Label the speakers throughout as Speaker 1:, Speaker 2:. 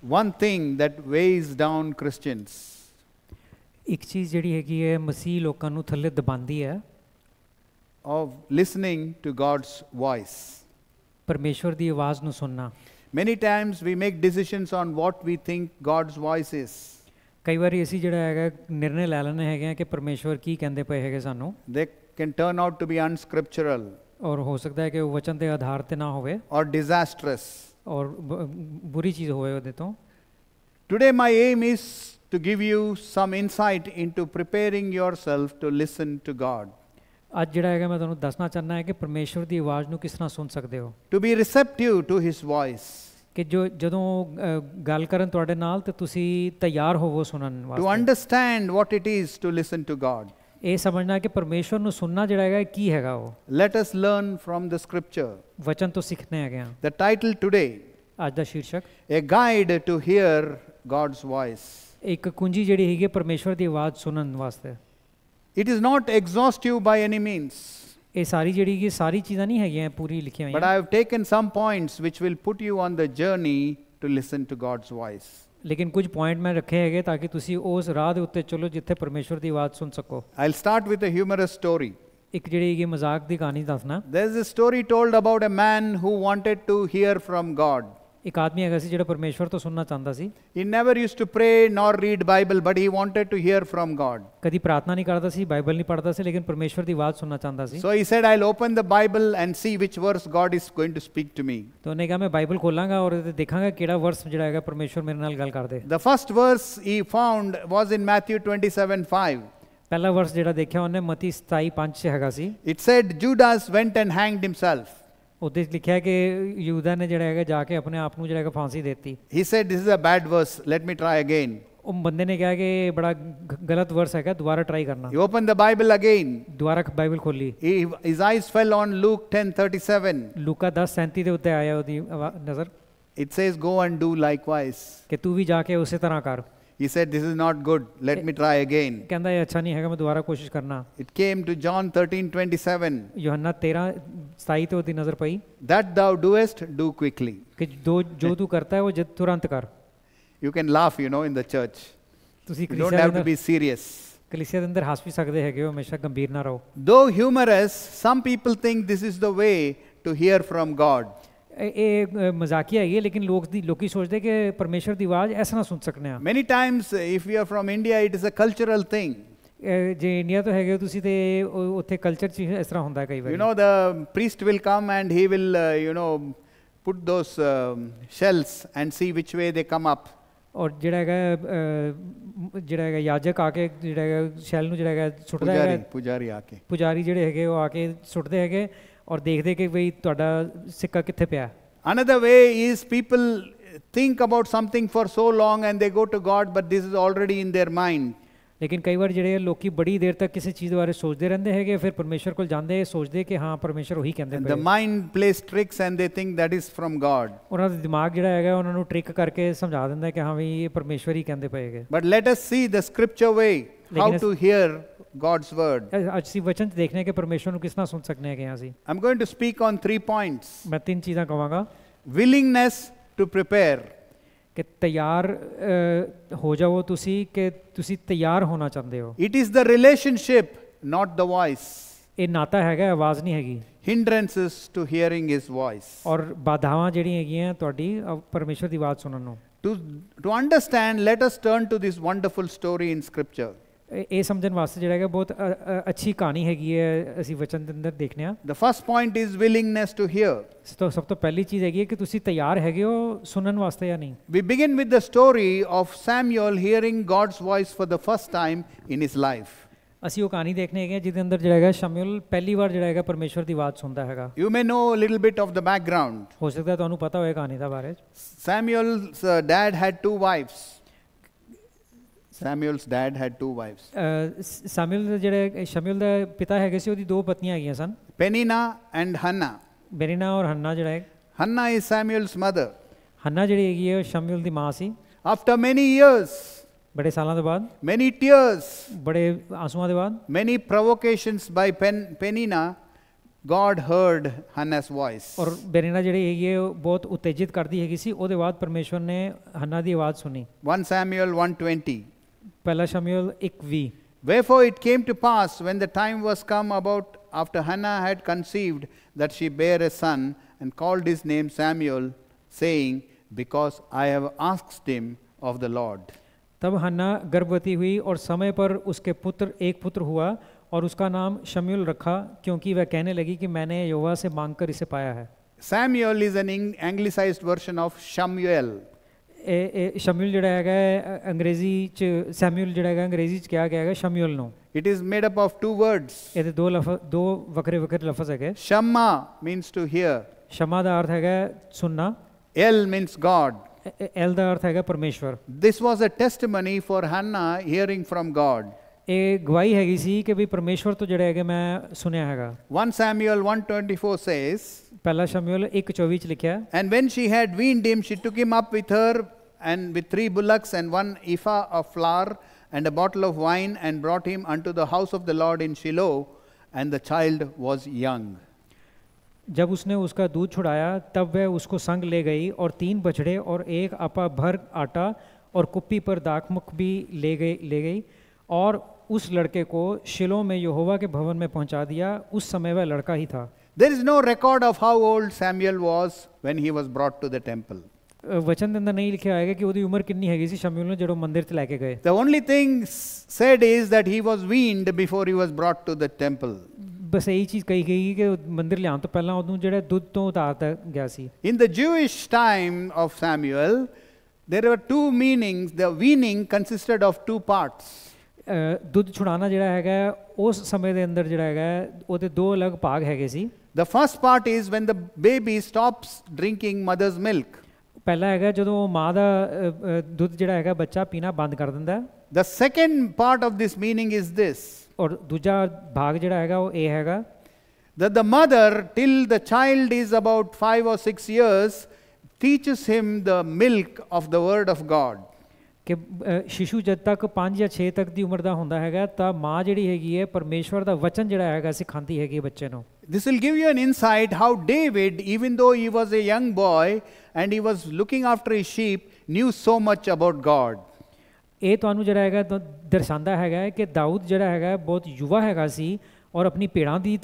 Speaker 1: one thing that weighs down Christians.
Speaker 2: ਇੱਕ ਚੀਜ਼ ਜਿਹੜੀ ਹੈਗੀ ਹੈ ਮਸੀਹ ਲੋਕਾਂ ਨੂੰ ਥੱਲੇ ਦਬਾਉਂਦੀ ਹੈ
Speaker 1: Of listening to God's voice.
Speaker 2: ਪਰਮੇਸ਼ਵਰ ਦੀ ਆਵਾਜ਼ ਨੂੰ ਸੁਣਨਾ.
Speaker 1: Many times we make decisions on what we think God's voice is.
Speaker 2: ਕਈ ਵਾਰੀ ਅਸੀਂ ਜਿਹੜਾ ਹੈਗਾ ਨਿਰਣੇ ਲੈ ਲੈਂਦੇ ਹੈਗੇ ਆ ਕਿ ਪਰਮੇਸ਼ਵਰ ਕੀ ਕਹਿੰਦੇ ਪਏ ਹੈਗੇ ਸਾਨੂੰ.
Speaker 1: They can turn out to be unscriptural.
Speaker 2: ਔਰ ਹੋ ਸਕਦਾ ਹੈ ਕਿ ਉਹ ਵਚਨ ਦੇ ਆਧਾਰ ਤੇ ਨਾ ਹੋਵੇ.
Speaker 1: Or disastrous.
Speaker 2: ਔਰ ਬੁਰੀ ਚੀਜ਼ ਹੋਵੇ ਉਹਦੇ ਤੋਂ.
Speaker 1: Today my aim is to give you some insight into preparing yourself to listen to God.
Speaker 2: ਅੱਜ ਜਿਹੜਾ ਹੈਗਾ ਮੈਂ ਤੁਹਾਨੂੰ ਦੱਸਣਾ ਚਾਹੁੰਦਾ ਹੈ ਕਿ ਪਰਮੇਸ਼ਵਰ ਦੀ ਆਵਾਜ਼ ਨੂੰ ਕਿਸ ਤਰ੍ਹਾਂ ਸੁਣ ਸਕਦੇ ਹੋ.
Speaker 1: To be receptive to His voice.
Speaker 2: ਕਿ ਜਦੋਂ ਗੱਲ ਕਰਨ ਤੁਹਾਡੇ ਨਾਲ ਤੇ ਤੁਸੀਂ ਤਿਆਰ ਹੋਵੋ ਸੁਣਨ ਵਾਸਤੇ.
Speaker 1: To understand what it is to listen to God.
Speaker 2: ਇਹ ਸਮਝਣਾ ਕਿ ਪਰਮੇਸ਼ਵਰ ਨੂੰ ਸੁਣਨਾ ਜਿਹੜਾ ਹੈਗਾ ਕੀ ਹੈਗਾ ਉਹ.
Speaker 1: Let us learn from the scripture.
Speaker 2: ਵਚਨ ਤੋਂ ਸਿੱਖਣੇ ਹੈਗੇ ਆ.
Speaker 1: The title today.
Speaker 2: ਅੱਜ ਦਾ ਸ਼ੀਰਸ਼ਕ.
Speaker 1: A guide to hear God's voice.
Speaker 2: ਇੱਕ ਕੁੰਜੀ ਜਿਹੜੀ ਹੈਗੀ ਪਰਮੇਸ਼ਵਰ ਦੀ ਆਵਾਜ਼ ਸੁਣਨ ਵਾਸਤੇ.
Speaker 1: It is not exhaustive by any means.
Speaker 2: ਇਹ ਸਾਰੀ ਜਿਹੜੀ ਕਿ ਸਾਰੀ ਚੀਜ਼ਾਂ ਨਹੀਂ ਹੈਗੀਆਂ ਪੂਰੀ ਲਿਖੀਆਂ ਹੋਈਆਂ.
Speaker 1: But I have taken some points which will put you on the journey to listen to God's voice.
Speaker 2: ਲੇਕਿਨ ਕੁਝ ਪੁਆਇੰਟ ਮੈਂ ਰੱਖੇ ਹੈਗੇ ਤਾਂ ਕਿ ਤੁਸੀਂ ਉਸ ਰਾਹ ਦੇ ਉੱਤੇ ਚਲੋ ਜਿੱਥੇ ਪਰਮੇਸ਼ਵਰ ਦੀ ਆਵਾਜ਼ ਸੁਣ ਸਕੋ.
Speaker 1: I'll start with a humorous story.
Speaker 2: ਇੱਕ ਜਿਹੜੀ ਹੈਗੀ ਮਜ਼ਾਕ ਦੀ ਕਹਾਣੀ ਦੱਸਣਾ.
Speaker 1: There is a story told about a man who wanted to hear from God.
Speaker 2: ਇੱਕ ਆਦਮੀ ਹੈਗਾ ਸੀ ਜਿਹੜਾ ਪਰਮੇਸ਼ਵਰ ਤੋਂ ਸੁਣਨਾ ਚਾਹੁੰਦਾ ਸੀ.
Speaker 1: He never used to pray nor read Bible, but he wanted to hear from God.
Speaker 2: ਕਦੀ ਪ੍ਰਾਰਥਨਾ ਨਹੀਂ ਕਰਦਾ ਸੀ, ਬਾਈਬਲ ਨਹੀਂ ਪੜ੍ਹਦਾ ਸੀ, ਲੇਕਿਨ ਪਰਮੇਸ਼ਵਰ ਦੀ ਆਵਾਜ਼ ਸੁਣਨਾ ਚਾਹੁੰਦਾ ਸੀ.
Speaker 1: So he said, I'll open the Bible and see which verse God is going to speak to me.
Speaker 2: ਤਾਂ ਉਹਨੇ ਕਿਹਾ ਮੈਂ ਬਾਈਬਲ ਖੋਲਾਂਗਾ ਔਰ ਦੇਖਾਂਗਾ ਕਿਹੜਾ ਵਰਸ ਜਿਹੜਾ ਹੈਗਾ ਪਰਮੇਸ਼ਵਰ ਮੇਰੇ ਨਾਲ ਗੱਲ ਕਰਦੇ.
Speaker 1: The first verse he found was in Matthew 27:5.
Speaker 2: ਪਹਿਲਾ ਵਰਸ ਜਿਹੜਾ ਦੇਖਿਆ ਉਹਨੇ ਮਤੀ 27:5 'ਚ ਹੈਗਾ ਸੀ.
Speaker 1: It said Judas went and hanged himself.
Speaker 2: ਉਹਦੇ ਲਿਖਿਆ ਕਿ ਯਹੂਦਾ ਨੇ ਜਿਹੜਾ ਹੈਗਾ ਜਾ ਕੇ ਆਪਣੇ ਆਪ ਨੂੰ ਜਿਹੜਾ ਹੈਗਾ ਫਾਂਸੀ ਦਿੱਤੀ.
Speaker 1: He said this is a bad verse, let me try again.
Speaker 2: ਉਹ ਬੰਦੇ ਨੇ ਕਿਹਾ ਕਿ ਬੜਾ ਗਲਤ ਵਰਸ ਹੈਗਾ, ਦੁਬਾਰਾ ਟਰਾਈ ਕਰਨਾ.
Speaker 1: He opened the Bible again.
Speaker 2: ਦੁਬਾਰਾ ਬਾਈਬਲ ਖੋਲੀ.
Speaker 1: His eyes fell on Luke 10:37.
Speaker 2: ਲੂਕਾ 10:37 ਦੇ ਉੱਤੇ ਆਇਆ ਉਹਦੀ ਨਜ਼ਰ.
Speaker 1: It says go and do likewise.
Speaker 2: ਕਿ ਤੂੰ ਵੀ ਜਾ ਕੇ ਉਸੇ ਤਰ੍ਹਾਂ ਕਰ.
Speaker 1: He said this is not good, let me try again.
Speaker 2: ਕਹਿੰਦਾ ਇਹ ਅੱਛਾ ਨਹੀਂ ਹੈਗਾ, ਮੈਂ ਦੁਬਾਰਾ ਕੋਸ਼ਿਸ਼ ਕਰਨਾ.
Speaker 1: It came to John 13:27.
Speaker 2: ਯੋਹੰਨਾ 13:27 ਤੇ ਉਹਦੀ ਨਜ਼ਰ ਪਈ.
Speaker 1: That thou doest, do quickly.
Speaker 2: ਕਿ ਜੋ ਤੂੰ ਕਰਤਾ ਹੈ ਉਹ ਤੁਰੰਤ ਕਰ.
Speaker 1: You can laugh, in the church.
Speaker 2: ਤੁਸੀਂ
Speaker 1: You don't have to be serious.
Speaker 2: ਕਲੀਸਿਆ ਦੇ ਅੰਦਰ ਹੱਸ ਵੀ ਸਕਦੇ ਹੈਗੇ ਹੋ, ਹਮੇਸ਼ਾ ਗੰਭੀਰ ਨਾ ਰਹੋ.
Speaker 1: Though humorous, some people think this is the way to hear from God.
Speaker 2: ਇਹ ਮਜ਼ਾਕੀਆ ਹੈਗੀ ਲੇਕਿਨ ਲੋਕੀ ਸੋਚਦੇ ਕਿ ਪਰਮੇਸ਼ਰ ਦੀ ਆਵਾਜ਼ ਐਸਾ ਨਾ ਸੁਣ ਸਕਨੇ ਆ.
Speaker 1: Many times if you are from India, it is a cultural thing.
Speaker 2: ਜੇ ਇੰਡੀਆ ਤੋਂ ਹੈਗੇ ਹੋ ਤੁਸੀਂ ਤੇ ਉੱਥੇ ਕਲਚਰ 'ਚ ਇਸ ਤਰ੍ਹਾਂ ਹੁੰਦਾ ਕਈ ਵਾਰ.
Speaker 1: The priest will come and he will put those shells and see which way they come up.
Speaker 2: ਔਰ ਜਿਹੜਾ ਹੈਗਾ ਯਾਜਕ ਆ ਕੇ ਜਿਹੜਾ ਹੈਗਾ ਸ਼ੈਲ ਨੂੰ ਜਿਹੜਾ ਹੈਗਾ ਸੁੱਟਦਾ ਹੈਗਾ. ਪੁਜਾਰੀ ਜਿਹੜੇ ਹੈਗੇ ਉਹ ਆ ਕੇ ਸੁੱਟਦੇ ਹੈਗੇ ਔਰ ਦੇਖਦੇ ਕਿ ਬਈ ਤੁਹਾਡਾ ਸਿੱਕਾ ਕਿੱਥੇ ਪਿਆ.
Speaker 1: Another way is people think about something for so long and they go to God, but this is already in their mind.
Speaker 2: ਲੇਕਿਨ ਕਈ ਵਾਰ ਜਿਹੜੇ ਲੋਕੀ ਬੜੀ ਦੇਰ ਤੱਕ ਕਿਸੇ ਚੀਜ਼ ਬਾਰੇ ਸੋਚਦੇ ਰਹਿੰਦੇ ਹੈਗੇ, ਫਿਰ ਪਰਮੇਸ਼ਰ ਕੋਲ ਜਾਂਦੇ ਸੋਚਦੇ ਕਿ ਹਾਂ ਪਰਮੇਸ਼ਰ ਉਹੀ ਕਹਿੰਦੇ ਪਏ.
Speaker 1: The mind plays tricks and they think that is from God.
Speaker 2: ਉਹਨਾਂ ਦਾ ਦਿਮਾਗ ਜਿਹੜਾ ਹੈਗਾ ਉਹਨਾਂ ਨੂੰ ਟ੍ਰਿਕ ਕਰਕੇ ਸਮਝਾ ਦਿੰਦਾ ਕਿ ਹਾਂ ਵੀ ਇਹ ਪਰਮੇਸ਼ਰ ਹੀ ਕਹਿੰਦੇ ਪਏ ਹੈਗੇ.
Speaker 1: But let us see the scripture way how to hear God's word.
Speaker 2: ਅੱਜ ਅਸੀਂ ਵਚਨ ਦੇਖਨੇ ਕਿ ਪਰਮੇਸ਼ਰ ਨੂੰ ਕਿਸ ਤਰ੍ਹਾਂ ਸੁਣ ਸਕਨੇ ਹੈਗੇ ਅਸੀਂ.
Speaker 1: I'm going to speak on 3 points.
Speaker 2: ਮੈਂ 3 ਚੀਜ਼ਾਂ ਕਹਾਂਗਾ.
Speaker 1: Willingness to prepare.
Speaker 2: ਕਿ ਤਿਆਰ ਹੋ ਜਾਓ ਤੁਸੀਂ ਕਿ ਤੁਸੀਂ ਤਿਆਰ ਹੋਣਾ ਚਾਹੁੰਦੇ ਹੋ.
Speaker 1: It is the relationship, not the voice.
Speaker 2: ਇਹ ਨਾਤਾ ਹੈਗਾ, ਆਵਾਜ਼ ਨਹੀਂ ਹੈਗੀ.
Speaker 1: Hindrances to hearing his voice.
Speaker 2: ਔਰ ਬਾਧਾਵਾਂ ਜਿਹੜੀਆਂ ਹੈਗੀਆਂ ਤੁਹਾਡੀ ਪਰਮੇਸ਼ਰ ਦੀ ਆਵਾਜ਼ ਸੁਣਨ ਨੂੰ.
Speaker 1: To understand, let us turn to this wonderful story in scripture.
Speaker 2: ਇਹ ਸਮਝਣ ਵਾਸਤੇ ਜਿਹੜਾ ਹੈਗਾ ਬਹੁਤ ਅੱਛੀ ਕਹਾਣੀ ਹੈਗੀ ਹੈ, ਅਸੀਂ ਵਚਨ ਦੇ ਅੰਦਰ ਦੇਖਨੇ ਆ.
Speaker 1: The first point is willingness to hear.
Speaker 2: ਸਭ ਤੋਂ ਪਹਿਲੀ ਚੀਜ਼ ਹੈਗੀ ਹੈ ਕਿ ਤੁਸੀਂ ਤਿਆਰ ਹੈਗੇ ਹੋ ਸੁਣਨ ਵਾਸਤੇ ਜਾਂ ਨਹੀਂ.
Speaker 1: We begin with the story of Samuel hearing God's voice for the first time in his life.
Speaker 2: ਅਸੀਂ ਉਹ ਕਹਾਣੀ ਦੇਖਨੇ ਹੈਗੇ ਜਿਹਦੇ ਅੰਦਰ ਜਿਹੜਾ ਹੈਗਾ ਸ਼ਮੂਏਲ ਪਹਿਲੀ ਵਾਰ ਜਿਹੜਾ ਹੈਗਾ ਪਰਮੇਸ਼ਰ ਦੀ ਆਵਾਜ਼ ਸੁਣਦਾ ਹੈਗਾ.
Speaker 1: You may know a little bit of the background.
Speaker 2: ਹੋ ਸਕਦਾ ਤੁਹਾਨੂੰ ਪਤਾ ਹੋਵੇ ਕਹਾਣੀ ਦਾ ਬਾਰੇ.
Speaker 1: Samuel's dad had 2 wives. Samuel's dad had 2 wives.
Speaker 2: ਸ਼ਮੂਏਲ ਦਾ ਪਿਤਾ ਹੈਗੇ ਸੀ, ਉਹਦੀ 2 ਪਤਨੀਆਂ ਹੈਗੀਆਂ ਸਨ.
Speaker 1: Peninnah and Hannah.
Speaker 2: ਬੇਨੀਨਾ ਔਰ ਹੰਨਾ ਜਿਹੜਾ ਹੈ.
Speaker 1: Hannah is Samuel's mother.
Speaker 2: ਹੰਨਾ ਜਿਹੜੀ ਹੈਗੀ ਹੈ ਸ਼ਮੂਏਲ ਦੀ ਮਾਂ ਸੀ.
Speaker 1: After many years,
Speaker 2: ਬੜੇ ਸਾਲਾਂ ਦੇ ਬਾਅਦ,
Speaker 1: many tears,
Speaker 2: ਬੜੇ ਆਂਸੂਆਂ ਦੇ ਬਾਅਦ,
Speaker 1: many provocations by Peninnah, God heard Hannah's voice.
Speaker 2: ਔਰ ਬੈਰੀਨਾ ਜਿਹੜੀ ਹੈਗੀ ਹੈ ਉਹ ਬਹੁਤ ਉਤੇਜਿਤ ਕਰਦੀ ਹੈਗੀ ਸੀ, ਉਹਦੇ ਬਾਅਦ ਪਰਮੇਸ਼ਵਰ ਨੇ ਹੰਨਾ ਦੀ ਆਵਾਜ਼ ਸੁਣੀ।
Speaker 1: 1 Samuel 1:20.
Speaker 2: ਪਹਿਲਾ ਸ਼ਮੂਏਲ 1:20।
Speaker 1: Wherefore it came to pass, when the time was come about after Hannah had conceived, that she bare a son, and called his name Samuel, saying, Because I have asked him of the Lord.
Speaker 2: तब हन्ना गर्भवती हुई और समय पर उसके एक पुत्र हुआ और उसका नाम शमूएल रखा, क्योंकि वह कहने लगी कि मैंने यहोवा से मांगकर इसे पाया है।
Speaker 1: Samuel is an anglicized version of Shamuel.
Speaker 2: शमूएल ਜਿਹੜਾ ਹੈਗਾ ਅੰਗਰੇਜ਼ੀ ਚ ਸੈਮੂਅਲ ਜਿਹੜਾ ਹੈਗਾ ਅੰਗਰੇਜ਼ੀ ਚ ਕਿਹਾ ਗਿਆ ਹੈਗਾ ਸ਼ਮੂਏਲ ਨੂੰ।
Speaker 1: It is made up of two words.
Speaker 2: ਇਹਦੇ ਦੋ ਵੱਖਰੇ ਲਫ਼ਜ਼ ਹੈਗੇ।
Speaker 1: Shamma means to hear.
Speaker 2: ਸ਼ਮਾ ਦਾ ਅਰਥ ਹੈਗਾ ਸੁਣਨਾ।
Speaker 1: El means God.
Speaker 2: El ਦਾ ਅਰਥ ਹੈਗਾ ਪਰਮੇਸ਼ਵਰ।
Speaker 1: This was a testimony for Hannah hearing from God.
Speaker 2: ਇਹ ਗਵਾਹੀ ਹੈਗੀ ਸੀ ਕਿ ਵੀ ਪਰਮੇਸ਼ਵਰ ਤੋਂ ਜਿਹੜਾ ਹੈਗਾ ਮੈਂ ਸੁਣਿਆ ਹੈਗਾ।
Speaker 1: 1 Samuel 1:24 says,
Speaker 2: ਪਹਿਲਾ ਸ਼ਮੂਏਲ 1:24 ਚ ਲਿਖਿਆ,
Speaker 1: And when she had weaned him, she took him up with her, and with 3 bullocks and 1 ephah of flour and a bottle of wine, and brought him unto the house of the Lord in Shiloh, and the child was young.
Speaker 2: जब उसने उसका दूध छुड़ाया तब वह उसको संग ले गई, और 3 बछड़े और 1 आपा भर आटा और कुप्पी पर दाखमुख भी ले गई, और उस लड़के को शिलो में यहोवा के भवन में पहुंचा दिया। उस समय वह लड़का ही था।
Speaker 1: There is no record of how old Samuel was when he was brought to the temple.
Speaker 2: वचन ਦੇ ਅੰਦਰ ਨਹੀਂ ਲਿਖਿਆ ਹੋਇਆ ਕਿ ਉਹਦੀ ਉਮਰ ਕਿੰਨੀ ਹੈਗੀ ਸੀ ਸ਼ਮੂਏਲ ਨੂੰ ਜਦੋਂ ਮੰਦਿਰ 'ਚ ਲੈ ਕੇ ਗਏ।
Speaker 1: The only thing said is that he was weaned before he was brought to the temple.
Speaker 2: ਬਸ ਇਹੀ ਚੀਜ਼ ਕਹੀ ਗਈ ਕਿ ਮੰਦਿਰ ਲਿਆਉਣ ਤੋਂ ਪਹਿਲਾਂ ਉਹਨੂੰ ਜਿਹੜਾ ਦੁੱਧ ਤੋਂ ਉਤਾਰਤਾ ਗਿਆ ਸੀ।
Speaker 1: In the Jewish time of Samuel, there were 2 meanings. The weaning consisted of 2 parts.
Speaker 2: ਦੁੱਧ ਛੁਡਾਉਣਾ ਜਿਹੜਾ ਹੈਗਾ ਉਸ ਸਮੇਂ ਦੇ ਅੰਦਰ ਜਿਹੜਾ ਹੈਗਾ ਉਹਦੇ 2 ਅਲੱਗ ਭਾਗ ਹੈਗੇ ਸੀ।
Speaker 1: The first part is when the baby stops drinking mother's milk.
Speaker 2: ਪਹਿਲਾ ਹੈਗਾ ਜਦੋਂ ਮਾਂ ਦਾ ਦੁੱਧ ਜਿਹੜਾ ਹੈਗਾ ਬੱਚਾ ਪੀਣਾ ਬੰਦ ਕਰ ਦਿੰਦਾ ਹੈ।
Speaker 1: The second part of this meaning is this.
Speaker 2: ਔਰ ਦੂਜਾ ਭਾਗ ਜਿਹੜਾ ਹੈਗਾ ਉਹ ਇਹ ਹੈਗਾ
Speaker 1: that the mother, till the child is about 5 or 6 years, teaches him the milk of the word of God.
Speaker 2: ਕਿ ਸ਼ਿਸ਼ੂ ਜਦ ਤੱਕ 5 ਜਾਂ 6 ਤੱਕ ਦੀ ਉਮਰ ਦਾ ਹੁੰਦਾ ਹੈਗਾ ਤਾਂ ਮਾਂ ਜਿਹੜੀ ਹੈਗੀ ਹੈ ਪਰਮੇਸ਼ਵਰ ਦਾ ਵਚਨ ਜਿਹੜਾ ਹੈਗਾ ਸਿਖਾਉਂਦੀ ਹੈਗੀ ਬੱਚੇ ਨੂੰ।
Speaker 1: This will give you an insight how David, even though he was a young boy and he was looking after his sheep, knew so much about God.
Speaker 2: ਇਹ ਤੁਹਾਨੂੰ ਜਿਹੜਾ ਹੈਗਾ ਦਰਸਾਉਂਦਾ ਹੈਗਾ ਕਿ ਦਾਊਦ ਜਿਹੜਾ ਹੈਗਾ ਬਹੁਤ ਯੁਵਾ ਹੈਗਾ ਸੀ ਔਰ ਆਪਣੀ ਭੇੜਾਂ ਦੀ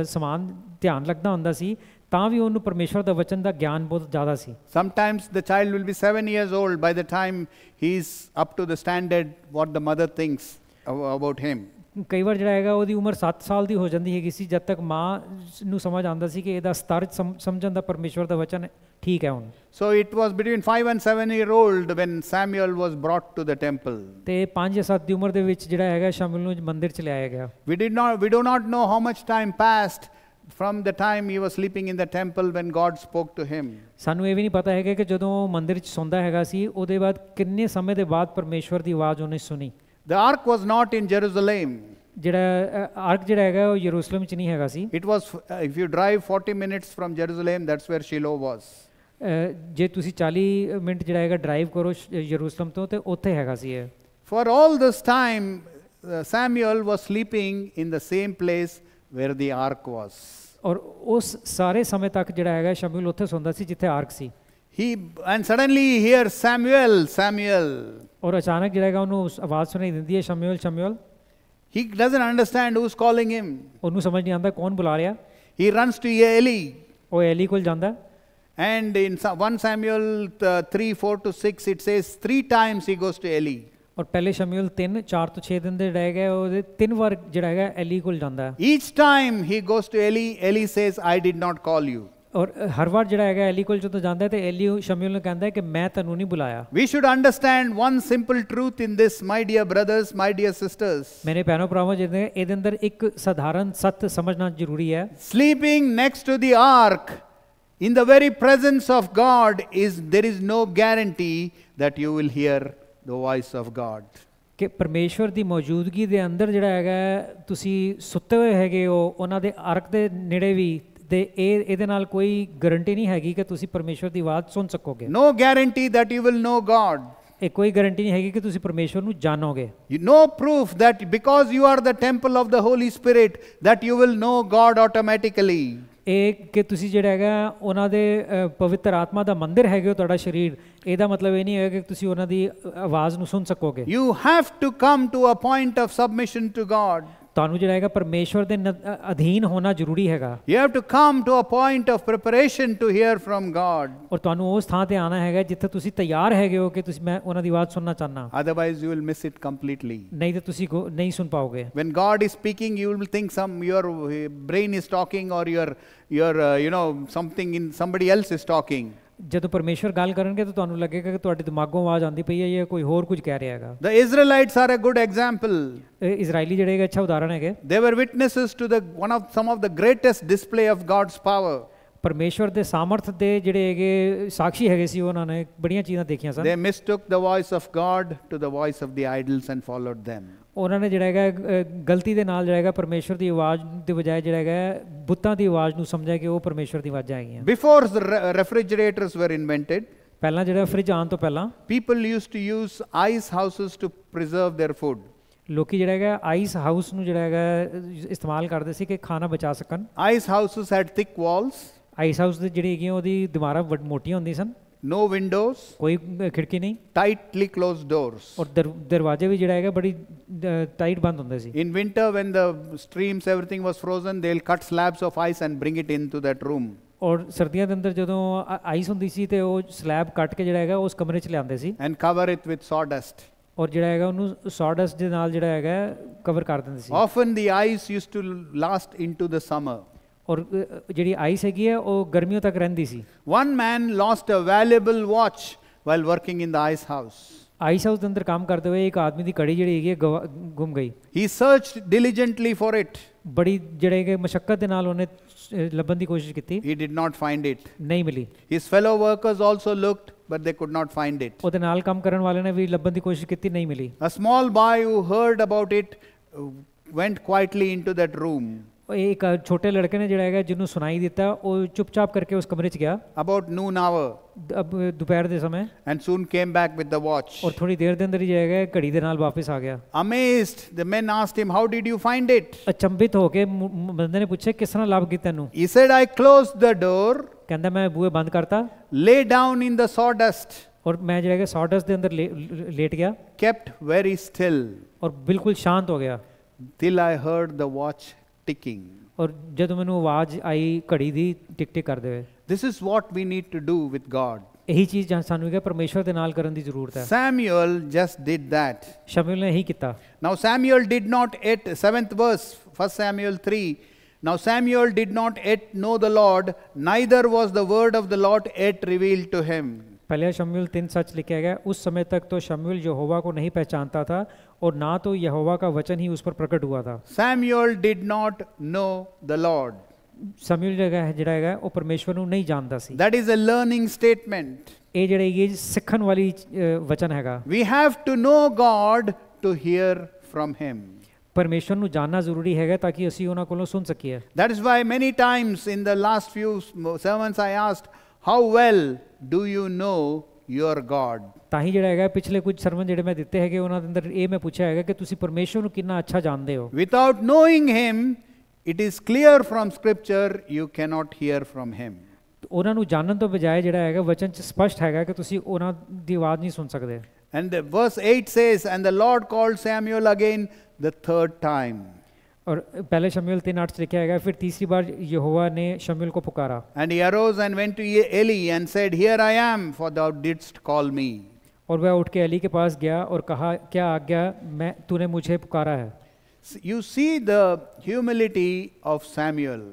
Speaker 2: ਸਮਾਨ ਧਿਆਨ ਰੱਖਦਾ ਹੁੰਦਾ ਸੀ, ਤਾਂ ਵੀ ਉਹਨੂੰ ਪਰਮੇਸ਼ਵਰ ਦਾ ਵਚਨ ਦਾ ਗਿਆਨ ਬਹੁਤ ਜ਼ਿਆਦਾ ਸੀ।
Speaker 1: Sometimes the child will be 7 years old by the time he is up to the standard what the mother thinks about him.
Speaker 2: ਕਈ ਵਾਰ ਜਿਹੜਾ ਹੈਗਾ ਉਹਦੀ ਉਮਰ 7 ਸਾਲ ਦੀ ਹੋ ਜਾਂਦੀ ਹੈਗੀ ਸੀ ਜਦ ਤੱਕ ਮਾਂ ਨੂੰ ਸਮਝ ਆਉਂਦਾ ਸੀ ਕਿ ਇਹਦਾ ਸਤਰ ਸਮਝਣ ਦਾ ਪਰਮੇਸ਼ਵਰ ਦਾ ਵਚਨ ਠੀਕ ਹੈ ਹੁਣ।
Speaker 1: So it was between 5 and 7 year old when Samuel was brought to the temple.
Speaker 2: ਤੇ 5 ਜਾਂ 7 ਦੀ ਉਮਰ ਦੇ ਵਿੱਚ ਜਿਹੜਾ ਹੈਗਾ ਸ਼ਮੂਏਲ ਨੂੰ ਮੰਦਿਰ ਚ ਲਿਆਇਆ ਗਿਆ।
Speaker 1: We do not know how much time passed from the time he was sleeping in the temple when God spoke to him.
Speaker 2: ਸਾਨੂੰ ਇਹ ਵੀ ਨਹੀਂ ਪਤਾ ਹੈਗਾ ਕਿ ਜਦੋਂ ਮੰਦਿਰ ਚ ਸੌਂਦਾ ਹੈਗਾ ਸੀ ਉਹਦੇ ਬਾਅਦ ਕਿੰਨੇ ਸਮੇਂ ਦੇ ਬਾਅਦ ਪਰਮੇਸ਼ਵਰ ਦੀ ਆਵਾਜ਼ ਉਹਨੇ ਸੁਣੀ।
Speaker 1: The ark was not in Jerusalem.
Speaker 2: ਜਿਹੜਾ ਆਰਕ ਜਿਹੜਾ ਹੈਗਾ ਉਹ ਯਰੂਸ਼ਲਮ ਚ ਨਹੀਂ ਹੈਗਾ ਸੀ।
Speaker 1: It was if you drive 40 minutes from Jerusalem, that's where Shiloh was.
Speaker 2: ਜੇ ਤੁਸੀਂ 40 ਮਿੰਟ ਜਿਹੜਾ ਹੈਗਾ ਡਰਾਈਵ ਕਰੋ ਯਰੂਸ਼ਲਮ ਤੋਂ ਤੇ ਉੱਥੇ ਹੈਗਾ ਸੀ ਇਹ।
Speaker 1: For all this time Samuel was sleeping in the same place where the ark was.
Speaker 2: ਔਰ ਉਸ ਸਾਰੇ ਸਮੇਂ ਤੱਕ ਜਿਹੜਾ ਹੈਗਾ ਸ਼ਮੂਏਲ ਉੱਥੇ ਸੌਂਦਾ ਸੀ ਜਿੱਥੇ ਆਰਕ ਸੀ।
Speaker 1: And suddenly he hears Samuel, Samuel.
Speaker 2: ਔਰ ਅਚਾਨਕ ਜਿਹੜਾ ਹੈਗਾ ਉਹਨੂੰ ਆਵਾਜ਼ ਸੁਣਾਈ ਦਿੰਦੀ ਹੈ ਸ਼ਮੂਏਲ ਸ਼ਮੂਏਲ।
Speaker 1: He doesn't understand who's calling him.
Speaker 2: ਉਹਨੂੰ ਸਮਝ ਨਹੀਂ ਆਉਂਦਾ ਕੌਣ ਬੁਲਾ ਰਿਹਾ।
Speaker 1: He runs to Eli.
Speaker 2: ਉਹ ਐਲੀ ਕੋਲ ਜਾਂਦਾ।
Speaker 1: And in 1 Samuel 3:4-6 it says 3 times he goes to Eli.
Speaker 2: ਔਰ ਪਹਿਲੇ ਸ਼ਮੂਏਲ 3:4 ਤੋਂ 6 ਦਿਨ ਦੇ ਜਿਹੜਾ ਹੈਗਾ ਉਹਦੇ 3 ਵਾਰ ਜਿਹੜਾ ਹੈਗਾ ਐਲੀ ਕੋਲ ਜਾਂਦਾ।
Speaker 1: Each time he goes to Eli, Eli says, I did not call you.
Speaker 2: ਔਰ ਹਰ ਵਾਰ ਜਿਹੜਾ ਹੈਗਾ ਐਲੀ ਕੋਲ ਜਦੋਂ ਜਾਂਦਾ ਤੇ ਐਲੀ ਸ਼ਮੂਏਲ ਨੂੰ ਕਹਿੰਦਾ ਕਿ ਮੈਂ ਤੈਨੂੰ ਨਹੀਂ ਬੁਲਾਇਆ।
Speaker 1: We should understand one simple truth in this, my dear brothers, my dear sisters.
Speaker 2: ਮੇਰੇ ਭੈਣੋ ਭਰਾਵੋ ਇਹਦੇ ਅੰਦਰ ਇੱਕ ਸਧਾਰਨ ਸੱਤ ਸਮਝਣਾ ਜ਼ਰੂਰੀ ਹੈ।
Speaker 1: Sleeping next to the ark in the very presence of God there is no guarantee that you will hear the voice of God.
Speaker 2: ਕਿ ਪਰਮੇਸ਼ਵਰ ਦੀ ਮੌਜੂਦਗੀ ਦੇ ਅੰਦਰ ਜਿਹੜਾ ਹੈਗਾ ਤੁਸੀਂ ਸੁੱਤੇ ਹੋਏ ਹੈਗੇ ਹੋ ਉਹਨਾਂ ਦੇ ਅਰਕ ਦੇ ਨੇੜੇ ਵੀ ਤੇ ਇਹਦੇ ਨਾਲ ਕੋਈ ਗਾਰੰਟੀ ਨਹੀਂ ਹੈਗੀ ਕਿ ਤੁਸੀਂ ਪਰਮੇਸ਼ਵਰ ਦੀ ਆਵਾਜ਼ ਸੁਣ ਸਕੋਗੇ।
Speaker 1: No guarantee that you will know God.
Speaker 2: ਇਹ ਕੋਈ ਗਾਰੰਟੀ ਨਹੀਂ ਹੈਗੀ ਕਿ ਤੁਸੀਂ ਪਰਮੇਸ਼ਵਰ ਨੂੰ ਜਾਣੋਗੇ।
Speaker 1: No proof that because you are the temple of the Holy Spirit that you will know God automatically.
Speaker 2: ਇਹ ਕਿ ਤੁਸੀਂ ਜਿਹੜਾ ਹੈਗਾ ਉਹਨਾਂ ਦੇ ਪਵਿੱਤਰ ਆਤਮਾ ਦਾ ਮੰਦਿਰ ਹੈਗੇ ਹੋ ਤੁਹਾਡਾ ਸਰੀਰ, ਇਹਦਾ ਮਤਲਬ ਇਹ ਨਹੀਂ ਹੈ ਕਿ ਤੁਸੀਂ ਉਹਨਾਂ ਦੀ ਆਵਾਜ਼ ਨੂੰ ਸੁਣ ਸਕੋਗੇ।
Speaker 1: You have to come to a point of submission to God.
Speaker 2: ਤੁਹਾਨੂੰ ਜਿਹੜਾ ਹੈਗਾ ਪਰਮੇਸ਼ਵਰ ਦੇ ਅਧੀਨ ਹੋਣਾ ਜ਼ਰੂਰੀ ਹੈਗਾ।
Speaker 1: You have to come to a point of preparation to hear from God.
Speaker 2: ਔਰ ਤੁਹਾਨੂੰ ਉਸ ਥਾਂ ਤੇ ਆਣਾ ਹੈਗਾ ਜਿੱਥੇ ਤੁਸੀਂ ਤਿਆਰ ਹੈਗੇ ਹੋ ਕਿ ਤੁਸੀਂ ਮੈਂ ਉਹਨਾਂ ਦੀ ਆਵਾਜ਼ ਸੁਣਨਾ ਚਾਹਨਾ।
Speaker 1: Otherwise you will miss it completely.
Speaker 2: ਨਹੀਂ ਤਾਂ ਤੁਸੀਂ ਨਹੀਂ ਸੁਣ ਪਾਓਗੇ।
Speaker 1: When God is speaking, you will think your brain is talking or your something in somebody else is talking.
Speaker 2: ਜਦੋਂ ਪਰਮੇਸ਼ਵਰ ਗੱਲ ਕਰਨਗੇ ਤਾਂ ਤੁਹਾਨੂੰ ਲੱਗੇਗਾ ਕਿ ਤੁਹਾਡੇ ਦਿਮਾਗੋਂ ਆਵਾਜ਼ ਆਉਂਦੀ ਪਈ ਹੈ ਜਾਂ ਕੋਈ ਹੋਰ ਕੁਝ ਕਹਿ ਰਿਹਾ ਹੈਗਾ।
Speaker 1: The Israelites are a good example.
Speaker 2: ਇਜ਼ਰਾਈਲੀ ਜਿਹੜੇ ਹੈਗੇ ਅੱਛਾ ਉਦਾਹਰਣ ਹੈਗੇ।
Speaker 1: They were witnesses to some of the greatest display of God's power.
Speaker 2: ਪਰਮੇਸ਼ਵਰ ਦੇ ਸਾਮਰਥ ਦੇ ਜਿਹੜੇ ਹੈਗੇ ਸਾਖੀ ਹੈਗੇ ਸੀ, ਉਹਨਾਂ ਨੇ ਬੜੀਆਂ ਚੀਜ਼ਾਂ ਦੇਖੀਆਂ ਸਨ।
Speaker 1: They mistook the voice of God to the voice of the idols and followed them.
Speaker 2: ਉਹਨਾਂ ਨੇ ਜਿਹੜਾ ਹੈਗਾ ਗਲਤੀ ਦੇ ਨਾਲ ਜਿਹੜਾ ਹੈਗਾ ਪਰਮੇਸ਼ਵਰ ਦੀ ਆਵਾਜ਼ ਦੇ ਬਜਾਏ ਜਿਹੜਾ ਹੈਗਾ ਬੁੱਤਾਂ ਦੀ ਆਵਾਜ਼ ਨੂੰ ਸਮਝਿਆ ਕਿ ਉਹ ਪਰਮੇਸ਼ਵਰ ਦੀ ਆਵਾਜ਼ਾਂ ਹੈਗੀਆਂ।
Speaker 1: Before the refrigerators were invented,
Speaker 2: ਪਹਿਲਾਂ ਜਿਹੜਾ ਫ੍ਰਿਜ ਆਉਣ ਤੋਂ ਪਹਿਲਾਂ
Speaker 1: people used to use ice houses to preserve their food.
Speaker 2: ਲੋਕੀ ਜਿਹੜਾ ਹੈਗਾ ਆਈਸ ਹਾਊਸ ਨੂੰ ਜਿਹੜਾ ਹੈਗਾ ਇਸਤੇਮਾਲ ਕਰਦੇ ਸੀ ਕਿ ਖਾਣਾ ਬਚਾ ਸਕਣ।
Speaker 1: Ice houses had thick walls.
Speaker 2: Ice house ਦੀ ਜਿਹੜੀ ਹੈਗੀ ਉਹਦੀ ਦੀਵਾਰਾਂ ਮੋਟੀਆਂ ਹੁੰਦੀਆਂ ਸਨ।
Speaker 1: No windows.
Speaker 2: ਕੋਈ ਖਿੜਕੀ ਨਹੀਂ।
Speaker 1: Tightly closed doors.
Speaker 2: ਔਰ ਦਰਵਾਜ਼ੇ ਵੀ ਜਿਹੜਾ ਹੈਗਾ ਬੜੀ ਟਾਈਟ ਬੰਦ ਹੁੰਦੇ ਸੀ।
Speaker 1: In winter when the streams everything was frozen, they'll cut slabs of ice and bring it into that room.
Speaker 2: ਔਰ ਸਰਦੀਆਂ ਦੇ ਅੰਦਰ ਜਦੋਂ ਆਈਸ ਹੁੰਦੀ ਸੀ ਤੇ ਉਹ ਸਲੈਬ ਕੱਟ ਕੇ ਜਿਹੜਾ ਹੈਗਾ ਉਸ ਕਮਰੇ 'ਚ ਲਿਆਉਂਦੇ ਸੀ।
Speaker 1: And cover it with sawdust.
Speaker 2: ਔਰ ਜਿਹੜਾ ਹੈਗਾ ਉਹਨੂੰ ਸੌਡਸਟ ਦੇ ਨਾਲ ਜਿਹੜਾ ਹੈਗਾ ਕਵਰ ਕਰ ਦਿੰਦੇ ਸੀ।
Speaker 1: Often the ice used to last into the summer.
Speaker 2: ਔਰ ਜਿਹੜੀ ਆਈਸ ਹੈਗੀ ਹੈ ਉਹ ਗਰਮੀਆਂ ਤੱਕ ਰਹਿੰਦੀ ਸੀ।
Speaker 1: One man lost a valuable watch while working in the ice house.
Speaker 2: Ice house ਦੇ ਅੰਦਰ ਕੰਮ ਕਰਦੇ ਹੋਏ ਇੱਕ ਆਦਮੀ ਦੀ ਘੜੀ ਜਿਹੜੀ ਹੈਗੀ ਹੈ ਗੁੰਮ ਗਈ।
Speaker 1: He searched diligently for it.
Speaker 2: ਬੜੀ ਜਿਹੜੇ ਕਿ ਮਸ਼ੱਕਤ ਦੇ ਨਾਲ ਉਹਨੇ ਲੱਭਣ ਦੀ ਕੋਸ਼ਿਸ਼ ਕੀਤੀ।
Speaker 1: He did not find it.
Speaker 2: ਨਹੀਂ ਮਿਲੀ।
Speaker 1: His fellow workers also looked, but they could not find it.
Speaker 2: ਉਹਦੇ ਨਾਲ ਕੰਮ ਕਰਨ ਵਾਲਿਆਂ ਨੇ ਵੀ ਲੱਭਣ ਦੀ ਕੋਸ਼ਿਸ਼ ਕੀਤੀ, ਨਹੀਂ ਮਿਲੀ।
Speaker 1: A small boy who heard about it went quietly into that room.
Speaker 2: ਇੱਕ ਛੋਟੇ ਲੜਕੇ ਨੇ ਜਿਹੜਾ ਹੈਗਾ ਜਿਹਨੂੰ ਸੁਣਾਈ ਦਿੱਤਾ ਉਹ ਚੁੱਪਚਾਪ ਕਰਕੇ ਉਸ ਕਮਰੇ 'ਚ ਗਿਆ।
Speaker 1: About noon hour.
Speaker 2: ਦੁਪਹਿਰ ਦੇ ਸਮੇਂ।
Speaker 1: And soon came back with the watch.
Speaker 2: ਔਰ ਥੋੜੀ ਦੇਰ ਦੇ ਅੰਦਰ ਹੀ ਜਾਏਗਾ ਘੜੀ ਦੇ ਨਾਲ ਵਾਪਸ ਆ ਗਿਆ।
Speaker 1: Amazed, the men asked him, "How did you find it?"
Speaker 2: ਅਚੰਭਿਤ ਹੋ ਕੇ ਬੰਦੇ ਨੇ ਪੁੱਛਿਆ ਕਿਸ ਤਰ੍ਹਾਂ ਲੱਭ ਗਈ ਤੈਨੂੰ?
Speaker 1: He said, "I closed the door."
Speaker 2: ਕਹਿੰਦਾ ਮੈਂ ਬੂਹੇ ਬੰਦ ਕਰਤਾ।
Speaker 1: Lay down in the sawdust.
Speaker 2: ਔਰ ਮੈਂ ਜਿਹੜਾ ਹੈਗਾ ਸੌਡਸਟ ਦੇ ਅੰਦਰ ਲੇਟ ਗਿਆ।
Speaker 1: Kept very still.
Speaker 2: ਔਰ ਬਿਲਕੁਲ ਸ਼ਾਂਤ ਹੋ ਗਿਆ।
Speaker 1: Till I heard the watch ticking.
Speaker 2: ਔਰ ਜਦੋਂ ਮੈਨੂੰ ਆਵਾਜ਼ ਆਈ ਘੜੀ ਦੀ ਟਿਕ ਟਿਕ ਕਰਦੇ ਹੋਏ।
Speaker 1: This is what we need to do with God.
Speaker 2: ਇਹੀ ਚੀਜ਼ ਸਾਨੂੰ ਹੈ ਪਰਮੇਸ਼ਵਰ ਦੇ ਨਾਲ ਕਰਨ ਦੀ ਜ਼ਰੂਰਤ ਹੈ।
Speaker 1: Samuel just did that.
Speaker 2: ਸ਼ਮੂਏਲ ਨੇ ਇਹੀ ਕੀਤਾ।
Speaker 1: Now Samuel did not yet, 7th verse, 1 Samuel 3. Now Samuel did not yet know the Lord, neither was the word of the Lord yet revealed to him.
Speaker 2: पहले शमूएल 3 सच लिखा गया, उस समय तक तो शमूएल यहोवा को नहीं पहचानता था और ना तो यहोवा का वचन ही उस पर प्रकट हुआ था।
Speaker 1: Samuel did not know the Lord.
Speaker 2: शमूएल ਜਿਹੜਾ ਹੈਗਾ ਉਹ ਪਰਮੇਸ਼ਵਰ ਨੂੰ ਨਹੀਂ ਜਾਣਦਾ ਸੀ।
Speaker 1: That is a learning statement.
Speaker 2: ਇਹ ਜਿਹੜੀ ਸਿੱਖਣ ਵਾਲੀ ਵਚਨ ਹੈਗਾ।
Speaker 1: We have to know God to hear from him.
Speaker 2: ਪਰਮੇਸ਼ਵਰ ਨੂੰ ਜਾਣਨਾ ਜ਼ਰੂਰੀ ਹੈਗਾ ਤਾਂ ਕਿ ਅਸੀਂ ਉਹਨਾਂ ਕੋਲੋਂ ਸੁਣ ਸਕੀਏ।
Speaker 1: That is why many times in the last few sermons I asked, how well do you know your God?
Speaker 2: ਤਾਂ ਹੀ ਜਿਹੜਾ ਹੈਗਾ ਪਿਛਲੇ ਕੁਝ ਸਰਮਨ ਜਿਹੜੇ ਮੈਂ ਦਿੱਤੇ ਹੈਗੇ ਉਹਨਾਂ ਦੇ ਅੰਦਰ ਇਹ ਮੈਂ ਪੁੱਛਿਆ ਹੈਗਾ ਕਿ ਤੁਸੀਂ ਪਰਮੇਸ਼ਵਰ ਨੂੰ ਕਿੰਨਾ ਅੱਛਾ ਜਾਣਦੇ ਹੋ।
Speaker 1: Without knowing him, it is clear from scripture you cannot hear from him.
Speaker 2: ਉਹਨਾਂ ਨੂੰ ਜਾਣਨ ਤੋਂ ਬਜਾਏ ਜਿਹੜਾ ਹੈਗਾ ਵਚਨ ਚ ਸਪਸ਼ਟ ਹੈਗਾ ਕਿ ਤੁਸੀਂ ਉਹਨਾਂ ਦੀ ਆਵਾਜ਼ ਨਹੀਂ ਸੁਣ ਸਕਦੇ।
Speaker 1: And verse 8 says, and the Lord called Samuel again the third time.
Speaker 2: और पहले शमूएल 3:8 लिखा है फिर तीसरी बार यहोवा ने शमूएल को पुकारा।
Speaker 1: And he arose and went to Eli and said, Here I am, for thou didst call me.
Speaker 2: और वह उठ के एली के पास गया और कहा, क्या आज्ञा, मैं तूने मुझे पुकारा है।
Speaker 1: You see the humility of Samuel.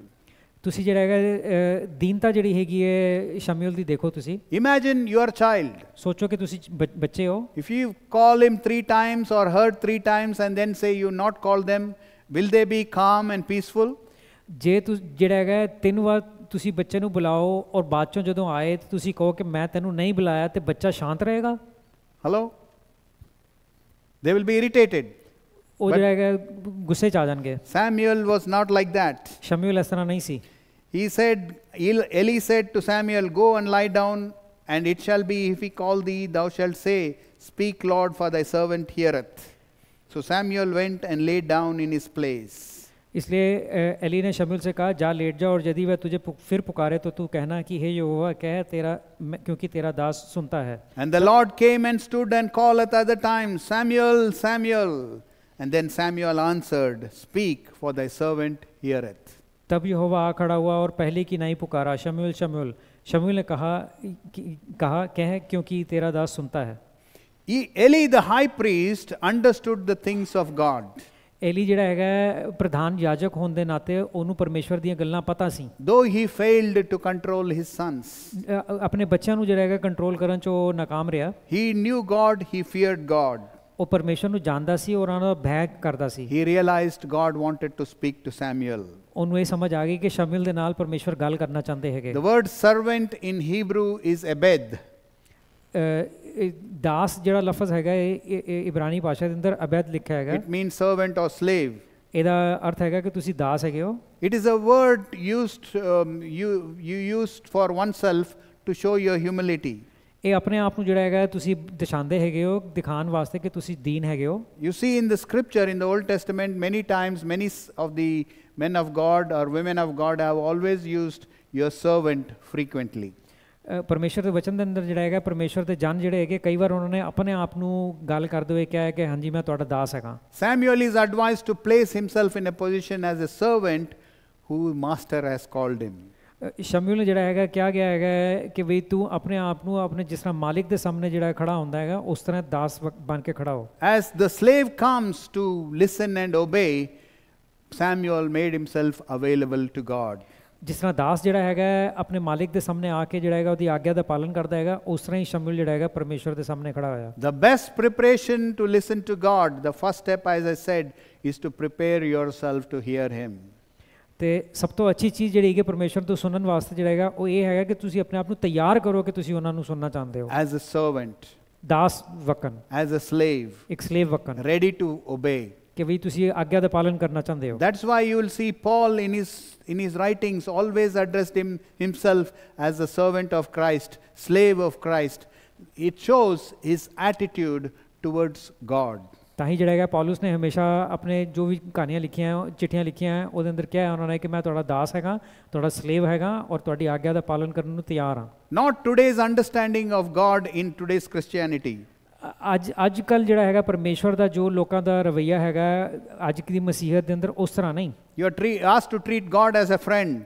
Speaker 2: ਤੁਸੀਂ ਜਿਹੜਾ ਹੈਗਾ ਦੀਨਤਾ ਜਿਹੜੀ ਹੈਗੀ ਹੈ ਸ਼ਮੂਏਲ ਦੀ ਦੇਖੋ ਤੁਸੀਂ।
Speaker 1: Imagine your child.
Speaker 2: ਸੋਚੋ ਕਿ ਤੁਸੀਂ ਬੱਚੇ ਹੋ।
Speaker 1: If you call him 3 times or heard 3 times and then say you not call them, will they be calm and peaceful?
Speaker 2: ਜੇ ਜਿਹੜਾ ਹੈਗਾ 3 ਵਾਰ ਤੁਸੀਂ ਬੱਚੇ ਨੂੰ ਬੁਲਾਓ ਔਰ ਬਾਅਦ ਚੋਂ ਜਦੋਂ ਆਏ ਤੇ ਤੁਸੀਂ ਕਹੋ ਕਿ ਮੈਂ ਤੈਨੂੰ ਨਹੀਂ ਬੁਲਾਇਆ ਤੇ ਬੱਚਾ ਸ਼ਾਂਤ ਰਹੇਗਾ?
Speaker 1: Hello? They will be irritated.
Speaker 2: ਉਹ ਜਿਹੜਾ ਹੈਗਾ ਗੁੱਸੇ ਚ ਆ ਜਾਣਗੇ।
Speaker 1: Samuel was not like that.
Speaker 2: ਸ਼ਮੂਏਲ ਇਸ ਤਰ੍ਹਾਂ ਨਹੀਂ ਸੀ।
Speaker 1: He said, Eli said to Samuel, go and lie down And it shall be, if he call thee, thou shalt say, Speak, Lord, for thy servant heareth. So Samuel went and lay down in his place.
Speaker 2: इसलिए Eli ने शमूएल से कहा, जा late जा, और यदि वह तुझे फिर पुकारे तो तू कहना कि हे यहोवा, कह तेरा, क्योंकि तेरा दास सुनता है.
Speaker 1: And the Lord came and stood and called at other times, Samuel, Samuel. And then Samuel answered, Speak, for thy servant heareth.
Speaker 2: तब यहोवा आ खड़ा हुआ और पहले की नहीं पुकारा, शमूएल शमूएल. शमूएल ने कहा कह, क्योंकि तेरा दास सुनता है.
Speaker 1: Eli the high priest understood the things of God.
Speaker 2: Eli ਜਿਹੜਾ ਹੈਗਾ ਪ੍ਰਧਾਨ ਯਾਜਕ ਹੋਣ ਦੇ ਨਾਤੇ ਉਹਨੂੰ ਪਰਮੇਸ਼ਵਰ ਦੀਆਂ ਗੱਲਾਂ ਪਤਾ ਸੀ.
Speaker 1: Though he failed to control his sons,
Speaker 2: ਆਪਣੇ ਬੱਚਿਆਂ ਨੂੰ ਜਿਹੜਾ ਹੈਗਾ ਕੰਟਰੋਲ ਕਰਨ ਚ ਉਹ ਨਾਕਾਮ ਰਿਹਾ.
Speaker 1: he knew God, he feared God.
Speaker 2: ਉਹ ਪਰਮੇਸ਼ਵਰ ਨੂੰ ਜਾਣਦਾ ਸੀ ਔਰ ਉਹਨਾਂ ਦਾ ਭੈ ਕਰਦਾ ਸੀ.
Speaker 1: He realized God wanted to speak to Samuel.
Speaker 2: ਉਹਨੂੰ ਇਹ ਸਮਝ ਆ ਗਈ ਕਿ ਸ਼ਮੂਏਲ ਦੇ ਨਾਲ ਪਰਮੇਸ਼ਵਰ ਗੱਲ ਕਰਨਾ ਚਾਹੁੰਦੇ ਹੈਗੇ.
Speaker 1: The word servant in Hebrew is abed.
Speaker 2: ਦਾਸ ਜਿਹੜਾ ਲਫ਼ਜ਼ ਹੈਗਾ ਇਹ ਇਬਰਾਨੀ ਭਾਸ਼ਾ ਦੇ ਅੰਦਰ ਅਬੈਦ ਲਿਖਿਆ ਹੈਗਾ.
Speaker 1: It means servant or slave.
Speaker 2: ਇਹਦਾ ਅਰਥ ਹੈਗਾ ਕਿ ਤੁਸੀਂ ਦਾਸ ਹੈਗੇ ਹੋ.
Speaker 1: It is a word used you used for oneself to show your humility.
Speaker 2: ਇਹ ਆਪਣੇ ਆਪ ਨੂੰ ਜਿਹੜਾ ਹੈਗਾ ਤੁਸੀਂ ਦਿਖਾਉਂਦੇ ਹੈਗੇ ਹੋ, ਦਿਖਾਉਣ ਵਾਸਤੇ ਕਿ ਤੁਸੀਂ ਦੀਨ ਹੈਗੇ ਹੋ.
Speaker 1: You see in the scripture in the Old Testament many times many of the men of God or women of God have always used your servant frequently.
Speaker 2: ਪਰਮੇਸ਼ਰ ਦੇ ਵਚਨ ਦੇ ਅੰਦਰ ਜਿਹੜਾ ਹੈਗਾ ਪਰਮੇਸ਼ਰ ਦੇ ਜਨ ਜਿਹੜੇ ਹੈਗੇ ਕਈ ਵਾਰ ਉਹਨਾਂ ਨੇ ਆਪਣੇ ਆਪ ਨੂੰ ਗੱਲ ਕਰਦੇ ਹੋਏ ਕਿਹਾ ਹੈ ਕਿ ਹਾਂਜੀ ਮੈਂ ਤੁਹਾਡਾ ਦਾਸ ਹੈਗਾ.
Speaker 1: Samuel is advised to place himself in a position as a servant who master has called him.
Speaker 2: ਸ਼ਮੂਏਲ ਨੂੰ ਜਿਹੜਾ ਹੈਗਾ ਕਿਹਾ ਗਿਆ ਹੈਗਾ ਕਿ ਵੀ ਤੂੰ ਆਪਣੇ ਆਪ ਨੂੰ ਆਪਣੇ ਜਿਸ ਤਰ੍ਹਾਂ ਮਾਲਿਕ ਦੇ ਸਾਹਮਣੇ ਜਿਹੜਾ ਖੜਾ ਹੁੰਦਾ ਹੈਗਾ ਉਸ ਤਰ੍ਹਾਂ ਦਾਸ ਬਣ ਕੇ ਖੜਾ ਹੋ.
Speaker 1: As the slave comes to listen and obey, Samuel made himself available to God.
Speaker 2: ਜਿਸ ਤਰ੍ਹਾਂ ਦਾਸ ਜਿਹੜਾ ਹੈਗਾ ਆਪਣੇ ਮਾਲਿਕ ਦੇ ਸਾਹਮਣੇ ਆ ਕੇ ਜਿਹੜਾ ਹੈਗਾ ਉਹਦੀ ਆਗਿਆ ਦਾ ਪਾਲਨ ਕਰਦਾ ਹੈਗਾ, ਉਸ ਤਰ੍ਹਾਂ ਹੀ ਸ਼ਮੂਏਲ ਜਿਹੜਾ ਹੈਗਾ ਪਰਮੇਸ਼ਰ ਦੇ ਸਾਹਮਣੇ ਖੜਾ ਹੋਇਆ.
Speaker 1: The best preparation to listen to God, the first step as I said, is to prepare yourself to hear him.
Speaker 2: ਤੇ ਸਭ ਤੋਂ ਅੱਛੀ ਚੀਜ਼ ਜਿਹੜੀ ਹੈਗੀ ਪਰਮੇਸ਼ਰ ਤੋਂ ਸੁਣਨ ਵਾਸਤੇ ਜਿਹੜਾ ਹੈਗਾ ਉਹ ਇਹ ਹੈਗਾ ਕਿ ਤੁਸੀਂ ਆਪਣੇ ਆਪ ਨੂੰ ਤਿਆਰ ਕਰੋ ਕਿ ਤੁਸੀਂ ਉਹਨਾਂ ਨੂੰ ਸੁਣਨਾ ਚਾਹੁੰਦੇ ਹੋ.
Speaker 1: As a servant,
Speaker 2: ਦਾਸ ਵਕਨ,
Speaker 1: as a slave,
Speaker 2: ਇੱਕ ਸਲੇਵ ਵਕਨ,
Speaker 1: ready to obey.
Speaker 2: ਕਿ ਵੀ ਤੁਸੀਂ ਆਗਿਆ ਦਾ ਪਾਲਨ ਕਰਨਾ ਚਾਹੁੰਦੇ ਹੋ.
Speaker 1: That's why you will see Paul in his writings always addressed himself as a servant of Christ, slave of Christ. It shows his attitude towards God.
Speaker 2: ਤਾਂ ਹੀ ਜਿਹੜਾ ਹੈਗਾ ਪੌਲੁਸ ਨੇ ਹਮੇਸ਼ਾ ਆਪਣੇ ਜੋ ਵੀ ਕਹਾਣੀਆਂ ਲਿਖੀਆਂ ਚਿੱਠੀਆਂ ਲਿਖੀਆਂ ਉਹਦੇ ਅੰਦਰ ਕਿਹਾ ਉਹਨਾਂ ਨੇ ਕਿ ਮੈਂ ਤੁਹਾਡਾ ਦਾਸ ਹੈਗਾ, ਤੁਹਾਡਾ ਸਲੇਵ ਹੈਗਾ ਔਰ ਤੁਹਾਡੀ ਆਗਿਆ ਦਾ ਪਾਲਨ ਕਰਨ ਨੂੰ ਤਿਆਰ ਹਾਂ.
Speaker 1: Not today's understanding of God in today's Christianity.
Speaker 2: ਅੱਜ ਕੱਲ ਜਿਹੜਾ ਹੈਗਾ ਪਰਮੇਸ਼ਵਰ ਦਾ ਜੋ ਲੋਕਾਂ ਦਾ ਰਵੱਈਆ ਹੈਗਾ ਅੱਜ ਦੀ ਮਸੀਹਤ ਦੇ ਅੰਦਰ ਉਸ ਤਰ੍ਹਾਂ ਨਹੀਂ.
Speaker 1: You are asked to treat God as a friend.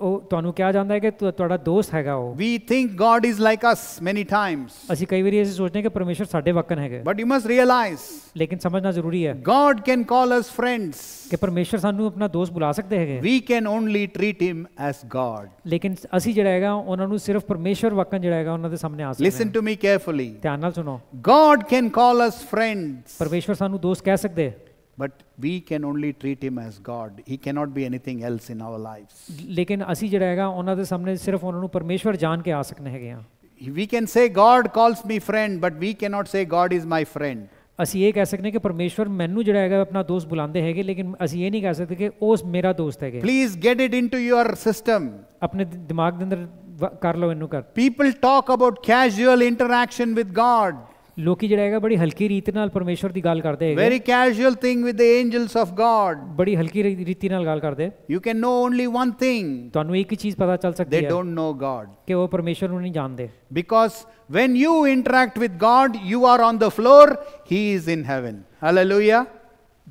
Speaker 2: ਉਹ ਤੁਹਾਨੂੰ ਕਿਹਾ ਜਾਂਦਾ ਹੈ ਕਿ ਤੁਹਾਡਾ ਦੋਸਤ ਹੈਗਾ ਉਹ.
Speaker 1: We think God is like us many times.
Speaker 2: ਅਸੀਂ ਕਈ ਵਾਰੀ ਅਸੀਂ ਸੋਚਦੇ ਹਾਂ ਕਿ ਪਰਮੇਸ਼ਰ ਸਾਡੇ ਵਕਨ ਹੈਗੇ.
Speaker 1: But you must realize.
Speaker 2: ਲੇਕਿਨ ਸਮਝਣਾ ਜ਼ਰੂਰੀ ਹੈ.
Speaker 1: God can call us friends.
Speaker 2: ਕਿ ਪਰਮੇਸ਼ਰ ਸਾਨੂੰ ਆਪਣਾ ਦੋਸਤ ਬੁਲਾ ਸਕਦੇ ਹੈਗੇ.
Speaker 1: We can only treat him as God.
Speaker 2: ਲੇਕਿਨ ਅਸੀਂ ਜਿਹੜਾ ਹੈਗਾ ਉਹਨਾਂ ਨੂੰ ਸਿਰਫ ਪਰਮੇਸ਼ਰ ਵਕਨ ਜਿਹੜਾ ਹੈਗਾ ਉਹਨਾਂ ਦੇ ਸਾਹਮਣੇ ਆ ਸਕਦੇ ਹਾਂ.
Speaker 1: Listen to me carefully.
Speaker 2: ਧਿਆਨ ਨਾਲ ਸੁਣੋ.
Speaker 1: God can call us friends.
Speaker 2: ਪਰਮੇਸ਼ਰ ਸਾਨੂੰ ਦੋਸਤ ਕਹਿ ਸਕਦੇ ਹੈ.
Speaker 1: But we can only treat him as God. He cannot be anything else in our lives.
Speaker 2: ਲੇਕਿਨ ਅਸੀਂ ਜਿਹੜਾ ਹੈਗਾ ਉਹਨਾਂ ਦੇ ਸਾਹਮਣੇ ਸਿਰਫ ਉਹਨਾਂ ਨੂੰ ਪਰਮੇਸ਼ਵਰ ਜਾਣ ਕੇ ਆ ਸਕਨੇ ਹੈਗੇ ਆ.
Speaker 1: We can say God calls me friend, but we cannot say God is my friend.
Speaker 2: ਅਸੀਂ ਇਹ ਕਹਿ ਸਕਦੇ ਕਿ ਪਰਮੇਸ਼ਵਰ ਮੈਨੂੰ ਜਿਹੜਾ ਹੈਗਾ ਆਪਣਾ ਦੋਸਤ ਬੁਲਾਉਂਦੇ ਹੈਗੇ, ਲੇਕਿਨ ਅਸੀਂ ਇਹ ਨਹੀਂ ਕਹਿ ਸਕਦੇ ਕਿ ਉਹ ਮੇਰਾ ਦੋਸਤ ਹੈਗੇ.
Speaker 1: Please get it into your system.
Speaker 2: ਆਪਣੇ ਦਿਮਾਗ ਦੇ ਅੰਦਰ ਕਰ ਲਓ ਇਹਨੂੰ ਕਰ.
Speaker 1: People talk about casual interaction with God.
Speaker 2: ਲੋਕੀ ਜਿਹੜਾ ਹੈਗਾ ਬੜੀ ਹਲਕੀ ਰੀਤ ਨਾਲ ਪਰਮੇਸ਼ਵਰ ਦੀ ਗੱਲ ਕਰਦੇ ਹੈਗੇ.
Speaker 1: Very casual thing with the angels of God.
Speaker 2: ਬੜੀ ਹਲਕੀ ਰੀਤੀ ਨਾਲ ਗੱਲ ਕਰਦੇ.
Speaker 1: You can know only one thing.
Speaker 2: ਤੁਹਾਨੂੰ ਇੱਕ ਹੀ ਚੀਜ਼ ਪਤਾ ਚੱਲ ਸਕਦੀ ਹੈ.
Speaker 1: They don't know God.
Speaker 2: ਕਿ ਉਹ ਪਰਮੇਸ਼ਵਰ ਨੂੰ ਨਹੀਂ ਜਾਣਦੇ.
Speaker 1: Because when you interact with God, you are on the floor, he is in heaven. Hallelujah.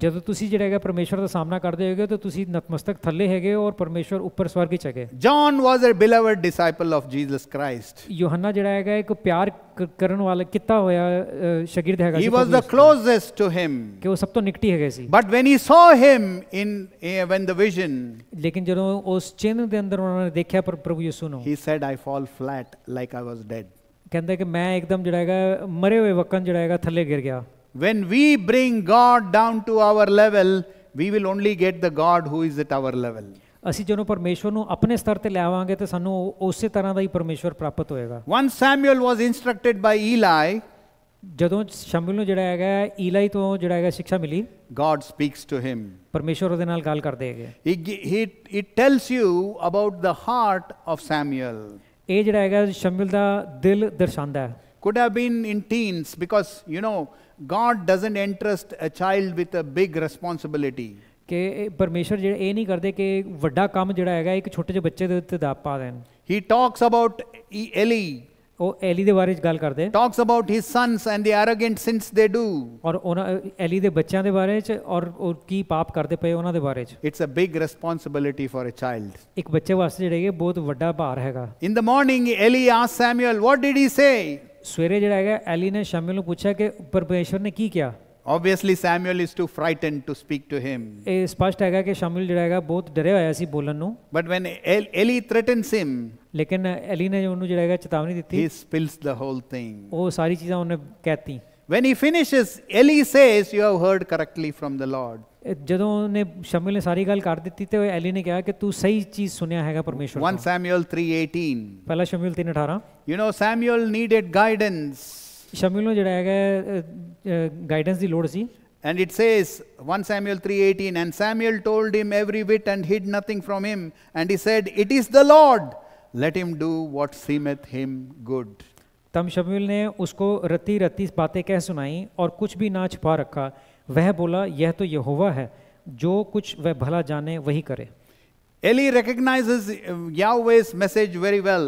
Speaker 2: ਜਦੋਂ ਤੁਸੀਂ ਜਿਹੜਾ ਹੈਗਾ ਪਰਮੇਸ਼ਵਰ ਦਾ ਸਾਹਮਣਾ ਕਰਦੇ ਹੋਗੇ ਤਾਂ ਤੁਸੀਂ ਨਤਮਸਤਕ ਥੱਲੇ ਹੈਗੇ ਔਰ ਪਰਮੇਸ਼ਵਰ ਉੱਪਰ ਸਵਰਗ ਵਿੱਚ ਹੈਗੇ.
Speaker 1: John was a beloved disciple of Jesus Christ.
Speaker 2: ਯੋਹੰਨਾ ਜਿਹੜਾ ਹੈਗਾ ਇੱਕ ਪਿਆਰ ਕਰਨ ਵਾਲਾ ਕੀਤਾ ਹੋਇਆ ਸ਼ਾਗਿਰਦ ਹੈਗਾ.
Speaker 1: He was the closest to him.
Speaker 2: ਕਿ ਉਹ ਸਭ ਤੋਂ ਨਿਕਟੀ ਹੈਗੇ ਸੀ.
Speaker 1: But when he saw him when the vision,
Speaker 2: ਲੇਕਿਨ ਜਦੋਂ ਉਸ ਚਿੰਨ੍ਹ ਦੇ ਅੰਦਰ ਉਹਨਾਂ ਨੇ ਦੇਖਿਆ ਪ੍ਰਭੂ ਯਿਸੂ ਨੂੰ,
Speaker 1: he said, I fall flat like I was dead.
Speaker 2: ਕਹਿੰਦਾ ਕਿ ਮੈਂ ਇੱਕਦਮ ਜਿਹੜਾ ਹੈਗਾ ਮਰੇ ਹੋਏ ਵਕਨ ਜਿਹੜਾ ਹੈਗਾ ਥੱਲੇ ਗਿਰ ਗਿਆ.
Speaker 1: When we bring God down to our level, we will only get the God who is at our level.
Speaker 2: ਅਸੀਂ ਜਦੋਂ ਪਰਮੇਸ਼ਵਰ ਨੂੰ ਆਪਣੇ ਸਤਰ ਤੇ ਲਿਆਵਾਂਗੇ ਤੇ ਸਾਨੂੰ ਉਸੇ ਤਰ੍ਹਾਂ ਦਾ ਹੀ ਪਰਮੇਸ਼ਵਰ ਪ੍ਰਾਪਤ ਹੋਏਗਾ.
Speaker 1: Once Samuel was instructed by Eli,
Speaker 2: ਜਦੋਂ ਸ਼ਮੂਏਲ ਨੂੰ ਜਿਹੜਾ ਹੈਗਾ ਈਲਾਈ ਤੋਂ ਜਿਹੜਾ ਹੈਗਾ ਸਿੱਖਿਆ ਮਿਲੀ,
Speaker 1: God speaks to him.
Speaker 2: ਪਰਮੇਸ਼ਵਰ ਉਹਦੇ ਨਾਲ ਗੱਲ ਕਰਦੇ ਹੈਗੇ.
Speaker 1: It tells you about the heart of Samuel.
Speaker 2: ਇਹ ਜਿਹੜਾ ਹੈਗਾ ਸ਼ਮੂਏਲ ਦਾ ਦਿਲ ਦਰਸਾਉਂਦਾ ਹੈ।
Speaker 1: Could have been in teens, because you know God doesn't entrust a child with a big responsibility.
Speaker 2: ਕਿ ਪਰਮੇਸ਼ਰ ਜਿਹੜਾ ਇਹ ਨਹੀਂ ਕਰਦੇ ਕਿ ਵੱਡਾ ਕੰਮ ਜਿਹੜਾ ਹੈਗਾ ਇੱਕ ਛੋਟੇ ਜਿਹੇ ਬੱਚੇ ਦੇ ਉੱਤੇ ਦਾਅ ਪਾ ਦੇਣ।
Speaker 1: He talks about Eli.
Speaker 2: ਉਹ ਐਲੀ ਦੇ ਬਾਰੇ ਚ ਗੱਲ ਕਰਦੇ।
Speaker 1: Talks about his sons and the arrogant sins they do.
Speaker 2: ਔਰ ਉਹਨਾਂ ਐਲੀ ਦੇ ਬੱਚਿਆਂ ਦੇ ਬਾਰੇ ਚ ਔਰ ਉਹ ਕੀ ਪਾਪ ਕਰਦੇ ਪਏ ਉਹਨਾਂ ਦੇ ਬਾਰੇ ਚ।
Speaker 1: It's a big responsibility for a child.
Speaker 2: ਇੱਕ ਬੱਚੇ ਵਾਸਤੇ ਜਿਹੜਾ ਇਹ ਬਹੁਤ ਵੱਡਾ ਭਾਰ ਹੈਗਾ।
Speaker 1: In the morning Eli asked Samuel, what did he say?
Speaker 2: ਸਵੇਰੇ ਜਿਹੜਾ ਹੈਗਾ ਐਲੀ ਨੇ ਸ਼ਮੂਏਲ ਨੂੰ ਪੁੱਛਿਆ ਕਿ ਪਰਮੇਸ਼ਰ ਨੇ ਕੀ ਕਿਹਾ।
Speaker 1: Obviously Samuel is too frightened to speak to him.
Speaker 2: ਇਹ ਸਪਸ਼ਟ ਹੈਗਾ ਕਿ ਸ਼ਮੂਏਲ ਜਿਹੜਾ ਹੈਗਾ ਬਹੁਤ ਡਰਿਆ ਹੋਇਆ ਸੀ ਬੋਲਣ ਨੂੰ।
Speaker 1: But when Eli threatens him,
Speaker 2: ਲੇਕਿਨ ਐਲੀ ਨੇ ਉਹਨੂੰ ਜਿਹੜਾ ਹੈਗਾ ਚੇਤਾਵਨੀ ਦਿੱਤੀ,
Speaker 1: he spills the whole thing.
Speaker 2: ਉਹ ਸਾਰੀ ਚੀਜ਼ਾਂ ਉਹਨੇ ਕਹਿਤੀ।
Speaker 1: When he finishes, Eli says, you have heard correctly from the Lord.
Speaker 2: ਜਦੋਂ ਉਹਨੇ ਸ਼ਮੂਏਲ ਨੇ ਸਾਰੀ ਗੱਲ ਕਰ ਦਿੱਤੀ ਤੇ ਐਲੀ ਨੇ ਕਿਹਾ ਕਿ ਤੂੰ ਸਹੀ ਚੀਜ਼ ਸੁਣਿਆ ਹੈਗਾ ਪਰਮੇਸ਼ਰ ਤੋਂ।
Speaker 1: 1 Samuel 3:18.
Speaker 2: ਪਹਿਲਾ ਸ਼ਮੂਏਲ 3:18।
Speaker 1: You know Samuel needed guidance.
Speaker 2: ਸ਼ਮੂਏਲ ਨੂੰ ਜਿਹੜਾ ਹੈਗਾ ਗਾਈਡੈਂਸ ਦੀ ਲੋੜ ਸੀ।
Speaker 1: And it says 1 Samuel 3:18, and Samuel told him every whit and hid nothing from him, and he said, it is the Lord, let him do what seemeth him good.
Speaker 2: तब शमूएल ने उसको रत्ती रत्ती बातें कह सुनाई और कुछ भी ना छुपा रखा। वह बोला, यह तो यहोवा है, जो कुछ वह भला जाने वही करे।
Speaker 1: Eli recognizes Yahweh's message very well.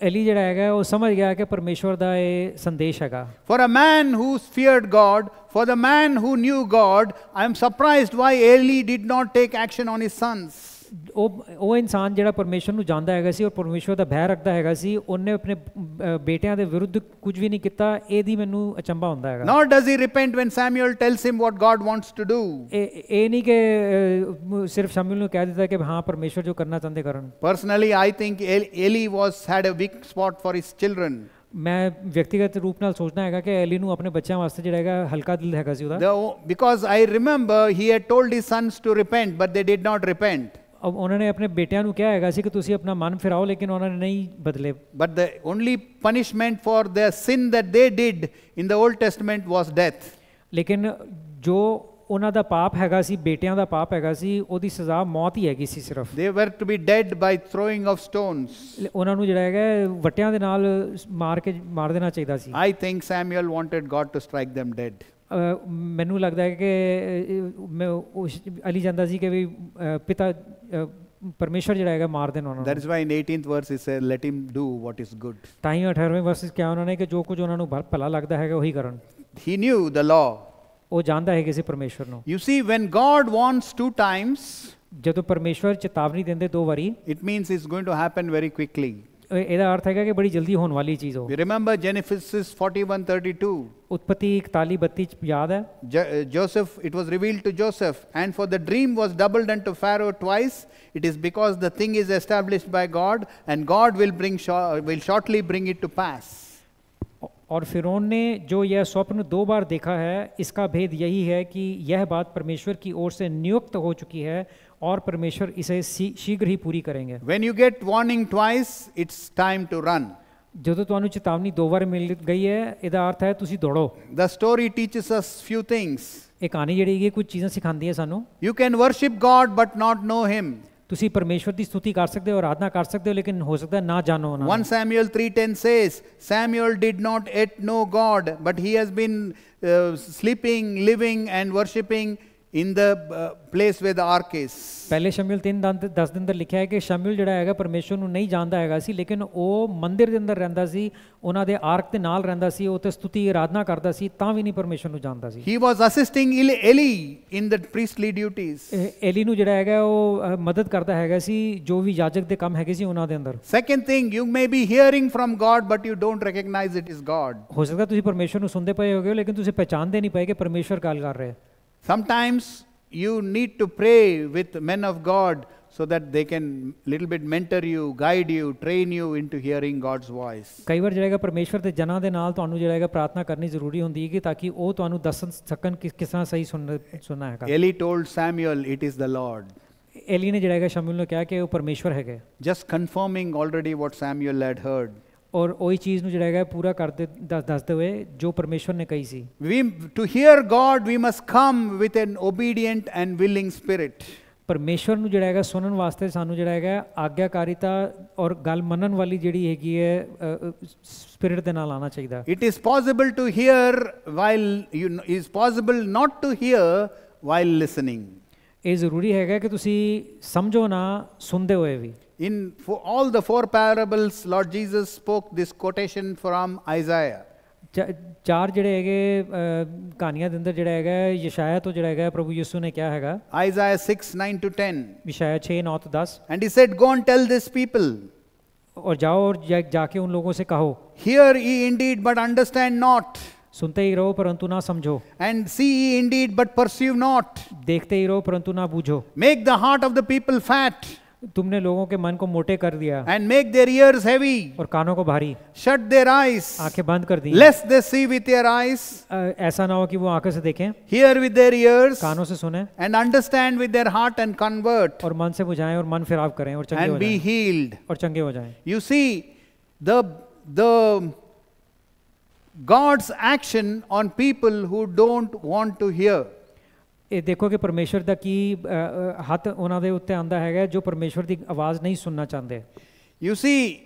Speaker 2: Eli ਜਿਹੜਾ ਹੈਗਾ ਉਹ ਸਮਝ ਗਿਆ ਕਿ ਪਰਮੇਸ਼ਵਰ ਦਾ ਇਹ ਸੰਦੇਸ਼ ਹੈਗਾ।
Speaker 1: For a man who feared God, for the man who knew God, I am surprised why Eli did not take action on his sons.
Speaker 2: ਉਹ ਇਨਸਾਨ ਜਿਹੜਾ ਪਰਮੇਸ਼ਵਰ ਨੂੰ ਜਾਣਦਾ ਹੈਗਾ ਸੀ ਔਰ ਪਰਮੇਸ਼ਵਰ ਦਾ ਭੈ ਰੱਖਦਾ ਹੈਗਾ ਸੀ, ਉਹਨੇ ਆਪਣੇ ਬੇਟਿਆਂ ਦੇ ਵਿਰੁੱਧ ਕੁਝ ਵੀ ਨਹੀਂ ਕੀਤਾ। ਇਹਦੀ ਮੈਨੂੰ ਅਚੰਭਾ ਹੁੰਦਾ ਹੈਗਾ।
Speaker 1: Nor does he repent when Samuel tells him what God wants to do.
Speaker 2: ਇਹ ਨਹੀਂ ਕਿ ਸਿਰਫ ਸ਼ਮੂਏਲ ਨੂੰ ਕਹਿ ਦਿੱਤਾ ਕਿ ਹਾਂ ਪਰਮੇਸ਼ਵਰ ਜੋ ਕਰਨਾ ਚਾਹੁੰਦੇ ਕਰਨ।
Speaker 1: Personally, I think Eli had a weak spot for his children.
Speaker 2: ਮੈਂ ਵਿਅਕਤੀਗਤ ਰੂਪ ਨਾਲ ਸੋਚਦਾ ਹੈਗਾ ਕਿ ਐਲੀ ਨੂੰ ਆਪਣੇ ਬੱਚਿਆਂ ਵਾਸਤੇ ਜਿਹੜਾ ਹੈਗਾ ਹਲਕਾ ਦਿਲ ਹੈਗਾ ਸੀ ਉਹਦਾ।
Speaker 1: Because I remember he had told his sons to repent, but they did not repent.
Speaker 2: ਉਹਨਾਂ ਨੇ ਆਪਣੇ ਬੇਟਿਆਂ ਨੂੰ ਕਿਹਾ ਹੈਗਾ ਸੀ ਕਿ ਤੁਸੀਂ ਆਪਣਾ ਮਨ ਫਿਰਾਓ, ਲੇਕਿਨ ਉਹਨਾਂ ਨੇ ਨਹੀਂ ਬਦਲੇ।
Speaker 1: But the only punishment for the sin that they did in the Old Testament was death.
Speaker 2: ਲੇਕਿਨ ਜੋ ਉਹਨਾਂ ਦਾ ਪਾਪ ਹੈਗਾ ਸੀ, ਬੇਟਿਆਂ ਦਾ ਪਾਪ ਹੈਗਾ ਸੀ, ਉਹਦੀ ਸਜ਼ਾ ਮੌਤ ਹੀ ਹੈਗੀ ਸੀ ਸਿਰਫ।
Speaker 1: They were to be dead by throwing of stones.
Speaker 2: ਉਹਨਾਂ ਨੂੰ ਜਿਹੜਾ ਹੈਗਾ ਵੱਟਿਆਂ ਦੇ ਨਾਲ ਮਾਰ ਦੇਣਾ ਚਾਹੀਦਾ ਸੀ।
Speaker 1: I think Samuel wanted God to strike them dead.
Speaker 2: ਮੈਨੂੰ ਲੱਗਦਾ ਹੈ ਕਿ ਅਲੀ ਜਾਂਦਾ ਸੀ ਕਿ ਵੀ ਪਿਤਾ ਪਰਮੇਸ਼ਰ ਜਿਹੜਾ ਹੈਗਾ ਮਾਰ ਦੇਣ ਉਹਨਾਂ ਨੂੰ।
Speaker 1: That is why in 18th verse he said, let him do what is good.
Speaker 2: ਤਾਂ ਹੀ 18ਵੇਂ ਵਰਸ ਕਿਹਾ ਉਹਨਾਂ ਨੇ ਕਿ ਜੋ ਕੁਝ ਉਹਨਾਂ ਨੂੰ ਭਲਾ ਲੱਗਦਾ ਹੈਗਾ ਉਹੀ ਕਰਨ।
Speaker 1: He knew the law.
Speaker 2: ਉਹ ਜਾਣਦਾ ਹੈ ਕਿਸੇ ਪਰਮੇਸ਼ਰ ਨੂੰ।
Speaker 1: You see, when God wants 2 times,
Speaker 2: ਜਦੋਂ ਪਰਮੇਸ਼ਰ ਚੇਤਾਵਨੀ ਦਿੰਦੇ 2 ਵਾਰੀ,
Speaker 1: it means it's going to happen very quickly.
Speaker 2: ਇਹਦਾ ਅਰਥ ਹੈਗਾ ਕਿ ਬੜੀ ਜਲਦੀ ਹੋਣ ਵਾਲੀ ਚੀਜ਼ ਹੋ।
Speaker 1: We remember Genesis 41:32.
Speaker 2: ਉਤਪਤੀ 41:32 ਚ ਯਾਦ ਹੈ।
Speaker 1: Joseph, it was revealed to Joseph, and for the dream was doubled unto Pharaoh twice. It is because the thing is established by God, and God will shortly bring it to pass.
Speaker 2: और फिरौन ने जो यह स्वप्न 2 बार देखा है, इसका भेद यही है कि यह बात परमेश्वर की ओर से नियुक्त हो चुकी है और परमेश्वर इसे शीघ्र ही पूरी करेंगे।
Speaker 1: When you get warning twice, it's time to run.
Speaker 2: ਜਦੋਂ ਤੁਹਾਨੂੰ ਚੇਤਾਵਨੀ 2 ਵਾਰ ਮਿਲ ਗਈ ਹੈ, ਇਹਦਾ ਅਰਥ ਹੈ ਤੁਸੀਂ ਦੌੜੋ।
Speaker 1: The story teaches us few things.
Speaker 2: ਇਹ ਕਹਾਣੀ ਜਿਹੜੀ ਹੈ ਕੁਝ ਚੀਜ਼ਾਂ ਸਿਖਾਉਂਦੀ ਹੈ ਸਾਨੂੰ।
Speaker 1: You can worship God but not know him.
Speaker 2: ਤੁਸੀਂ ਪਰਮੇਸ਼ਵਰ ਦੀ ਸਤੁਤੀ ਕਰ ਸਕਦੇ ਹੋ, ਆਰਾਧਨਾ ਕਰ ਸਕਦੇ ਹੋ, ਲੇਕਿਨ ਹੋ ਸਕਦਾ ਨਾ ਜਾਣੋ ਉਹਨਾਂ ਨੂੰ।
Speaker 1: 1 Samuel 3:10 says, Samuel did not yet know God, but he has been sleeping, living and worshipping in the place where the ark is.
Speaker 2: ਪਹਿਲੇ ਸ਼ਮੂਏਲ 3:10 ਦੇ ਅੰਦਰ ਲਿਖਿਆ ਹੈ ਕਿ ਸ਼ਮੂਏਲ ਜਿਹੜਾ ਹੈਗਾ ਪਰਮੇਸ਼ਵਰ ਨੂੰ ਨਹੀਂ ਜਾਣਦਾ ਹੈਗਾ ਸੀ, ਲੇਕਿਨ ਉਹ ਮੰਦਿਰ ਦੇ ਅੰਦਰ ਰਹਿੰਦਾ ਸੀ, ਉਹਨਾਂ ਦੇ ਆਰਕ ਦੇ ਨਾਲ ਰਹਿੰਦਾ ਸੀ, ਉਹ ਤੇ ਸਤੁਤੀ ਆਰਾਧਨਾ ਕਰਦਾ ਸੀ, ਤਾਂ ਵੀ ਨਹੀਂ ਪਰਮੇਸ਼ਵਰ ਨੂੰ ਜਾਣਦਾ ਸੀ।
Speaker 1: He was assisting Eli in the priestly duties.
Speaker 2: Eli ਨੂੰ ਜਿਹੜਾ ਹੈਗਾ ਉਹ ਮਦਦ ਕਰਦਾ ਹੈਗਾ ਸੀ ਜੋ ਵੀ ਯਾਜਕ ਦੇ ਕੰਮ ਹੈਗੇ ਸੀ ਉਹਨਾਂ ਦੇ ਅੰਦਰ।
Speaker 1: Second thing, you may be hearing from God but you don't recognize it is God.
Speaker 2: ਹੋ ਸਕਦਾ ਤੁਸੀਂ ਪਰਮੇਸ਼ਵਰ ਨੂੰ ਸੁਣਦੇ ਪਏ ਹੋਗੇ, ਲੇਕਿਨ ਤੁਸੀਂ ਪਹਿਚਾਨਦੇ ਨਹੀਂ ਪਏ ਕਿ ਪਰਮੇਸ਼ਵਰ ਗੱਲ ਕਰ ਰਿਹਾ ਹੈ।
Speaker 1: Sometimes you need to pray with men of God so that they can little bit mentor you, guide you, train you into hearing God's voice.
Speaker 2: ਕਈ ਵਾਰ ਜਿਹੜਾ ਹੈਗਾ ਪਰਮੇਸ਼ਵਰ ਦੇ ਜਨਾਂ ਦੇ ਨਾਲ ਤੁਹਾਨੂੰ ਜਿਹੜਾ ਹੈਗਾ ਪ੍ਰਾਰਥਨਾ ਕਰਨੀ ਜ਼ਰੂਰੀ ਹੁੰਦੀ ਹੈ ਕਿ ਤਾਂ ਕਿ ਉਹ ਤੁਹਾਨੂੰ ਦੱਸ ਸਕਣ ਕਿ ਕਿਸ ਤਰ੍ਹਾਂ ਸਹੀ ਸੁਣਨਾ ਹੈਗਾ।
Speaker 1: Eli told Samuel, it is the Lord.
Speaker 2: Eli ਨੇ ਜਿਹੜਾ ਹੈਗਾ ਸ਼ਮੂਏਲ ਨੂੰ ਕਿਹਾ ਕਿ ਉਹ ਪਰਮੇਸ਼ਵਰ ਹੈਗੇ।
Speaker 1: Just confirming already what Samuel had heard.
Speaker 2: ਔਰ ਉਹੀ ਚੀਜ਼ ਨੂੰ ਜਿਹੜਾ ਹੈਗਾ ਪੂਰਾ ਕਰਦੇ ਦੱਸਦੇ ਹੋਏ ਜੋ ਪਰਮੇਸ਼ਵਰ ਨੇ ਕਹੀ ਸੀ।
Speaker 1: To hear God we must come with an obedient and willing spirit.
Speaker 2: ਪਰਮੇਸ਼ਵਰ ਨੂੰ ਜਿਹੜਾ ਹੈਗਾ ਸੁਣਨ ਵਾਸਤੇ ਸਾਨੂੰ ਜਿਹੜਾ ਹੈਗਾ ਆਗਿਆਕਾਰੀਤਾ ਔਰ ਗੱਲ ਮੰਨਣ ਵਾਲੀ ਜਿਹੜੀ ਹੈਗੀ ਹੈ ਸਪਿਰਿਟ ਦੇ ਨਾਲ ਆਉਣਾ ਚਾਹੀਦਾ.
Speaker 1: It is possible to hear while is possible not to hear while listening.
Speaker 2: ਇਹ ਜ਼ਰੂਰੀ ਹੈਗਾ ਕਿ ਤੁਸੀਂ ਸਮਝੋ ਨਾ ਸੁਣਦੇ ਹੋਏ ਵੀ.
Speaker 1: In for all the 4 parables, Lord Jesus spoke this quotation from Isaiah.
Speaker 2: ਚਾਰ ਜਿਹੜੇ ਹੈਗੇ ਕਹਾਣੀਆਂ ਦੇ ਅੰਦਰ ਜਿਹੜਾ ਹੈਗਾ ਯਸ਼ਾਇਆ ਤੋਂ ਜਿਹੜਾ ਹੈਗਾ ਪ੍ਰਭੂ ਯਿਸੂ ਨੇ ਕਿਹਾ ਹੈਗਾ.
Speaker 1: Isaiah 6:9-10.
Speaker 2: ਯਸ਼ਾਇਆ 6:9-10.
Speaker 1: And he said, go and tell this people.
Speaker 2: और जाओ और जाके उन लोगों से कहो.
Speaker 1: Hear ye indeed, but understand not.
Speaker 2: सुनते ही रहो परंतु ना समझो.
Speaker 1: And see ye indeed, but perceive not.
Speaker 2: देखते ही रहो परंतु ना बूझो.
Speaker 1: Make the heart of the people fat.
Speaker 2: तुमने लोगों के मन को मोटे कर दिया.
Speaker 1: And make their ears heavy.
Speaker 2: और कानों को भारी.
Speaker 1: Shut their eyes.
Speaker 2: आंखें बंद कर दी.
Speaker 1: Lest they see with their eyes.
Speaker 2: ऐसा ना हो कि वो आंखों से देखें.
Speaker 1: Hear with their ears.
Speaker 2: कानों से सुने.
Speaker 1: And understand with their heart and convert.
Speaker 2: और मन से बुझाएं और मन फिराव करें और चंगे हो जाएं.
Speaker 1: And be healed.
Speaker 2: और चंगे हो जाएं.
Speaker 1: You see, the God's action on people who don't want to hear.
Speaker 2: ਇਹ ਦੇਖੋ ਕਿ ਪਰਮੇਸ਼ਵਰ ਦਾ ਕੀ ਹੱਥ ਉਹਨਾਂ ਦੇ ਉੱਤੇ ਆਂਦਾ ਹੈਗਾ ਜੋ ਪਰਮੇਸ਼ਵਰ ਦੀ ਆਵਾਜ਼ ਨਹੀਂ ਸੁਣਨਾ ਚਾਹੁੰਦੇ.
Speaker 1: You see,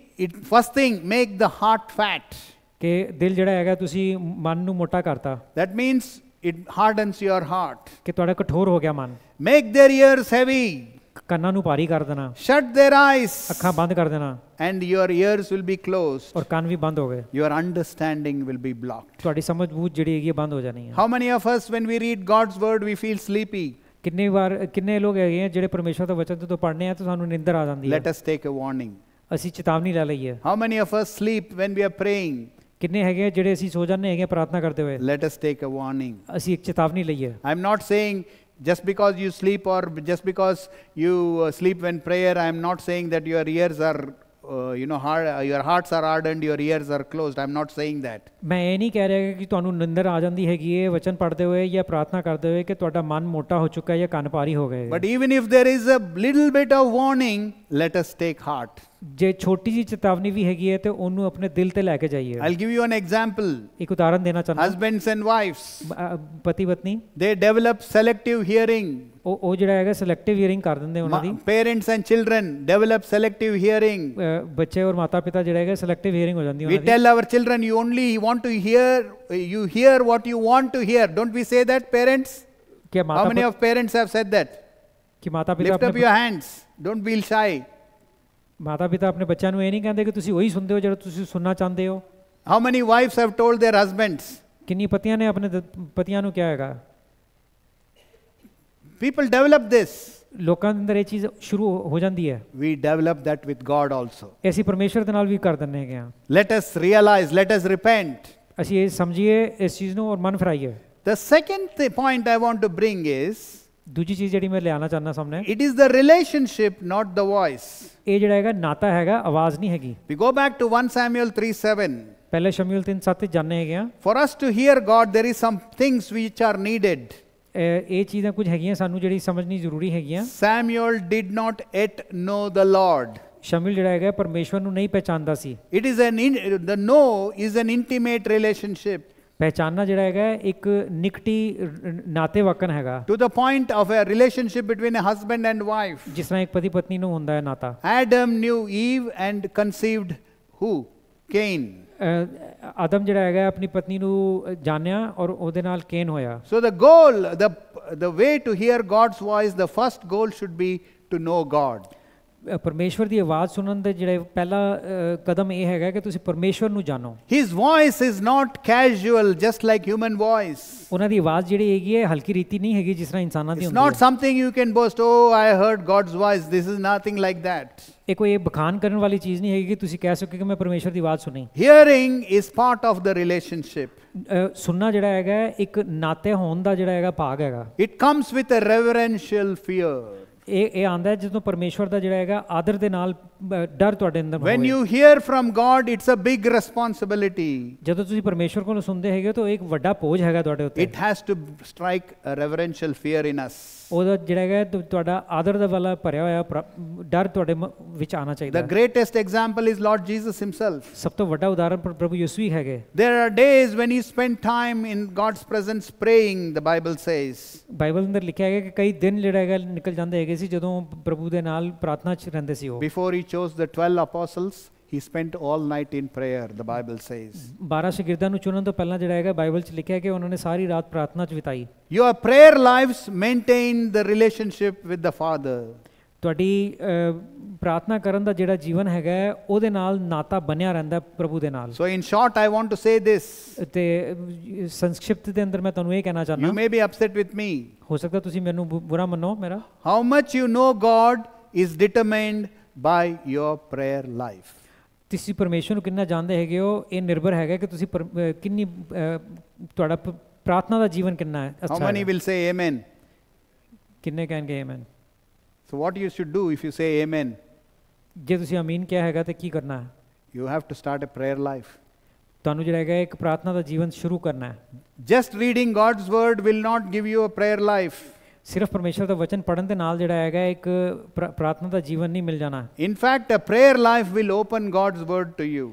Speaker 1: it first thing, make the heart fat.
Speaker 2: ਕਿ ਦਿਲ ਜਿਹੜਾ ਹੈਗਾ ਤੁਸੀਂ ਮਨ ਨੂੰ ਮੋਟਾ ਕਰਤਾ.
Speaker 1: That means it hardens your heart.
Speaker 2: ਕਿ ਤੁਹਾਡਾ ਕਠੋਰ ਹੋ ਗਿਆ ਮਨ.
Speaker 1: Make their ears heavy.
Speaker 2: ਕੰਨਾਂ ਨੂੰ ਭਾਰੀ ਕਰ ਦੇਣਾ.
Speaker 1: Shut their eyes.
Speaker 2: ਅੱਖਾਂ ਬੰਦ ਕਰ ਦੇਣਾ.
Speaker 1: And your ears will be closed.
Speaker 2: ਔਰ ਕੰਨ ਵੀ ਬੰਦ ਹੋ ਗਏ.
Speaker 1: Your understanding will be blocked.
Speaker 2: ਤੁਹਾਡੀ ਸਮਝ ਬੂਝ ਜਿਹੜੀ ਹੈਗੀ ਬੰਦ ਹੋ ਜਾਣੀ ਹੈ.
Speaker 1: How many of us when we read God's word we feel sleepy?
Speaker 2: ਕਿੰਨੇ ਲੋਕ ਹੈਗੇ ਆ ਜਿਹੜੇ ਪਰਮੇਸ਼ਵਰ ਦਾ ਵਚਨ ਤੋਂ ਪੜ੍ਹਨੇ ਆ ਤਾਂ ਸਾਨੂੰ ਨਿੰਦਰ ਆ ਜਾਂਦੀ ਹੈ.
Speaker 1: Let us take a warning.
Speaker 2: ਅਸੀਂ ਚੇਤਾਵਨੀ ਲੈ ਲਈਏ.
Speaker 1: How many of us sleep when we are praying?
Speaker 2: ਕਿੰਨੇ ਹੈਗੇ ਜਿਹੜੇ ਅਸੀਂ ਸੋ ਜਾਂਦੇ ਹੈਗੇ ਪ੍ਰਾਰਥਨਾ ਕਰਦੇ ਹੋਏ.
Speaker 1: Let us take a warning.
Speaker 2: ਅਸੀਂ ਇੱਕ ਚੇਤਾਵਨੀ ਲਈਏ.
Speaker 1: I am not saying just because you sleep or just because you sleep when prayer, I am not saying that your ears are your hearts are hardened, your ears are closed. I am not saying that.
Speaker 2: ਮੈਂ ਇਹ ਨਹੀਂ ਕਹਿ ਰਿਹਾ ਕਿ ਤੁਹਾਨੂੰ ਨਿੰਦਰ ਆ ਜਾਂਦੀ ਹੈਗੀ ਹੈ ਵਚਨ ਪੜ੍ਹਦੇ ਹੋਏ ਜਾਂ ਪ੍ਰਾਰਥਨਾ ਕਰਦੇ ਹੋਏ ਕਿ ਤੁਹਾਡਾ ਮਨ ਮੋਟਾ ਹੋ ਚੁੱਕਾ ਹੈ ਜਾਂ ਕੰਨ ਭਾਰੀ ਹੋ ਗਏ.
Speaker 1: But even if there is a little bit of warning, let us take heart.
Speaker 2: ਜੇ ਛੋਟੀ ਜੀ ਚੇਤਾਵਨੀ ਵੀ ਹੈਗੀ ਹੈ ਤੇ ਉਹਨੂੰ ਆਪਣੇ ਦਿਲ ਤੇ ਲੈ ਕੇ ਜਾਈਏ.
Speaker 1: I'll give you an example.
Speaker 2: ਇੱਕ ਉਦਾਹਰਨ ਦੇਣਾ ਚਾਹੁੰਦਾ.
Speaker 1: Husbands and wives.
Speaker 2: ਪਤੀ ਪਤਨੀ.
Speaker 1: They develop selective hearing.
Speaker 2: ਉਹ ਜਿਹੜਾ ਹੈਗਾ ਸਿਲੈਕਟਿਵ ਹੀਅਰਿੰਗ ਕਰ ਦਿੰਦੇ ਉਹਨਾਂ ਦੀ.
Speaker 1: Parents and children develop selective hearing.
Speaker 2: ਬੱਚੇ ਔਰ ਮਾਤਾ ਪਿਤਾ ਜਿਹੜਾ ਹੈਗਾ ਸਿਲੈਕਟਿਵ ਹੀਅਰਿੰਗ ਹੋ ਜਾਂਦੀ ਉਹਨਾਂ ਦੀ.
Speaker 1: We tell our children you only want to hear, you hear what you want to hear. Don't we say that, parents? How many of parents have said that?
Speaker 2: ਕਿ ਮਾਤਾ ਪਿਤਾ
Speaker 1: lift up your hands. Don't be shy.
Speaker 2: ਮਾਤਾ ਪਿਤਾ ਆਪਣੇ ਬੱਚਿਆਂ ਨੂੰ ਇਹ ਨਹੀਂ ਕਹਿੰਦੇ ਕਿ ਤੁਸੀਂ ਉਹੀ ਸੁਣਦੇ ਹੋ ਜਿਹੜਾ ਤੁਸੀਂ ਸੁਣਨਾ ਚਾਹੁੰਦੇ ਹੋ.
Speaker 1: How many wives have told their husbands?
Speaker 2: ਕਿੰਨੀ ਪਤੀਆਂ ਨੇ ਆਪਣੇ ਪਤੀਆਂ ਨੂੰ ਕਿਹਾ ਹੈਗਾ.
Speaker 1: People develop this.
Speaker 2: ਲੋਕਾਂ ਦੇ ਅੰਦਰ ਇਹ ਚੀਜ਼ ਸ਼ੁਰੂ ਹੋ ਜਾਂਦੀ ਹੈ.
Speaker 1: We develop that with God also.
Speaker 2: ਅਸੀਂ ਪਰਮੇਸ਼ਵਰ ਦੇ ਨਾਲ ਵੀ ਕਰ ਦਿੰਦੇ ਹੈਗੇ ਆ.
Speaker 1: Let us realize, let us repent.
Speaker 2: ਅਸੀਂ ਇਹ ਸਮਝੀਏ ਇਸ ਚੀਜ਼ ਨੂੰ ਔਰ ਮਨ ਫਿਰਾਈਏ.
Speaker 1: The second point I want to bring is,
Speaker 2: ਦੂਜੀ ਚੀਜ਼ ਜਿਹੜੀ ਮੈਂ ਲਿਆਉਣਾ ਚਾਹੁੰਦਾ ਸਾਹਮਣੇ,
Speaker 1: it is the relationship, not the voice.
Speaker 2: ਇਹ ਜਿਹੜਾ ਹੈਗਾ ਨਾਤਾ ਹੈਗਾ, ਆਵਾਜ਼ ਨਹੀਂ ਹੈਗੀ.
Speaker 1: We go back to 1 Samuel 3:7.
Speaker 2: ਪਹਿਲੇ ਸ਼ਮੂਏਲ 3:7 ਜਾਣਦੇ ਹੈਗੇ ਆ.
Speaker 1: For us to hear God, there is some things which are needed.
Speaker 2: ਇਹ ਚੀਜ਼ਾਂ ਕੁਝ ਹੈਗੀਆਂ ਸਾਨੂੰ ਜਿਹੜੀ ਸਮਝਣੀ ਜ਼ਰੂਰੀ ਹੈਗੀਆਂ.
Speaker 1: Samuel did not yet know the Lord.
Speaker 2: ਸ਼ਮੂਏਲ ਜਿਹੜਾ ਹੈਗਾ ਪਰਮੇਸ਼ਵਰ ਨੂੰ ਨਹੀਂ ਪਹਿਚਾਨਦਾ ਸੀ.
Speaker 1: It is the know is an intimate relationship.
Speaker 2: ਪਹਿਚਾਨਣਾ ਜਿਹੜਾ ਹੈਗਾ ਇੱਕ ਨਿਕਟੀ ਨਾਤੇ ਵਕਨ ਹੈਗਾ.
Speaker 1: To the point of a relationship between a husband and wife.
Speaker 2: ਜਿਸ ਤਰ੍ਹਾਂ ਇੱਕ ਪਤੀ ਪਤਨੀ ਨੂੰ ਹੁੰਦਾ ਹੈ ਨਾਤਾ.
Speaker 1: Adam knew Eve and conceived who? Cain.
Speaker 2: ਆਦਮ ਜਿਹੜਾ ਹੈਗਾ ਆਪਣੀ ਪਤਨੀ ਨੂੰ ਜਾਣਿਆ ਔਰ ਉਹਦੇ ਨਾਲ ਕੇਨ ਹੋਇਆ.
Speaker 1: So the goal, the way to hear God's voice, the first goal should be to know God.
Speaker 2: ਪਰਮੇਸ਼ਵਰ ਦੀ ਆਵਾਜ਼ ਸੁਣਨ ਦਾ ਜਿਹੜਾ ਪਹਿਲਾ ਕਦਮ ਇਹ ਹੈਗਾ ਕਿ ਤੁਸੀਂ ਪਰਮੇਸ਼ਵਰ ਨੂੰ ਜਾਣੋ.
Speaker 1: His voice is not casual, just like human voice.
Speaker 2: ਉਹਨਾਂ ਦੀ ਆਵਾਜ਼ ਜਿਹੜੀ ਹੈਗੀ ਹੈ ਹਲਕੀ ਰੀਤੀ ਨਹੀਂ ਹੈਗੀ ਜਿਸ ਤਰ੍ਹਾਂ ਇਨਸਾਨਾਂ ਦੀ ਹੁੰਦੀ ਹੈ.
Speaker 1: It's not something you can boast, oh I heard God's voice. This is nothing like that.
Speaker 2: ਇਹ ਕੋਈ ਬਖਾਨ ਕਰਨ ਵਾਲੀ ਚੀਜ਼ ਨਹੀਂ ਹੈਗੀ ਕਿ ਤੁਸੀਂ ਕਹਿ ਸਕੋ ਕਿ ਮੈਂ ਪਰਮੇਸ਼ਵਰ ਦੀ ਆਵਾਜ਼ ਸੁਣੀ.
Speaker 1: Hearing is part of the relationship.
Speaker 2: ਸੁਣਨਾ ਜਿਹੜਾ ਹੈਗਾ ਇੱਕ ਨਾਤੇ ਹੋਣ ਦਾ ਜਿਹੜਾ ਹੈਗਾ ਭਾਗ ਹੈਗਾ.
Speaker 1: It comes with a reverential fear.
Speaker 2: ਇਹ ਆਂਦਾ ਹੈ ਜਦੋਂ ਪਰਮੇਸ਼ਵਰ ਦਾ ਜਿਹੜਾ ਹੈਗਾ ਆਦਰ ਦੇ ਨਾਲ ਡਰ ਤੁਹਾਡੇ ਅੰਦਰ ਹੋਵੇ।
Speaker 1: When you hear from God, it's a big responsibility.
Speaker 2: ਜਦੋਂ ਤੁਸੀਂ ਪਰਮੇਸ਼ਵਰ ਕੋਲੋਂ ਸੁਣਦੇ ਹੈਗੇ ਤਾਂ ਇੱਕ ਵੱਡਾ ਬੋਝ ਹੈਗਾ ਤੁਹਾਡੇ ਉੱਤੇ।
Speaker 1: It has to strike a reverential fear in us.
Speaker 2: ਉਹਦਾ ਜਿਹੜਾ ਹੈਗਾ ਤੁਹਾਡਾ ਆਦਰ ਦਾ ਵਾਲਾ ਭਰਿਆ ਹੋਇਆ ਡਰ ਤੁਹਾਡੇ ਵਿੱਚ ਆਉਣਾ ਚਾਹੀਦਾ।
Speaker 1: The greatest example is Lord Jesus himself.
Speaker 2: ਸਭ ਤੋਂ ਵੱਡਾ ਉਦਾਹਰਨ ਪ੍ਰਭੂ ਯਿਸੂ ਹੀ ਹੈਗੇ।
Speaker 1: There are days when he spent time in God's presence praying, the Bible says.
Speaker 2: Bible ਅੰਦਰ ਲਿਖਿਆ ਹੈ ਕਿ ਕਈ ਦਿਨ ਜਿਹੜਾ ਹੈਗਾ ਨਿਕਲ ਜਾਂਦੇ ਹੈਗੇ ਸੀ ਜਦੋਂ ਪ੍ਰਭੂ ਦੇ ਨਾਲ ਪ੍ਰਾਰਥਨਾ 'ਚ ਰਹਿੰਦੇ ਸੀ ਉਹ।
Speaker 1: Before he chose the 12 apostles, he spent all night in prayer, the Bible says.
Speaker 2: 12 ਸ਼ਾਗਿਰਦਾਂ ਨੂੰ ਚੁਣਨ ਤੋਂ ਪਹਿਲਾਂ ਜਿਹੜਾ ਹੈਗਾ ਬਾਈਬਲ 'ਚ ਲਿਖਿਆ ਹੈ ਕਿ ਉਹਨਾਂ ਨੇ ਸਾਰੀ ਰਾਤ ਪ੍ਰਾਰਥਨਾ 'ਚ ਬਿਤਾਈ।
Speaker 1: Your prayer lives maintain the relationship with the Father.
Speaker 2: ਤੁਹਾਡੀ ਪ੍ਰਾਰਥਨਾ ਕਰਨ ਦਾ ਜਿਹੜਾ ਜੀਵਨ ਹੈਗਾ ਉਹਦੇ ਨਾਲ ਨਾਤਾ ਬਣਿਆ ਰਹਿੰਦਾ ਪ੍ਰਭੂ ਦੇ ਨਾਲ।
Speaker 1: So in short, I want to say this.
Speaker 2: ਤੇ ਸੰਖਿਪਤ ਦੇ ਅੰਦਰ ਮੈਂ ਤੁਹਾਨੂੰ ਇਹ ਕਹਿਣਾ ਚਾਹੁੰਦਾ।
Speaker 1: You may be upset with me.
Speaker 2: ਹੋ ਸਕਦਾ ਤੁਸੀਂ ਮੈਨੂੰ ਬੁਰਾ ਮੰਨੋ ਮੇਰਾ।
Speaker 1: How much you know God is determined by your prayer life.
Speaker 2: ਤੁਸੀਂ ਪਰਮੇਸ਼ਵਰ ਨੂੰ ਕਿੰਨਾ ਜਾਣਦੇ ਹੈਗੇ ਹੋ ਇਹ ਨਿਰਭਰ ਹੈਗਾ ਕਿ ਤੁਸੀਂ ਕਿੰਨੀ ਤੁਹਾਡਾ ਪ੍ਰਾਰਥਨਾ ਦਾ ਜੀਵਨ ਕਿੰਨਾ ਹੈ।
Speaker 1: How many will say amen?
Speaker 2: ਕਿੰਨੇ ਕਹਿਣਗੇ amen?
Speaker 1: So what you should do if you say amen?
Speaker 2: ਜੇ ਤੁਸੀਂ ਆਮੀਨ ਕਿਹਾ ਹੈਗਾ ਤੇ ਕੀ ਕਰਨਾ ਹੈ?
Speaker 1: You have to start a prayer life.
Speaker 2: ਤੁਹਾਨੂੰ ਜਿਹੜਾ ਹੈਗਾ ਇੱਕ ਪ੍ਰਾਰਥਨਾ ਦਾ ਜੀਵਨ ਸ਼ੁਰੂ ਕਰਨਾ ਹੈ।
Speaker 1: Just reading God's word will not give you a prayer life.
Speaker 2: ਸਿਰਫ ਪਰਮੇਸ਼ਵਰ ਦਾ ਵਚਨ ਪੜ੍ਹਨ ਦੇ ਨਾਲ ਜਿਹੜਾ ਹੈਗਾ ਇੱਕ ਪ੍ਰਾਰਥਨਾ ਦਾ ਜੀਵਨ ਨਹੀਂ ਮਿਲ ਜਾਣਾ।
Speaker 1: In fact, a prayer life will open God's word to you.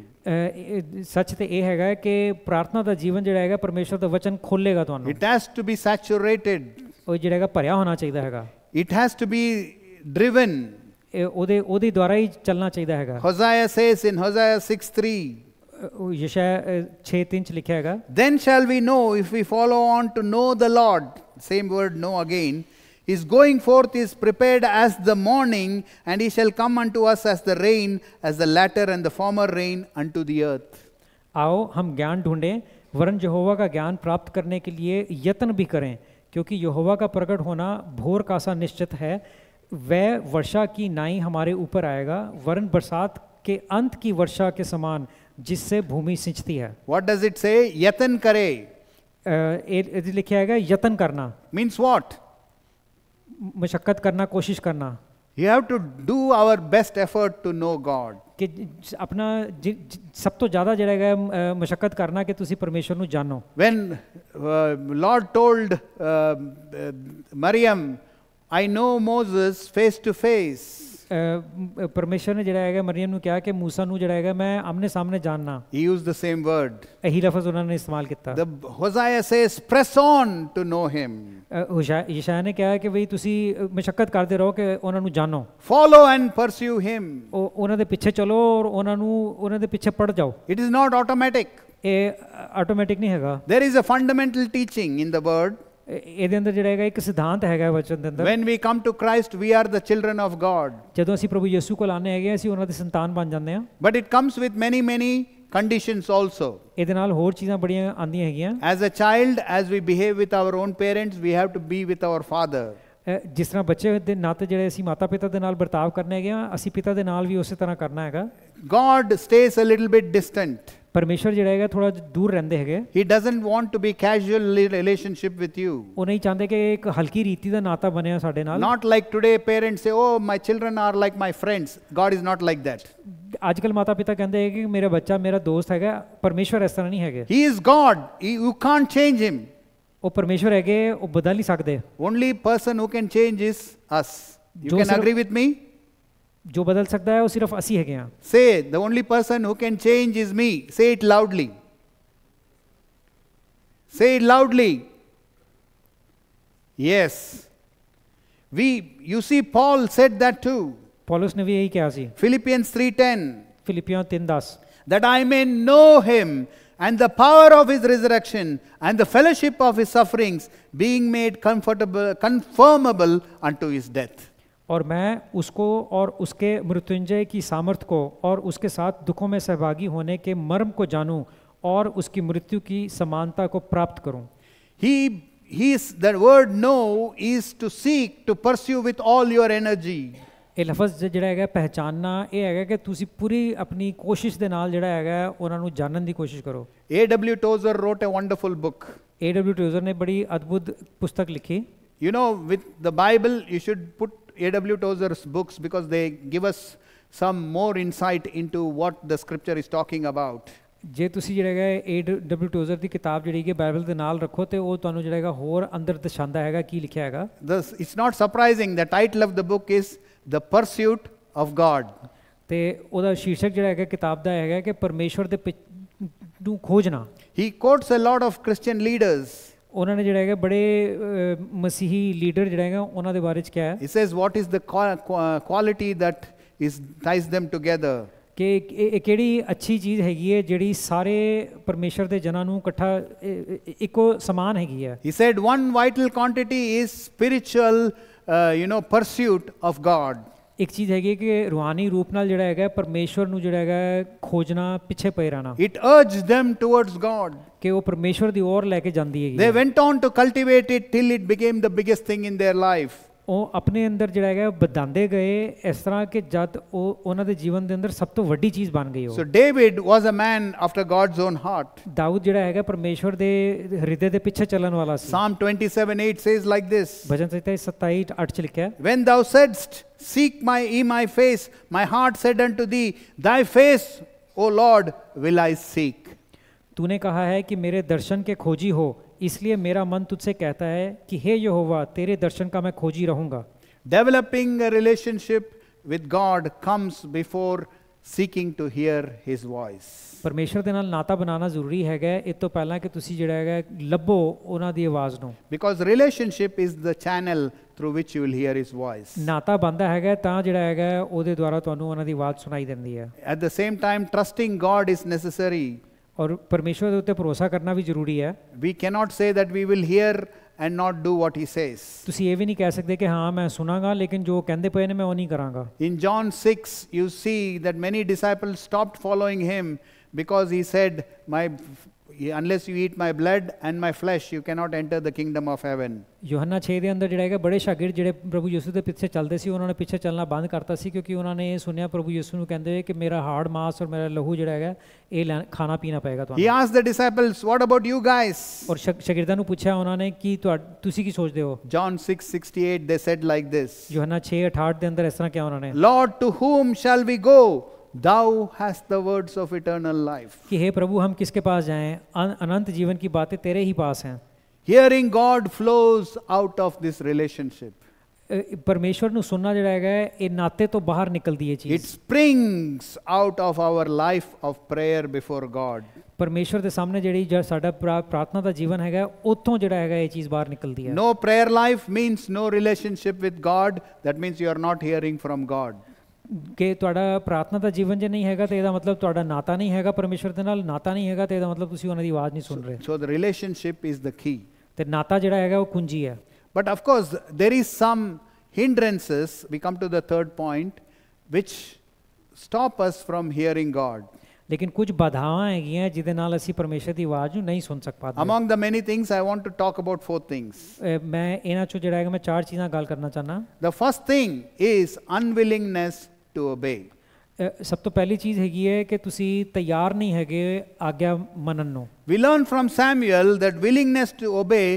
Speaker 2: ਸੱਚ ਤੇ ਇਹ ਹੈਗਾ ਕਿ ਪ੍ਰਾਰਥਨਾ ਦਾ ਜੀਵਨ ਜਿਹੜਾ ਹੈਗਾ ਪਰਮੇਸ਼ਵਰ ਦਾ ਵਚਨ ਖੋਲੇਗਾ ਤੁਹਾਨੂੰ।
Speaker 1: It has to be saturated.
Speaker 2: ਉਹ ਜਿਹੜਾ ਹੈਗਾ ਭਰਿਆ ਹੋਣਾ ਚਾਹੀਦਾ ਹੈਗਾ।
Speaker 1: It has to be driven.
Speaker 2: ਉਹਦੇ ਦੁਆਰਾ ਹੀ ਚੱਲਣਾ ਚਾਹੀਦਾ ਹੈਗਾ।
Speaker 1: Hosea says in Hosea 6:3.
Speaker 2: ਯਸ਼ਾਇਆ 6:3 ਚ ਲਿਖਿਆ ਹੈਗਾ।
Speaker 1: Then shall we know if we follow on to know the Lord. Same word know again. His going forth is prepared as the morning, and he shall come unto us as the rain, as the latter and the former rain unto the earth.
Speaker 2: आओ हम ज्ञान ढूंढें वरन यहोवा का ज्ञान प्राप्त करने के लिए यत्न भी करें, क्योंकि यहोवा का प्रकट होना भोर का सा निश्चित है। वह वर्षा की नाई हमारे ऊपर आएगा, वरन बरसात के अंत की वर्षा के समान जिससे भूमि सिंचती है।
Speaker 1: What does it say? यत्न करे.
Speaker 2: लिखा है यत्न करना।
Speaker 1: Means what?
Speaker 2: मशक्कत करना, कोशिश करना।
Speaker 1: You have to do our best effort to know God.
Speaker 2: कि अपना सब तो ज़्यादा जो है मशक्कत करना कि तुसी परमेश्वर नू जानो।
Speaker 1: When Lord told Maryam, I know Moses face to face.
Speaker 2: परमेश्वर ने जड़ा है मरियम नू कहा कि मूसा नू जड़ा है मैं आमने सामने जानना।
Speaker 1: He used the same word.
Speaker 2: यही लफ्ज़ उन्होंने इस्तेमाल किया।
Speaker 1: The Hosea says, press on to know him.
Speaker 2: यशाया ने कहा कि भाई तुसी मशक्कत करते रहो कि उन्हां नू जानो।
Speaker 1: Follow and pursue him.
Speaker 2: उन्हां दे पीछे चलो और उन्हां दे पीछे पड़ जाओ।
Speaker 1: It is not automatic.
Speaker 2: ये ऑटोमेटिक नहीं हैगा।
Speaker 1: There is a fundamental teaching in the word.
Speaker 2: ਇਹਦੇ ਅੰਦਰ ਜਿਹੜਾ ਹੈਗਾ ਇੱਕ ਸਿਧਾਂਤ ਹੈਗਾ ਵਚਨ ਦੇ ਅੰਦਰ।
Speaker 1: When we come to Christ, we are the children of God.
Speaker 2: ਜਦੋਂ ਅਸੀਂ ਪ੍ਰਭੂ ਯਿਸੂ ਕੋਲ ਆਨੇ ਹੈਗੇ ਅਸੀਂ ਉਹਨਾਂ ਦੀ ਸੰਤਾਨ ਬਣ ਜਾਂਦੇ ਹਾਂ।
Speaker 1: But it comes with many conditions also.
Speaker 2: ਇਹਦੇ ਨਾਲ ਹੋਰ ਚੀਜ਼ਾਂ ਬੜੀਆਂ ਆਉਂਦੀਆਂ ਹੈਗੀਆਂ।
Speaker 1: As a child, as we behave with our own parents, we have to be with our father.
Speaker 2: ਜਿਸ ਤਰ੍ਹਾਂ ਬੱਚੇ ਦੇ ਨਾਤੇ ਜਿਹੜੇ ਅਸੀਂ ਮਾਤਾ ਪਿਤਾ ਦੇ ਨਾਲ ਵਰਤਾਵ ਕਰਨੇ ਹੈਗੇ ਆ ਅਸੀਂ ਪਿਤਾ ਦੇ ਨਾਲ ਵੀ ਉਸੇ ਤਰ੍ਹਾਂ ਕਰਨਾ ਹੈਗਾ।
Speaker 1: God stays a little bit distant.
Speaker 2: ਪਰਮੇਸ਼ਵਰ ਜਿਹੜਾ ਹੈਗਾ ਥੋੜਾ ਦੂਰ ਰਹਿੰਦੇ ਹੈਗੇ।
Speaker 1: He doesn't want to be casual relationship with you.
Speaker 2: ਉਹ ਨਹੀਂ ਚਾਹੁੰਦੇ ਕਿ ਇੱਕ ਹਲਕੀ ਰੀਤੀ ਦਾ ਨਾਤਾ ਬਣਿਆ ਸਾਡੇ ਨਾਲ।
Speaker 1: Not like today parents say, oh my children are like my friends. God is not like that.
Speaker 2: ਅੱਜ ਕੱਲ ਮਾਤਾ ਪਿਤਾ ਕਹਿੰਦੇ ਹੈ ਕਿ ਮੇਰਾ ਬੱਚਾ ਮੇਰਾ ਦੋਸਤ ਹੈਗਾ। ਪਰਮੇਸ਼ਵਰ ਇਸ ਤਰ੍ਹਾਂ ਨਹੀਂ ਹੈਗੇ।
Speaker 1: He is God. You can't change him.
Speaker 2: ਉਹ ਪਰਮੇਸ਼ਵਰ ਹੈਗੇ ਉਹ ਬਦਲ ਨਹੀਂ ਸਕਦੇ।
Speaker 1: Only person who can change is us. You can agree with me?
Speaker 2: जो बदल सकता है वो सिर्फ असी है।
Speaker 1: Say, the only person who can change is me. Say it loudly. Say it loudly. Yes. You see, Paul said that too.
Speaker 2: पौलुस ने भी यही कहा सी।
Speaker 1: Philippians 3:10.
Speaker 2: फिलिपियों 3:10
Speaker 1: That I may know him and the power of his resurrection and the fellowship of his sufferings, being made conformable unto his death.
Speaker 2: और मैं उसको और उसके मृत्युंजय की सामर्थ्य को और उसके साथ दुखों में सहभागी होने के मर्म को जानूं और उसकी मृत्यु की समानता को प्राप्त करूं।
Speaker 1: The word know is to seek, to pursue with all your energy.
Speaker 2: ਇਹ ਲਫ਼ਜ਼ ਜਿਹੜਾ ਹੈਗਾ ਪਹਿਚਾਨਣਾ ਇਹ ਹੈਗਾ ਕਿ ਤੁਸੀਂ ਪੂਰੀ ਆਪਣੀ ਕੋਸ਼ਿਸ਼ ਦੇ ਨਾਲ ਜਿਹੜਾ ਹੈਗਾ ਉਹਨਾਂ ਨੂੰ ਜਾਣਨ ਦੀ ਕੋਸ਼ਿਸ਼ ਕਰੋ।
Speaker 1: A.W. Tozer wrote a wonderful book.
Speaker 2: A.W. Tozer ਨੇ ਬੜੀ ਅਦਭੁਤ ਪੁਸਤਕ ਲਿਖੀ।
Speaker 1: You know, with the Bible, you should put A.W. Tozer's books because they give us some more insight into what the scripture is talking about.
Speaker 2: ਜੇ ਤੁਸੀਂ ਜਿਹੜਾ ਹੈਗਾ A.W. ਟੋਜ਼ਰ ਦੀ ਕਿਤਾਬ ਜਿਹੜੀ ਹੈ ਬਾਈਬਲ ਦੇ ਨਾਲ ਰੱਖੋ ਤੇ ਉਹ ਤੁਹਾਨੂੰ ਜਿਹੜਾ ਹੈਗਾ ਹੋਰ ਅੰਦਰ ਦਰਸਾਉਂਦਾ ਹੈਗਾ ਕੀ ਲਿਖਿਆ ਹੈਗਾ.
Speaker 1: It's not surprising, the title of the book is The Pursuit of God.
Speaker 2: ਤੇ ਉਹਦਾ ਸ਼ੀਰਸ਼ਕ ਜਿਹੜਾ ਹੈਗਾ ਕਿਤਾਬ ਦਾ ਹੈਗਾ ਕਿ ਪਰਮੇਸ਼ਵਰ ਦੇ ਨੂੰ ਖੋਜਣਾ.
Speaker 1: He quotes a lot of Christian leaders.
Speaker 2: ਉਹਨਾਂ ਨੇ ਜਿਹੜਾ ਹੈਗਾ ਬੜੇ ਮਸੀਹੀ ਲੀਡਰ ਜਿਹੜਾ ਹੈਗਾ ਉਹਨਾਂ ਦੇ ਬਾਰੇ ਚ ਕਿਹਾ ਹੈ.
Speaker 1: He says what is the quality that ties them together.
Speaker 2: ਕਿ ਇਹ ਕਿਹੜੀ ਅੱਛੀ ਚੀਜ਼ ਹੈਗੀ ਹੈ ਜਿਹੜੀ ਸਾਰੇ ਪਰਮੇਸ਼ਰ ਦੇ ਜਨਾਂ ਨੂੰ ਇਕੱਠਾ ਇੱਕੋ ਸਮਾਨ ਹੈਗੀ ਹੈ.
Speaker 1: He said one vital quantity is spiritual pursuit of God.
Speaker 2: ਇੱਕ ਚੀਜ਼ ਹੈਗੀ ਕਿ ਰੂਹਾਨੀ ਰੂਪ ਨਾਲ ਜਿਹੜਾ ਹੈਗਾ ਪਰਮੇਸ਼ਵਰ ਨੂੰ ਜਿਹੜਾ ਹੈਗਾ ਖੋਜਣਾ ਪਿੱਛੇ ਪਏ ਰਹਿਣਾ.
Speaker 1: It urged them towards God.
Speaker 2: ਕਿ ਉਹ ਪਰਮੇਸ਼ਵਰ ਦੀ ओर ਲੈ ਕੇ ਜਾਂਦੀ ਹੈਗੀ.
Speaker 1: They went on to cultivate it till it became the biggest thing in their life.
Speaker 2: ਉਹ ਆਪਣੇ ਅੰਦਰ ਜਿਹੜਾ ਹੈਗਾ ਵਧਾਉਂਦੇ ਗਏ ਇਸ ਤਰ੍ਹਾਂ ਕਿ ਜਦ ਉਹ ਉਹਨਾਂ ਦੇ ਜੀਵਨ ਦੇ ਅੰਦਰ ਸਭ ਤੋਂ ਵੱਡੀ ਚੀਜ਼ ਬਣ ਗਈ. ਉਹ
Speaker 1: So David was a man after God's own heart.
Speaker 2: Dawood ਜਿਹੜਾ ਹੈਗਾ ਪਰਮੇਸ਼ਵਰ ਦੇ ਹਿਰਦੇ ਦੇ ਪਿੱਛੇ ਚੱਲਣ ਵਾਲਾ ਸੀ.
Speaker 1: Psalm 27:8 says like this.
Speaker 2: ਭਜਨ ਸੰਹਿਤਾ 27:8 ਚ ਲਿਖਿਆ ਹੈ.
Speaker 1: When thou saidst, seek my face, my heart said unto thee, thy face, O Lord, will I seek.
Speaker 2: तूने कहा है कि मेरे दर्शन के खोजी हो, इसलिए मेरा मन तुझसे कहता है कि हे यहोवा तेरे दर्शन का मैं खोजी रहूंगा.
Speaker 1: Developing a relationship with God comes before seeking to hear his voice.
Speaker 2: ਪਰਮੇਸ਼ਰ ਦੇ ਨਾਲ ਨਾਤਾ ਬਣਾਉਣਾ ਜ਼ਰੂਰੀ ਹੈਗਾ ਇਸ ਤੋਂ ਪਹਿਲਾਂ ਕਿ ਤੁਸੀਂ ਜਿਹੜਾ ਹੈਗਾ ਲੱਭੋ ਉਹਨਾਂ ਦੀ ਆਵਾਜ਼ ਨੂੰ.
Speaker 1: Because relationship is the channel through which you will hear his voice.
Speaker 2: ਨਾਤਾ ਬਣਦਾ ਹੈਗਾ ਤਾਂ ਜਿਹੜਾ ਹੈਗਾ ਉਹਦੇ ਦੁਆਰਾ ਤੁਹਾਨੂੰ ਉਹਨਾਂ ਦੀ ਆਵਾਜ਼ ਸੁਣਾਈ ਦਿੰਦੀ ਹੈ.
Speaker 1: At the same time, trusting God is necessary.
Speaker 2: ਔਰ ਪਰਮੇਸ਼ਵਰ ਦੇ ਉੱਤੇ ਭਰੋਸਾ ਕਰਨਾ ਵੀ ਜ਼ਰੂਰੀ ਹੈ.
Speaker 1: We cannot say that we will hear and not do what he says.
Speaker 2: ਤੁਸੀਂ ਇਹ ਵੀ ਨਹੀਂ ਕਹਿ ਸਕਦੇ ਕਿ ਹਾਂ ਮੈਂ ਸੁਨਾਂਗਾ ਲੇਕਿਨ ਜੋ ਕਹਿੰਦੇ ਪਏ ਨੇ ਮੈਂ ਉਹ ਨਹੀਂ ਕਰਾਂਗਾ.
Speaker 1: In John 6 you see that many disciples stopped following him because he said, unless you eat my blood and my flesh you cannot enter the kingdom of heaven.
Speaker 2: ਯੋਹੰਨਾ 6 ਦੇ ਅੰਦਰ ਜਿਹੜਾ ਹੈਗਾ ਬੜੇ ਸ਼ਾਗਿਰਦ ਜਿਹੜੇ ਪ੍ਰਭੂ ਯਿਸੂ ਦੇ ਪਿੱਛੇ ਚੱਲਦੇ ਸੀ ਉਹਨਾਂ ਨੇ ਪਿੱਛੇ ਚੱਲਣਾ ਬੰਦ ਕਰਤਾ ਸੀ ਕਿਉਂਕਿ ਉਹਨਾਂ ਨੇ ਇਹ ਸੁਣਿਆ ਪ੍ਰਭੂ ਯਿਸੂ ਨੂੰ ਕਹਿੰਦੇ ਕਿ ਮੇਰਾ ਹਾੜ ਮਾਸ ਔਰ ਮੇਰਾ ਲਹੂ ਜਿਹੜਾ ਹੈਗਾ ਇਹ ਖਾਣਾ ਪੀਣਾ ਪਏਗਾ ਤੁਹਾਨੂੰ.
Speaker 1: He asked the disciples, what about you guys?
Speaker 2: ਔਰ ਸ਼ਾਗਿਰਦਾਂ ਨੂੰ ਪੁੱਛਿਆ ਉਹਨਾਂ ਨੇ ਕਿ ਤੁਸੀਂ ਕੀ ਸੋਚਦੇ ਹੋ.
Speaker 1: John 6:68 they said like this.
Speaker 2: ਯੋਹੰਨਾ 6:68 ਦੇ ਅੰਦਰ ਇਸ ਤਰ੍ਹਾਂ ਕਿਹਾ ਉਹਨਾਂ ਨੇ.
Speaker 1: Lord, to whom shall we go? Thou hast the words of eternal life.
Speaker 2: कि हे प्रभु हम किसके पास जाएं, अनंत जीवन की बातें तेरे ही पास हैं.
Speaker 1: Hearing God flows out of this relationship.
Speaker 2: परमेश्वर ਨੂੰ ਸੁਣਨਾ ਜਿਹੜਾ ਹੈਗਾ ਇਹ ਨਾਤੇ ਤੋਂ ਬਾਹਰ ਨਿਕਲਦੀ ਹੈ ਚੀਜ਼.
Speaker 1: It springs out of our life of prayer before God.
Speaker 2: ਪਰਮੇਸ਼ਵਰ ਦੇ ਸਾਹਮਣੇ ਜਿਹੜੀ ਸਾਡਾ ਪ੍ਰਾਰਥਨਾ ਦਾ ਜੀਵਨ ਹੈਗਾ ਉੱਥੋਂ ਜਿਹੜਾ ਹੈਗਾ ਇਹ ਚੀਜ਼ ਬਾਹਰ ਨਿਕਲਦੀ ਹੈ.
Speaker 1: No prayer life means no relationship with God. That means you are not hearing from God.
Speaker 2: ਕਿ ਤੁਹਾਡਾ ਪ੍ਰਾਰਥਨਾ ਦਾ ਜੀਵਨ ਜੇ ਨਹੀਂ ਹੈਗਾ ਤੇ ਇਹਦਾ ਮਤਲਬ ਤੁਹਾਡਾ ਨਾਤਾ ਨਹੀਂ ਹੈਗਾ ਪਰਮੇਸ਼ਵਰ ਦੇ ਨਾਲ. ਨਾਤਾ ਨਹੀਂ ਹੈਗਾ ਤੇ ਇਹਦਾ ਮਤਲਬ ਤੁਸੀਂ ਉਹਨਾਂ ਦੀ ਆਵਾਜ਼ ਨਹੀਂ ਸੁਣ ਰਹੇ.
Speaker 1: So the relationship is the key.
Speaker 2: ਤੇ ਨਾਤਾ ਜਿਹੜਾ ਹੈਗਾ ਉਹ ਕੁੰਜੀ ਹੈ.
Speaker 1: But of course there is some hindrances. We come to the third point which stop us from hearing God.
Speaker 2: ਲੇਕਿਨ ਕੁਝ ਬਾਧਾਵਾਂ ਹੈਗੀਆਂ ਜਿਹਦੇ ਨਾਲ ਅਸੀਂ ਪਰਮੇਸ਼ਰ ਦੀ ਆਵਾਜ਼ ਨੂੰ ਨਹੀਂ ਸੁਣ ਸਕਦੇ.
Speaker 1: Among the many things I want to talk about 4 things.
Speaker 2: ਮੈਂ ਇਹਨਾਂ ਚੋਂ ਜਿਹੜਾ ਹੈਗਾ ਮੈਂ 4 ਚੀਜ਼ਾਂ ਗੱਲ ਕਰਨਾ ਚਾਹਨਾ.
Speaker 1: The first thing is unwillingness to obey.
Speaker 2: ਸਭ ਤੋਂ ਪਹਿਲੀ ਚੀਜ਼ ਹੈਗੀ ਹੈ ਕਿ ਤੁਸੀਂ ਤਿਆਰ ਨਹੀਂ ਹੈਗੇ ਆਗਿਆ ਮੰਨਣ ਨੂੰ.
Speaker 1: We learn from Samuel that willingness to obey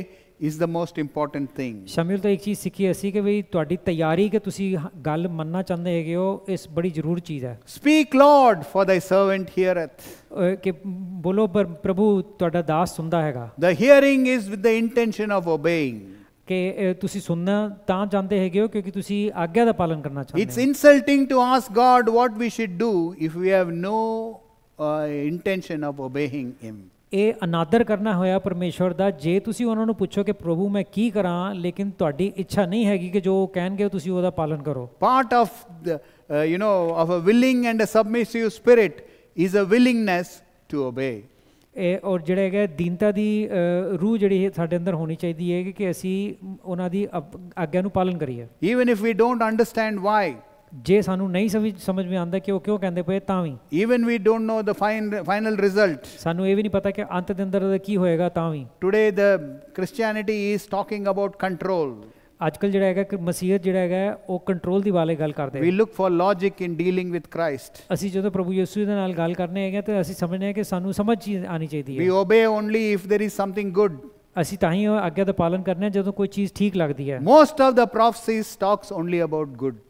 Speaker 1: is the most important thing.
Speaker 2: ਸ਼ਮੂਏਲ ਤੋਂ ਇੱਕ ਚੀਜ਼ ਸਿੱਖੀ ਅਸੀਂ ਕਿ ਵੀ ਤੁਹਾਡੀ ਤਿਆਰੀ ਕਿ ਤੁਸੀਂ ਗੱਲ ਮੰਨਣਾ ਚਾਹੁੰਦੇ ਹੈਗੇ ਹੋ ਇਸ ਬੜੀ ਜ਼ਰੂਰ ਚੀਜ਼ ਹੈ.
Speaker 1: Speak Lord, for thy servant heareth.
Speaker 2: ਕਿ ਬੋਲੋ ਪ੍ਰਭੂ ਤੁਹਾਡਾ ਦਾਸ ਸੁਣਦਾ ਹੈਗਾ.
Speaker 1: The hearing is with the intention of obeying.
Speaker 2: ਕਿ ਤੁਸੀਂ ਸੁਣਨਾ ਤਾਂ ਚਾਹੁੰਦੇ ਹੈਗੇ ਹੋ ਕਿਉਂਕਿ ਤੁਸੀਂ ਆਗਿਆ ਦਾ ਪਾਲਨ ਕਰਨਾ ਚਾਹੁੰਦੇ ਹੋ.
Speaker 1: It's insulting to ask God what we should do if we have no intention of obeying him.
Speaker 2: ਇਹ ਅਨਾਦਰ ਕਰਨਾ ਹੋਇਆ ਪਰਮੇਸ਼ਵਰ ਦਾ ਜੇ ਤੁਸੀਂ ਉਹਨਾਂ ਨੂੰ ਪੁੱਛੋ ਕਿ ਪ੍ਰਭੂ ਮੈਂ ਕੀ ਕਰਾਂ ਲੇਕਿਨ ਤੁਹਾਡੀ ਇੱਛਾ ਨਹੀਂ ਹੈਗੀ ਕਿ ਜੋ ਕਹਿਣਗੇ ਤੁਸੀਂ ਉਹਦਾ ਪਾਲਨ ਕਰੋ.
Speaker 1: Part of the of a willing and a submissive spirit is a willingness to obey.
Speaker 2: ਇਹ ਔਰ ਜਿਹੜਾ ਹੈਗਾ ਦੀਨਤਾ ਦੀ ਰੂਹ ਜਿਹੜੀ ਸਾਡੇ ਅੰਦਰ ਹੋਣੀ ਚਾਹੀਦੀ ਹੈ ਕਿ ਅਸੀਂ ਉਹਨਾਂ ਦੀ ਆਗਿਆ ਨੂੰ ਪਾਲਨ ਕਰੀਏ.
Speaker 1: Even if we don't understand why.
Speaker 2: ਜੇ ਸਾਨੂੰ ਨਹੀਂ ਸਮਝ ਵਿੱਚ ਆਉਂਦਾ ਕਿ ਉਹ ਕਿਉਂ ਕਹਿੰਦੇ ਪਏ ਤਾਂ ਵੀ.
Speaker 1: Even we don't know the final result.
Speaker 2: ਸਾਨੂੰ ਇਹ ਵੀ ਨਹੀਂ ਪਤਾ ਕਿ ਅੰਤ ਦੇ ਅੰਦਰ ਕੀ ਹੋਏਗਾ ਤਾਂ ਵੀ.
Speaker 1: Today the Christianity is talking about control.
Speaker 2: ਅੱਜਕੱਲ ਜਿਹੜਾ ਹੈਗਾ ਮਸੀਹਤ ਜਿਹੜਾ ਹੈਗਾ ਉਹ ਕੰਟਰੋਲ ਦੀ ਵਾਲੇ ਗੱਲ ਕਰਦੇ.
Speaker 1: We look for logic in dealing with Christ.
Speaker 2: ਅਸੀਂ ਜਦੋਂ ਪ੍ਰਭੂ ਯਿਸੂ ਦੇ ਨਾਲ ਗੱਲ ਕਰਨੇ ਹੈਗੇ ਤੇ ਅਸੀਂ ਸਮਝਦੇ ਹਾਂ ਕਿ ਸਾਨੂੰ ਸਮਝ ਆਣੀ ਚਾਹੀਦੀ ਹੈ.
Speaker 1: We obey only if there is something good.
Speaker 2: ਅਸੀਂ ਤਾਂ ਹੀ ਆਗਿਆ ਦਾ ਪਾਲਨ ਕਰਨੇ ਜਦੋਂ ਕੋਈ ਚੀਜ਼ ਠੀਕ ਲੱਗਦੀ ਹੈ.
Speaker 1: Most of the prophecies talks only about good.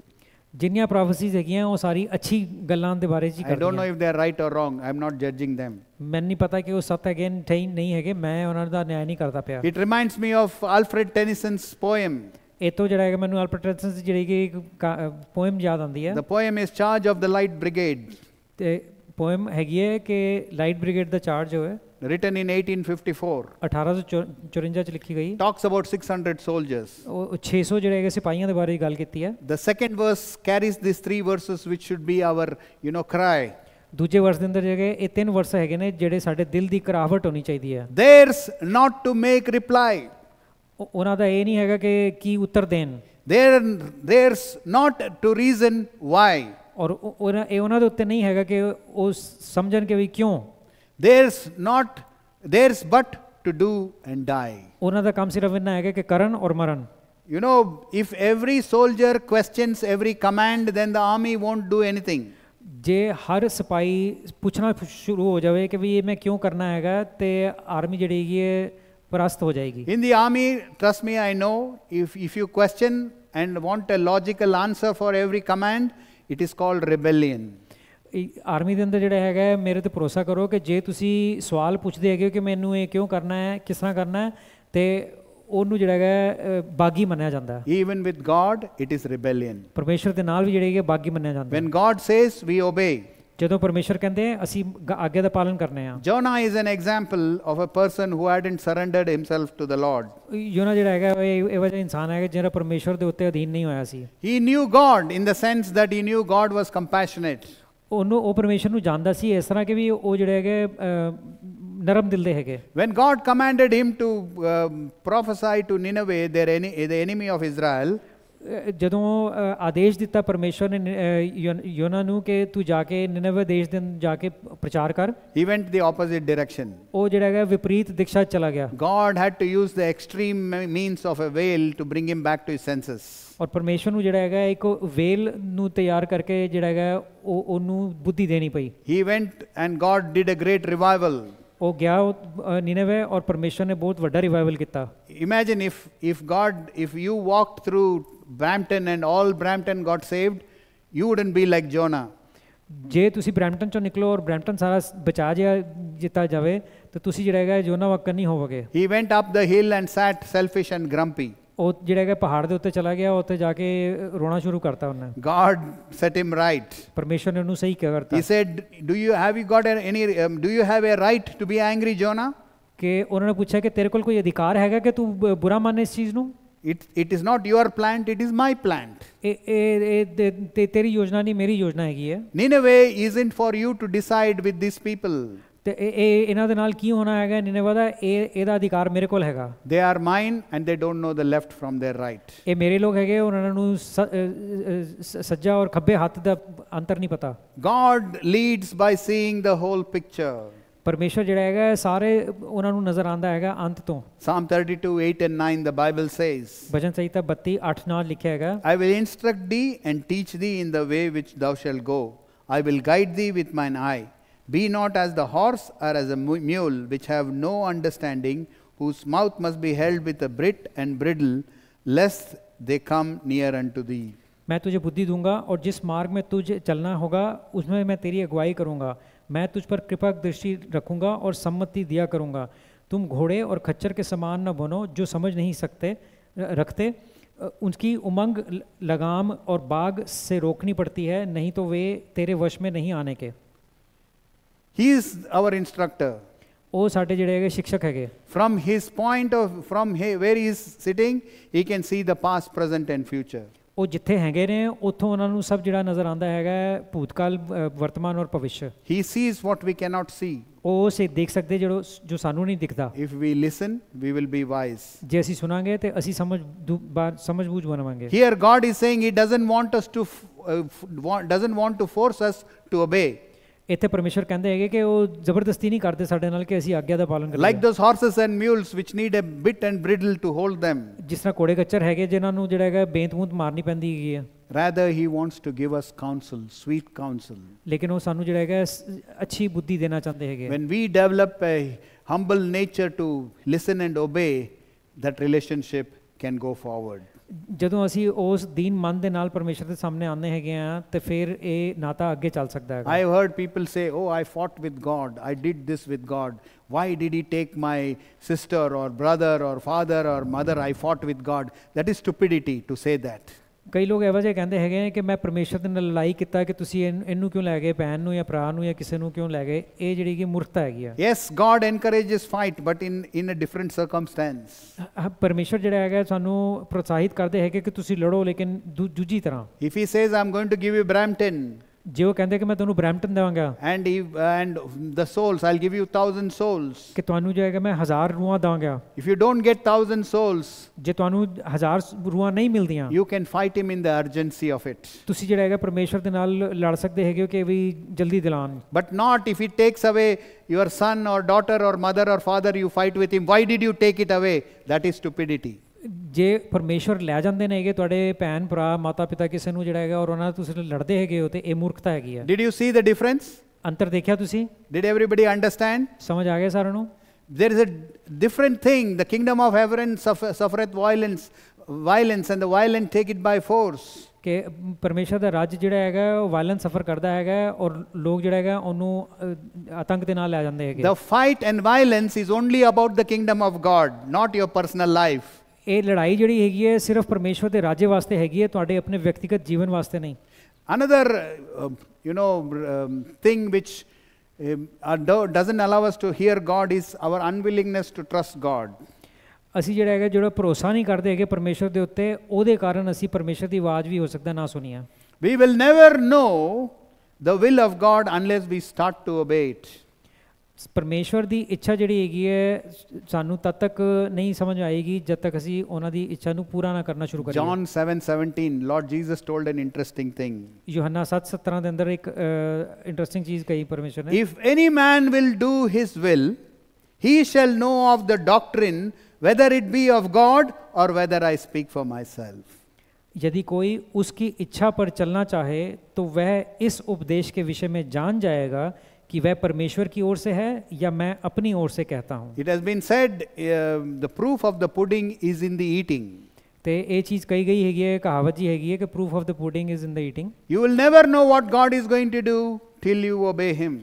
Speaker 2: ਜਿੰਨੀਆਂ ਪ੍ਰੋਫੈਸੀਜ਼ ਹੈਗੀਆਂ ਉਹ ਸਾਰੀ ਅੱਛੀ ਗੱਲਾਂ ਦੇ ਬਾਰੇ ਚ ਹੀ
Speaker 1: I don't know
Speaker 2: ਕਰਦੀਆਂ।
Speaker 1: if they are right or wrong. I am not judging them.
Speaker 2: ਮੈਨੂੰ ਨਹੀਂ ਪਤਾ ਕਿ ਉਹ ਸੱਤ ਹੈਗੇ ਨਹੀਂ ਹੈਗੇ, ਮੈਂ ਉਹਨਾਂ ਦਾ ਨਿਆਂ ਨਹੀਂ ਕਰਦਾ ਪਿਆ।
Speaker 1: It reminds me of Alfred Tennyson's poem.
Speaker 2: ਇਹ ਤੋਂ ਜਿਹੜਾ ਹੈਗਾ ਮੈਨੂੰ ਅਲਫਰਡ ਟੈਨੀਸਨ ਦੀ ਜਿਹੜੀ ਕਿ ਇੱਕ ਪੋਇਮ ਯਾਦ ਆਉਂਦੀ ਹੈ।
Speaker 1: The poem is Charge of the Light Brigade.
Speaker 2: ਤੇ ਪੋਇਮ ਹੈਗੀ ਹੈ ਕਿ ਲਾਈਟ ਬ੍ਰਿਗੇਡ ਦਾ ਚਾਰਜ ਹੋਇਆ,
Speaker 1: Written in 1854.
Speaker 2: 1854 ਚ ਲਿਖੀ ਗਈ।
Speaker 1: Talks about 600 soldiers.
Speaker 2: ਉਹ 600 ਜਿਹੜੇ ਹੈਗੇ ਸਿਪਾਹੀਆਂ ਦੇ ਬਾਰੇ ਗੱਲ ਕੀਤੀ ਹੈ।
Speaker 1: The second verse carries these three verses which should be our, cry.
Speaker 2: ਦੂਜੇ ਵਰਸ ਦੇ ਅੰਦਰ ਜਿਹੜੇ ਇਹ ਤਿੰਨ ਵਰਸ ਹੈਗੇ ਨੇ ਜਿਹੜੇ ਸਾਡੇ ਦਿਲ ਦੀ ਕਰਾਹਟ ਹੋਣੀ ਚਾਹੀਦੀ ਹੈ।
Speaker 1: Theirs not to make reply.
Speaker 2: ਉਹਨਾਂ ਦਾ ਇਹ ਨਹੀਂ ਹੈਗਾ ਕਿ ਕੀ ਉੱਤਰ ਦੇਣ।
Speaker 1: Theirs not to reason why.
Speaker 2: ਔਰ ਇਹ ਉਹਨਾਂ ਦੇ ਉੱਤੇ ਨਹੀਂ ਹੈਗਾ ਕਿ ਉਹ ਸਮਝਣ ਕਿ ਵੀ ਕਿਉਂ।
Speaker 1: Theirs but to do and die.
Speaker 2: ਉਹਨਾਂ ਦਾ ਕੰਮ ਸਿਰਫ ਇੰਨਾ ਹੈਗਾ ਕਿ ਕਰਨ ਔਰ ਮਰਨ।
Speaker 1: If every soldier questions every command, then the army won't do anything.
Speaker 2: ਜੇ ਹਰ ਸਿਪਾਹੀ ਪੁੱਛਣਾ ਸ਼ੁਰੂ ਹੋ ਜਾਵੇ ਕਿ ਵੀ ਇਹ ਮੈਂ ਕਿਉਂ ਕਰਨਾ ਹੈਗਾ ਤੇ ਆਰਮੀ ਜਿਹੜੀ ਹੈਗੀ ਹੈ ਪਰਾਸਤ ਹੋ ਜਾਏਗੀ।
Speaker 1: In the army, trust me, I know, if you question and want a logical answer for every command, it is called rebellion.
Speaker 2: Army ਦੇ ਅੰਦਰ ਜਿਹੜਾ ਹੈਗਾ ਮੇਰੇ ਤੇ ਭਰੋਸਾ ਕਰੋ ਕਿ ਜੇ ਤੁਸੀਂ ਸਵਾਲ ਪੁੱਛਦੇ ਹੈਗੇ ਕਿ ਮੈਨੂੰ ਇਹ ਕਿਉਂ ਕਰਨਾ ਹੈ, ਕਿਸ ਤਰ੍ਹਾਂ ਕਰਨਾ ਹੈ, ਤੇ ਉਹਨੂੰ ਜਿਹੜਾ ਹੈਗਾ ਬਾਗੀ ਮੰਨਿਆ ਜਾਂਦਾ ਹੈ।
Speaker 1: Even with God, it is rebellion.
Speaker 2: ਪਰਮੇਸ਼ਰ ਦੇ ਨਾਲ ਵੀ ਜਿਹੜੀ ਹੈ ਬਾਗੀ ਮੰਨਿਆ ਜਾਂਦਾ ਹੈ।
Speaker 1: When God says, we obey.
Speaker 2: ਜਦੋਂ ਪਰਮੇਸ਼ਰ ਕਹਿੰਦੇ ਅਸੀਂ ਆਗਿਆ ਦਾ ਪਾਲਨ ਕਰਨੇ ਆ।
Speaker 1: Jonah is an example of a person who hadn't surrendered himself to the Lord.
Speaker 2: ਯੋਨਾ ਜਿਹੜਾ ਹੈਗਾ ਇਹ ਵਜ੍ਹਾ ਇਨਸਾਨ ਹੈਗਾ ਜਿਹੜਾ ਪਰਮੇਸ਼ਰ ਦੇ ਉੱਤੇ ਅਧੀਨ ਨਹੀਂ ਹੋਇਆ ਸੀ।
Speaker 1: He knew God in the sense that he knew God was compassionate. ਉਹ ਪਰਮੇਸ਼ਰ ਨੂੰ ਜਾਣਦਾ ਸੀ ਇਸ ਤਰ੍ਹਾਂ ਕਿ ਵੀ ਉਹ ਜਿਹੜੇ ਹੈਗੇ ਨਰਮ ਦਿਲ ਦੇ ਹੈਗੇ। When God commanded him to prophesy to Nineveh, the enemy of Israel,
Speaker 2: ਜਦੋਂ ਆਦੇਸ਼ ਦਿੱਤਾ ਪਰਮੇਸ਼ਰ ਨੇ ਯੋਨਾ ਨੂੰ ਕਿ ਤੂੰ ਜਾ ਕੇ ਨਿਨਵੇ ਦੇਸ਼ ਦੇ ਜਾ ਕੇ ਪ੍ਰਚਾਰ ਕਰ,
Speaker 1: he went the opposite direction.
Speaker 2: ਉਹ ਜਿਹੜਾ ਹੈਗਾ ਵਿਪਰੀਤ ਦਿਸ਼ਾ ਚਲਾ ਗਿਆ।
Speaker 1: God had to use the extreme means of a whale to bring him back to his senses.
Speaker 2: ਔਰ ਪਰਮੇਸ਼ਰ ਨੂੰ ਜਿਹੜਾ ਹੈਗਾ ਇੱਕ ਵੇਲ ਨੂੰ ਤਿਆਰ ਕਰਕੇ ਜਿਹੜਾ ਹੈਗਾ ਉਹਨੂੰ ਬੁੱਧੀ ਦੇਣੀ ਪਈ।
Speaker 1: He went and God did a great revival.
Speaker 2: ਉਹ ਗਿਆ ਨਿਨਵੇ ਔਰ ਪਰਮੇਸ਼ਰ ਨੇ ਬਹੁਤ ਵੱਡਾ ਰਿਵਾਈਵਲ ਕੀਤਾ।
Speaker 1: Imagine if you walked through Brampton and all Brampton got saved, you wouldn't be like Jonah.
Speaker 2: ਜੇ ਤੁਸੀਂ ਬ੍ਰੈਂਪਟਨ ਚੋਂ ਨਿਕਲੋ ਔਰ ਬ੍ਰੈਂਪਟਨ ਸਾਰਾ ਬਚਾ ਜਿੱਤਾ ਜਾਵੇ ਤਾਂ ਤੁਸੀਂ ਜਿਹੜਾ ਹੈਗਾ ਜੋਨਾ ਵਾਕਰ ਨਹੀਂ ਹੋਵੋਗੇ।
Speaker 1: He went up the hill and sat selfish and grumpy.
Speaker 2: ਉਹ ਜਿਹੜਾ ਹੈਗਾ ਪਹਾੜ ਦੇ ਉੱਤੇ ਚਲਾ ਗਿਆ, ਉੱਤੇ ਜਾ ਕੇ ਰੋਣਾ ਸ਼ੁਰੂ ਕਰਤਾ ਉਹਨੇ।
Speaker 1: God set him right.
Speaker 2: ਪਰਮੇਸ਼ਰ ਨੇ ਉਹਨੂੰ ਸਹੀ ਕਰਤਾ।
Speaker 1: He said, do you have a right to be angry, Jonah?
Speaker 2: ਕਿ ਉਹਨਾਂ ਨੇ ਪੁੱਛਿਆ ਕਿ ਤੇਰੇ ਕੋਲ ਕੋਈ ਅਧਿਕਾਰ ਹੈਗਾ ਕਿ ਤੂੰ ਬੁਰਾ ਮੰਨੇ ਇਸ ਚੀਜ਼ ਨੂੰ?
Speaker 1: It is not your plant, it is my plant.
Speaker 2: ਇਹ ਤੇਰੀ ਯੋਜਨਾ ਨਹੀਂ, ਮੇਰੀ ਯੋਜਨਾ ਹੈਗੀ ਹੈ।
Speaker 1: Nineveh isn't for you to decide with these people.
Speaker 2: ਤੇ ਇਹਨਾਂ ਦੇ ਨਾਲ ਕੀ ਹੋਣਾ ਹੈਗਾ ਨਿਨਵੇ ਦਾ, ਇਹਦਾ ਅਧਿਕਾਰ ਮੇਰੇ ਕੋਲ ਹੈਗਾ।
Speaker 1: They are mine and they don't know the left from their right.
Speaker 2: ਇਹ ਮੇਰੇ ਲੋਕ ਹੈਗੇ, ਉਹਨਾਂ ਨੂੰ ਸੱਜਾ ਔਰ ਖੱਬੇ ਹੱਥ ਦਾ ਅੰਤਰ ਨਹੀਂ ਪਤਾ।
Speaker 1: God leads by seeing the whole picture.
Speaker 2: ਪਰਮੇਸ਼ਰ ਜਿਹੜਾ ਹੈਗਾ ਸਾਰੇ ਉਹਨਾਂ ਨੂੰ ਨਜ਼ਰ ਆਉਂਦਾ ਹੈਗਾ ਅੰਤ ਤੋਂ।
Speaker 1: Psalm 32:8 and 9 the Bible says,
Speaker 2: ਭਜਨ ਸੰਹਿਤਾ 32:8-9 ਲਿਖਿਆ ਹੈਗਾ,
Speaker 1: I will instruct thee and teach thee in the way which thou shalt go. I will guide thee with mine eye. Be not as the horse or as a mule which have no understanding, whose mouth must be held with a bit and bridle, lest they come near unto thee.
Speaker 2: मैं तुझे बुद्धि दूंगा और जिस मार्ग में तुझे चलना होगा उसमें मैं तेरी अगुवाई करूंगा। मैं तुझ पर कृपा दृष्टि रखूंगा और सम्मति दिया करूंगा। तुम घोड़े और खच्चर के समान न बनो जो समझ नहीं रखते। उनकी उमंग लगाम और बाग से रोकनी पड़ती है, नहीं तो वे तेरे वश में नहीं आने के।
Speaker 1: He is our instructor.
Speaker 2: ਉਹ ਸਾਡੇ ਜਿਹੜੇ ਹੈਗੇ ਸ਼ਿਕਸ਼ਕ ਹੈਗੇ।
Speaker 1: From where he is sitting, he can see the past, present and future.
Speaker 2: ਉਹ ਜਿੱਥੇ ਹੈਗੇ ਨੇ ਉੱਥੋਂ ਉਹਨਾਂ ਨੂੰ ਸਭ ਜਿਹੜਾ ਨਜ਼ਰ ਆਉਂਦਾ ਹੈਗਾ ਭੂਤਕਾਲ, ਵਰਤਮਾਨ ਔਰ ਭਵਿੱਖ।
Speaker 1: He sees what we cannot see.
Speaker 2: ਉਹ ਸੇ ਦੇਖ ਸਕਦੇ ਜੋ ਸਾਨੂੰ ਨਹੀਂ ਦਿਖਦਾ।
Speaker 1: If we listen, we will be wise.
Speaker 2: ਜੇ ਅਸੀਂ ਸੁਣਾਂਗੇ ਤੇ ਅਸੀਂ ਸਮਝ-ਬੂਝ ਬਣਾਵਾਂਗੇ।
Speaker 1: Here God is saying he doesn't want to force us to obey.
Speaker 2: ਇੱਥੇ ਪਰਮੇਸ਼ਰ ਕਹਿੰਦੇ ਹੈਗੇ ਕਿ ਉਹ ਜ਼ਬਰਦਸਤੀ ਨਹੀਂ ਕਰਦੇ ਸਾਡੇ ਨਾਲ ਕਿ ਅਸੀਂ ਆਗਿਆ ਦਾ ਪਾਲਨ ਕਰੀਏ।
Speaker 1: Like those horses and mules which need a bit and bridle to hold them.
Speaker 2: ਜਿਸ ਤਰ੍ਹਾਂ ਘੋੜੇ ਕੱਚਰ ਹੈਗੇ ਜਿਨ੍ਹਾਂ ਨੂੰ ਜਿਹੜਾ ਹੈਗਾ ਬੇਂਤ-ਬੂੰਤ ਮਾਰਨੀ ਪੈਂਦੀ ਹੈਗੀ ਹੈ।
Speaker 1: Rather he wants to give us counsel, sweet counsel.
Speaker 2: ਲੇਕਿਨ ਉਹ ਸਾਨੂੰ ਜਿਹੜਾ ਹੈਗਾ ਅੱਛੀ ਬੁੱਧੀ ਦੇਣਾ ਚਾਹੁੰਦੇ ਹੈਗੇ।
Speaker 1: When we develop a humble nature to listen and obey, that relationship can go forward.
Speaker 2: ਜਦੋਂ ਅਸੀਂ ਉਸ ਦੀਨ ਮਨ ਦੇ ਨਾਲ ਪਰਮੇਸ਼ਰ ਦੇ ਸਾਹਮਣੇ ਆਉਂਦੇ ਹੈਗੇ ਆ ਤੇ ਫਿਰ ਇਹ ਨਾਤਾ ਅੱਗੇ ਚੱਲ ਸਕਦਾ ਹੈ।
Speaker 1: I have heard people say, oh, I fought with God, I did this with God, why did he take my sister or brother or father or mother, I fought with God. That is stupidity to say that.
Speaker 2: ਕਈ ਲੋਕ ਇਹੋ ਜਿਹੇ ਕਹਿੰਦੇ ਹੈਗੇ ਆ ਕਿ ਮੈਂ ਪਰਮੇਸ਼ਰ ਦੇ ਨਾਲ ਲੜਾਈ ਕੀਤਾ ਕਿ ਤੁਸੀਂ ਇਹਨੂੰ ਕਿਉਂ ਲੈ ਗਏ, ਭੈਣ ਨੂੰ ਜਾਂ ਭਰਾ ਨੂੰ ਜਾਂ ਕਿਸੇ ਨੂੰ ਕਿਉਂ ਲੈ ਗਏ, ਇਹ ਜਿਹੜੀ ਕਿ ਮੂਰਖਤਾ ਹੈਗੀ ਆ।
Speaker 1: Yes, God encourages fight, but in a different circumstance.
Speaker 2: ਪਰਮੇਸ਼ਰ ਜਿਹੜਾ ਹੈਗਾ ਸਾਨੂੰ ਪ੍ਰੋਤਸਾਹਿਤ ਕਰਦੇ ਹੈਗੇ ਕਿ ਤੁਸੀਂ ਲੜੋ, ਲੇਕਿਨ ਦੂਜੀ ਤਰ੍ਹਾਂ।
Speaker 1: If he says I'm going to give you Brampton,
Speaker 2: ਜੇ ਉਹ ਕਹਿੰਦੇ ਕਿ ਮੈਂ ਤੁਹਾਨੂੰ ਬਰੈਂਪਟਨ ਦੇਵਾਂਗਾ,
Speaker 1: and the souls, I'll give you 1,000 souls,
Speaker 2: ਕਿ ਤੁਹਾਨੂੰ ਜੋ ਹੈਗਾ ਮੈਂ 1000 ਰੂਹਾਂ ਦਾਂਗਾ।
Speaker 1: if you don't get 1,000 souls,
Speaker 2: ਜੇ ਤੁਹਾਨੂੰ 1000 ਰੂਹਾਂ ਨਹੀਂ ਮਿਲਦੀਆਂ,
Speaker 1: you can fight him in the urgency of it.
Speaker 2: ਤੁਸੀਂ ਜਿਹੜਾ ਹੈਗਾ ਪਰਮੇਸ਼ਰ ਦੇ ਨਾਲ ਲੜ ਸਕਦੇ ਹੈਗੇ ਹੋ ਕਿ ਵੀ ਜਲਦੀ ਦਿਲਾਨ।
Speaker 1: But not if he takes away your son or daughter or mother or father, you fight with him. Why did you take it away? That is stupidity.
Speaker 2: ਜੇ ਪਰਮੇਸ਼ਰ ਲੈ ਜਾਂਦੇ ਨੇ ਹੈਗੇ ਤੁਹਾਡੇ ਭੈਣ ਭਰਾ ਮਾਤਾ ਪਿਤਾ ਕਿਸੇ ਨੂੰ ਜਿਹੜਾ ਹੈਗਾ ਔਰ ਉਹਨਾਂ ਨਾਲ ਤੁਸੀਂ ਲੜਦੇ ਹੈਗੇ ਹੋ ਤੇ ਇਹ ਮੂਰਖਤਾ ਹੈਗੀ ਆ।
Speaker 1: Did you see the difference?
Speaker 2: ਅੰਤਰ ਦੇਖਿਆ ਤੁਸੀਂ?
Speaker 1: Did everybody understand?
Speaker 2: ਸਮਝ ਆ ਗਿਆ ਸਾਰਿਆਂ ਨੂੰ?
Speaker 1: There is a different thing. The kingdom of heaven suffereth violence, and the violent take it by force.
Speaker 2: ਕਿ ਪਰਮੇਸ਼ਰ ਦਾ ਰਾਜ ਜਿਹੜਾ ਹੈਗਾ ਉਹ ਵਾਇਲੈਂਸ ਸਫਰ ਕਰਦਾ ਹੈਗਾ ਔਰ ਲੋਕ ਜਿਹੜਾ ਹੈਗਾ ਉਹਨੂੰ ਆਤੰਕ ਦੇ ਨਾਲ ਲੈ ਜਾਂਦੇ ਹੈਗੇ।
Speaker 1: The fight and violence is only about the kingdom of God, not your personal life.
Speaker 2: ਇਹ ਲੜਾਈ ਜਿਹੜੀ ਹੈਗੀ ਹੈ ਸਿਰਫ ਪਰਮੇਸ਼ਵਰ ਦੇ ਰਾਜ ਵਾਸਤੇ ਹੈਗੀ ਹੈ, ਤੁਹਾਡੇ ਆਪਣੇ ਵਿਅਕਤੀਗਤ ਜੀਵਨ ਵਾਸਤੇ ਨਹੀਂ।
Speaker 1: Another thing which doesn't allow us to hear God is our unwillingness to trust God.
Speaker 2: ਅਸੀਂ ਜਿਹੜਾ ਹੈਗਾ ਜਿਹੜਾ ਭਰੋਸਾ ਨਹੀਂ ਕਰਦੇ ਹੈਗੇ ਪਰਮੇਸ਼ਵਰ ਦੇ ਉੱਤੇ, ਉਹਦੇ ਕਾਰਨ ਅਸੀਂ ਪਰਮੇਸ਼ਵਰ ਦੀ ਆਵਾਜ਼ ਵੀ ਹੋ ਸਕਦਾ ਨਾ ਸੁਣੀਏ।
Speaker 1: We will never know the will of God unless we start to obey it.
Speaker 2: ਪਰਮੇਸ਼ਵਰ ਦੀ ਇੱਛਾ ਜਿਹੜੀ ਹੈਗੀ ਹੈ ਸਾਨੂੰ ਤਦ ਤੱਕ ਨਹੀਂ ਸਮਝ ਆਏਗੀ ਜਦ ਤੱਕ ਅਸੀਂ ਉਹਨਾਂ ਦੀ ਇੱਛਾ ਨੂੰ ਪੂਰਾ ਨਾ ਕਰਨਾ ਸ਼ੁਰੂ ਕਰੀਏ।
Speaker 1: John 7:17, Lord Jesus told an interesting thing.
Speaker 2: ਯੋਹੰਨਾ 7:17 ਦੇ ਅੰਦਰ ਇੱਕ ਇੰਟਰਸਟਿੰਗ ਚੀਜ਼ ਕਹੀ ਪਰਮੇਸ਼ਵਰ ਨੇ।
Speaker 1: If any man will do his will, he shall know of the doctrine, whether it be of God or whether I speak for myself.
Speaker 2: यदि कोई उसकी इच्छा पर चलना चाहे तो वह इस उपदेश के विषय में जान जाएगा कि वह परमेश्वर की ओर से है या मैं अपनी ओर से कहता हूँ।
Speaker 1: It has been said, the proof of the pudding is in the eating.
Speaker 2: ते ये चीज़ कही गई है, कहावत जी है कि proof of the pudding is in the eating.
Speaker 1: You will never know what God is going to do till you obey Him.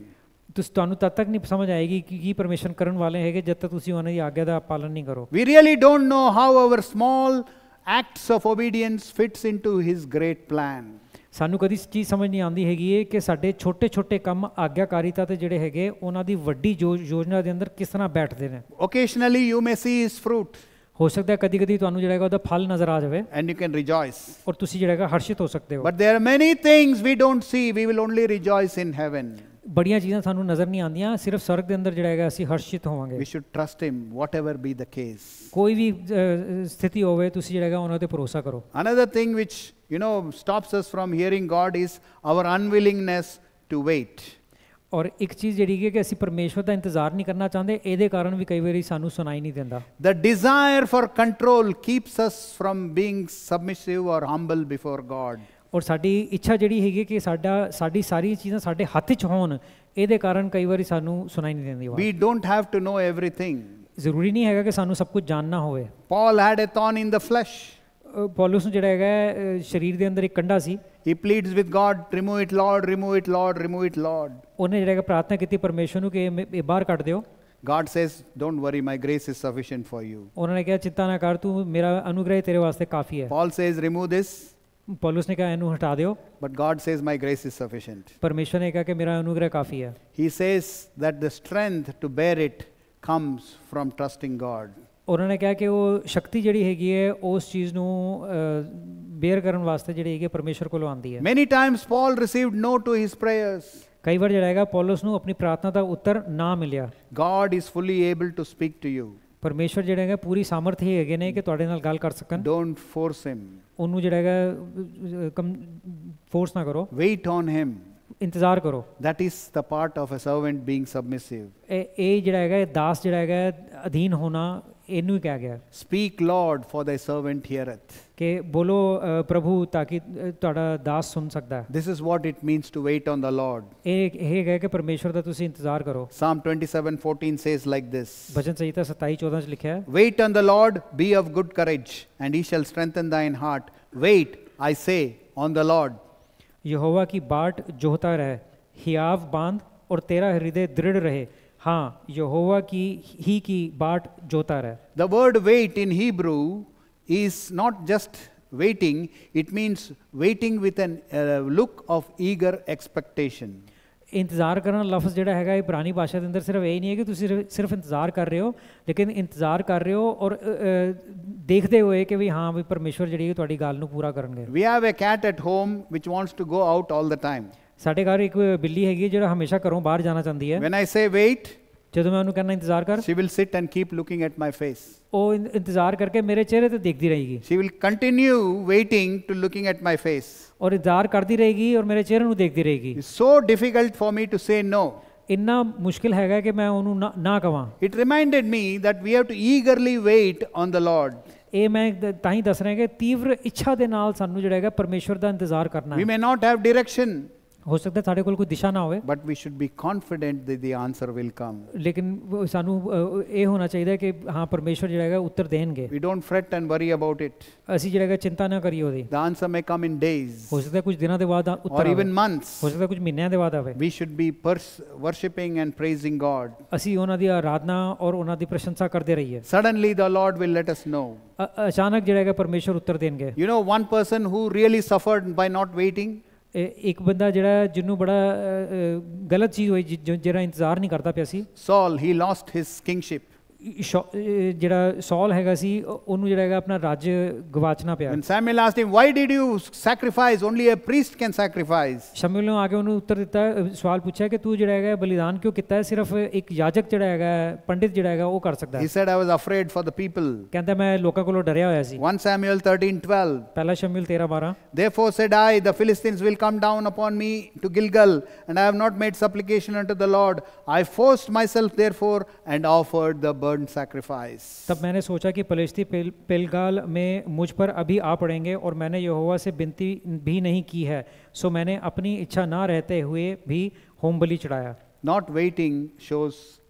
Speaker 2: ਤੁਹਾਨੂੰ ਤਦ ਤੱਕ ਨਹੀਂ ਸਮਝ ਆਏਗੀ ਕਿ ਕੀ ਪਰਮੇਸ਼ਰ ਕਰਨ ਵਾਲੇ ਹੈਗੇ ਜਦ ਤੱਕ ਤੁਸੀਂ ਉਹਨਾਂ ਦੀ ਆਗਿਆ ਦਾ ਪਾਲਨ ਨਹੀਂ ਕਰੋ।
Speaker 1: We really don't know how our small acts of obedience fits into His great plan.
Speaker 2: ਸਾਨੂੰ ਕਦੀ ਚੀਜ਼ ਸਮਝ ਨਹੀਂ ਆਉਂਦੀ ਹੈਗੀ ਹੈ ਕਿ ਸਾਡੇ ਛੋਟੇ ਛੋਟੇ ਕੰਮ ਆਗਿਆਕਾਰੀਤਾ ਤੇ ਜਿਹੜੇ ਹੈਗੇ ਉਹਨਾਂ ਦੀ ਵੱਡੀ ਯੋਜਨਾ ਦੇ ਅੰਦਰ ਕਿਸ ਤਰ੍ਹਾਂ ਬੈਠਦੇ ਨੇ।
Speaker 1: Occasionally you may see His fruit.
Speaker 2: ਹੋ ਸਕਦਾ ਹੈ ਕਦੀ ਕਦੀ ਤੁਹਾਨੂੰ ਜਿਹੜਾ ਹੈਗਾ ਉਹਦਾ ਫਲ ਨਜ਼ਰ ਆ ਜਾਵੇ।
Speaker 1: And you can rejoice.
Speaker 2: ਔਰ ਤੁਸੀਂ ਜਿਹੜਾ ਹੈਗਾ ਹਰਸ਼ਿਤ ਹੋ ਸਕਦੇ ਹੋ।
Speaker 1: But there are many things we don't see. We will only rejoice in heaven.
Speaker 2: ਬੜੀਆਂ ਚੀਜ਼ਾਂ ਸਾਨੂੰ ਨਜ਼ਰ ਨਹੀਂ ਆਉਂਦੀਆਂ, ਸਿਰਫ ਸਵਰਗ ਦੇ ਅੰਦਰ ਜਿਹੜਾ ਹੈਗਾ ਅਸੀਂ ਹਰਸ਼ਿਤ ਹੋਵਾਂਗੇ।
Speaker 1: We should trust Him whatever be the case.
Speaker 2: ਕੋਈ ਵੀ ਸਥਿਤੀ ਹੋਵੇ ਤੁਸੀਂ ਜਿਹੜਾ ਹੈਗਾ ਉਹਨਾਂ ਤੇ ਭਰੋਸਾ ਕਰੋ।
Speaker 1: Another thing which stops us from hearing God is our unwillingness to wait.
Speaker 2: ਔਰ ਇੱਕ ਚੀਜ਼ ਜਿਹੜੀ ਹੈ ਕਿ ਅਸੀਂ ਪਰਮੇਸ਼ਵਰ ਦਾ ਇੰਤਜ਼ਾਰ ਨਹੀਂ ਕਰਨਾ ਚਾਹੁੰਦੇ, ਇਹਦੇ ਕਾਰਨ ਵੀ ਕਈ ਵਾਰੀ ਸਾਨੂੰ ਸੁਣਾਈ ਨਹੀਂ ਦਿੰਦਾ।
Speaker 1: The desire for control keeps us from being submissive or humble before God.
Speaker 2: ਔਰ ਸਾਡੀ ਇੱਛਾ ਜਿਹੜੀ ਹੈਗੀ ਕਿ ਸਾਡੀ ਸਾਰੀ ਚੀਜ਼ਾਂ ਸਾਡੇ ਹੱਥ 'ਚ ਹੋਣ, ਇਹਦੇ ਕਾਰਨ ਕਈ ਵਾਰੀ ਸਾਨੂੰ ਸੁਣਾਈ ਨਹੀਂ ਦਿੰਦੀ।
Speaker 1: We don't have to know everything.
Speaker 2: ਜ਼ਰੂਰੀ ਨਹੀਂ ਹੈਗਾ ਕਿ ਸਾਨੂੰ ਸਭ ਕੁਝ ਜਾਣਨਾ ਹੋਵੇ।
Speaker 1: Paul had a thorn in the flesh.
Speaker 2: Paulus ਨੂੰ ਜਿਹੜਾ ਹੈਗਾ ਸਰੀਰ ਦੇ ਅੰਦਰ ਇੱਕ ਕੰਡਾ ਸੀ।
Speaker 1: He pleads with God, remove it Lord, remove it Lord, remove it Lord.
Speaker 2: ਉਹਨੇ ਜਿਹੜਾ ਪ੍ਰਾਰਥਨਾ ਕੀਤੀ ਪਰਮੇਸ਼ਵਰ ਨੂੰ ਕਿ ਇਹ ਬਾਹਰ ਕੱਢ ਦਿਓ।
Speaker 1: God says, don't worry, my grace is sufficient for you.
Speaker 2: ਉਹਨਾਂ ਨੇ ਕਿਹਾ ਚਿੰਤਾ ਨਾ ਕਰ, ਤੂੰ ਮੇਰਾ ਅਨੁਗ੍ਰਹ ਤੇਰੇ ਵਾਸਤੇ ਕਾਫੀ ਹੈ।
Speaker 1: Paul says, remove this.
Speaker 2: Paulus ਨੇ ਕਿਹਾ ਇਹਨੂੰ ਹਟਾ ਦਿਓ।
Speaker 1: But God says, my grace is sufficient.
Speaker 2: ਪਰਮੇਸ਼ਵਰ ਨੇ ਕਿਹਾ ਕਿ ਮੇਰਾ ਅਨੁਗ੍ਰਹ ਕਾਫੀ ਹੈ।
Speaker 1: He says that the strength to bear it comes from trusting God.
Speaker 2: ਉਹਨਾਂ ਨੇ ਕਿਹਾ ਕਿ ਉਹ ਸ਼ਕਤੀ ਜਿਹੜੀ ਹੈਗੀ ਹੈ ਉਸ ਚੀਜ਼ ਨੂੰ ਬੇਅਰ ਕਰਨ ਵਾਸਤੇ ਜਿਹੜੀ ਹੈਗੀ ਪਰਮੇਸ਼ਵਰ ਕੋਲੋਂ ਆਉਂਦੀ ਹੈ।
Speaker 1: Many times Paul received no to his prayers.
Speaker 2: ਕਈ ਵਾਰ ਜਿਹੜਾ ਹੈਗਾ ਪੌਲਸ ਨੂੰ ਆਪਣੀ ਪ੍ਰਾਰਥਨਾ ਦਾ ਉੱਤਰ ਨਾ ਮਿਲਿਆ।
Speaker 1: God is fully able to speak to you.
Speaker 2: ਪਰਮੇਸ਼ਵਰ ਜਿਹੜਾ ਹੈਗਾ ਪੂਰੀ ਸਾਮਰਥ ਹੀ ਹੈਗੇ ਨੇ ਕਿ ਤੁਹਾਡੇ ਨਾਲ ਗੱਲ ਕਰ ਸਕਣ।
Speaker 1: Don't force him.
Speaker 2: ਉਹਨੂੰ ਜਿਹੜਾ ਹੈਗਾ ਫੋਰਸ ਨਾ ਕਰੋ।
Speaker 1: Wait on him.
Speaker 2: ਇੰਤਜ਼ਾਰ ਕਰੋ।
Speaker 1: That is the part of a servant being submissive.
Speaker 2: ਇਹ ਜਿਹੜਾ ਹੈਗਾ ਦਾਸ ਜਿਹੜਾ ਹੈਗਾ ਅਧੀਨ ਹੋਣਾ, ਇਹਨੂੰ ਹੀ ਕਿਹਾ ਗਿਆ
Speaker 1: Speak, Lord, for thy servant heareth.
Speaker 2: ਕਿ ਬੋਲੋ ਪ੍ਰਭੂ ਤਾਂ ਕਿ ਤੁਹਾਡਾ ਦਾਸ ਸੁਣ ਸਕਦਾ ਹੈ।
Speaker 1: This is what it means to wait on the Lord.
Speaker 2: ਇਹ ਹੈਗਾ ਕਿ ਪਰਮੇਸ਼ਵਰ ਦਾ ਤੁਸੀਂ ਇੰਤਜ਼ਾਰ ਕਰੋ।
Speaker 1: Psalm 27:14 says like this.
Speaker 2: ਭਜਨ ਸੰਹਿਤਾ 27:14 ਚ ਲਿਖਿਆ ਹੈ,
Speaker 1: Wait on the Lord, be of good courage, and he shall strengthen thine heart. Wait, I say, on the Lord.
Speaker 2: यहोवा की बाट जोहता रहे, हियाव बांध और तेरा हृदय दृढ़ रहे। हाँ, यहोवा की बाट जोहता रहे।
Speaker 1: The word wait in Hebrew is not just waiting, it means waiting with a look of eager expectation.
Speaker 2: इंतज़ार करना लफ्ज़ ਜਿਹੜਾ ਹੈਗਾ ਇਹ ਪੁਰਾਣੀ ਭਾਸ਼ਾ ਦੇ ਅੰਦਰ ਸਿਰਫ ਇਹ ਨਹੀਂ ਹੈ ਕਿ ਤੁਸੀਂ ਸਿਰਫ ਇੰਤਜ਼ਾਰ ਕਰ ਰਹੇ ਹੋ, ਲੇਕਿਨ ਇੰਤਜ਼ਾਰ ਕਰ ਰਹੇ ਹੋ ਔਰ ਦੇਖਦੇ ਹੋਏ ਕਿ ਵੀ ਹਾਂ ਵੀ ਪਰਮੇਸ਼ਵਰ ਜਿਹੜੀ ਹੈ ਤੁਹਾਡੀ ਗੱਲ ਨੂੰ ਪੂਰਾ ਕਰਨਗੇ।
Speaker 1: We have a cat at home which wants to go out all the time.
Speaker 2: ਸਾਡੇ ਘਰ ਇੱਕ ਬਿੱਲੀ ਹੈਗੀ ਜਿਹੜਾ ਹਮੇਸ਼ਾ ਘਰੋਂ ਬਾਹਰ ਜਾਣਾ ਚਾਹੁੰਦੀ ਹੈ।
Speaker 1: When I say wait,
Speaker 2: ਜਦੋਂ ਮੈਂ ਉਹਨੂੰ ਕਹਿੰਦਾ ਇੰਤਜ਼ਾਰ ਕਰ,
Speaker 1: she will sit and keep looking at my face.
Speaker 2: ਉਹ ਇੰਤਜ਼ਾਰ ਕਰਕੇ ਮੇਰੇ ਚਿਹਰੇ ਤੇ ਦੇਖਦੀ ਰਹੇਗੀ।
Speaker 1: She will continue waiting to looking at my face.
Speaker 2: ਔਰ ਇੰਤਜ਼ਾਰ ਕਰਦੀ ਰਹੇਗੀ ਔਰ ਮੇਰੇ ਚਿਹਰੇ ਨੂੰ ਦੇਖਦੀ ਰਹੇਗੀ।
Speaker 1: It's so difficult for me to say no.
Speaker 2: ਇੰਨਾ ਮੁਸ਼ਕਿਲ ਹੈਗਾ ਕਿ ਮੈਂ ਉਹਨੂੰ ਨਾ ਕਵਾਂ।
Speaker 1: It reminded me that we have to eagerly wait on the Lord.
Speaker 2: ਇਹ ਮੈਂ ਤਾਂ ਹੀ ਦੱਸ ਰਿਹਾ ਕਿ ਤੀਵਰ ਇੱਛਾ ਦੇ ਨਾਲ ਸਾਨੂੰ ਜਿਹੜਾ ਹੈਗਾ ਪਰਮੇਸ਼ਵਰ ਦਾ ਇੰਤਜ਼ਾਰ ਕਰਨਾ ਹੈ।
Speaker 1: We may not have direction,
Speaker 2: ਹੋ ਸਕਦਾ ਸਾਡੇ ਕੋਲ ਕੋਈ ਦਿਸ਼ਾ ਨਾ ਹੋਵੇ,
Speaker 1: but we should be confident that the answer will come.
Speaker 2: ਲੇਕਿਨ ਸਾਨੂੰ ਇਹ ਹੋਣਾ ਚਾਹੀਦਾ ਕਿ ਹਾਂ ਪਰਮੇਸ਼ਵਰ ਜਿਹੜਾ ਹੈਗਾ ਉੱਤਰ ਦੇਣਗੇ।
Speaker 1: We don't fret and worry about it.
Speaker 2: ਅਸੀਂ ਜਿਹੜਾ ਹੈਗਾ ਚਿੰਤਾ ਨਾ ਕਰੀਏ ਉਹਦੀ।
Speaker 1: The answer may come in days,
Speaker 2: ਹੋ ਸਕਦਾ ਕੁਝ ਦਿਨਾਂ ਦੇ ਬਾਅਦ ਉੱਤਰ
Speaker 1: or even months.
Speaker 2: ਹੋ ਸਕਦਾ ਕੁਝ ਮਹੀਨਿਆਂ ਦੇ ਬਾਅਦ ਆਵੇ।
Speaker 1: We should be worshipping and praising God.
Speaker 2: ਅਸੀਂ ਉਹਨਾਂ ਦੀ ਆਰਾਧਨਾ ਔਰ ਉਹਨਾਂ ਦੀ ਪ੍ਰਸ਼ੰਸਾ ਕਰਦੇ ਰਹੀਏ।
Speaker 1: Suddenly the Lord will let us know.
Speaker 2: ਅਚਾਨਕ ਜਿਹੜਾ ਹੈਗਾ ਪਰਮੇਸ਼ਵਰ ਉੱਤਰ ਦੇਣਗੇ।
Speaker 1: You know one person who really suffered by not waiting?
Speaker 2: ਇੱਕ ਬੰਦਾ ਜਿਹੜਾ ਜਿਹਨੂੰ ਬੜਾ ਗਲਤ ਚੀਜ਼ ਹੋਈ ਜਿਹੜਾ ਇੰਤਜ਼ਾਰ ਨਹੀਂ ਕਰਦਾ ਪਿਆ ਸੀ।
Speaker 1: Saul, he lost his kingship.
Speaker 2: ਜਿਹੜਾ ਸੌਲ ਹੈਗਾ ਸੀ ਉਹਨੂੰ ਜਿਹੜਾ ਹੈਗਾ ਆਪਣਾ ਰਾਜ ਗਵਾਚਣਾ ਪਿਆ।
Speaker 1: When Samuel asked him, why did you sacrifice? Only a priest can sacrifice.
Speaker 2: ਸ਼ਮੂਏਲ ਨੇ ਆ ਕੇ ਉਹਨੂੰ ਉੱਤਰ ਦਿੱਤਾ, ਸਵਾਲ ਪੁੱਛਿਆ ਕਿ ਤੂੰ ਜਿਹੜਾ ਹੈਗਾ ਬਲੀਦਾਨ ਕਿਉਂ ਕੀਤਾ ਹੈ? ਸਿਰਫ ਇੱਕ ਯਾਜਕ ਜਿਹੜਾ ਹੈਗਾ ਪੰਡਿਤ ਜਿਹੜਾ ਹੈਗਾ ਉਹ ਕਰ ਸਕਦਾ ਹੈ।
Speaker 1: He said, I was afraid for the people.
Speaker 2: ਕਹਿੰਦਾ ਮੈਂ ਲੋਕਾਂ ਕੋਲੋਂ ਡਰਿਆ ਹੋਇਆ ਸੀ।
Speaker 1: 1 Samuel 13:12.
Speaker 2: ਪਹਿਲਾ ਸ਼ਮੂਏਲ 13:12।
Speaker 1: Therefore said I, the Philistines will come down upon me to Gilgal, and I have not made supplication unto the Lord. I forced myself therefore and offered the burnt sacrifice.
Speaker 2: तब मैंने सोचा कि फलिस्ती पिलगाल में मुझ पर अभी आ पड़ेंगे और मैंने यहोवा से विनती भी नहीं की है, सो मैंने अपनी इच्छा ना रहते हुए भी होम बलि चढ़ाया।
Speaker 1: Not waiting shows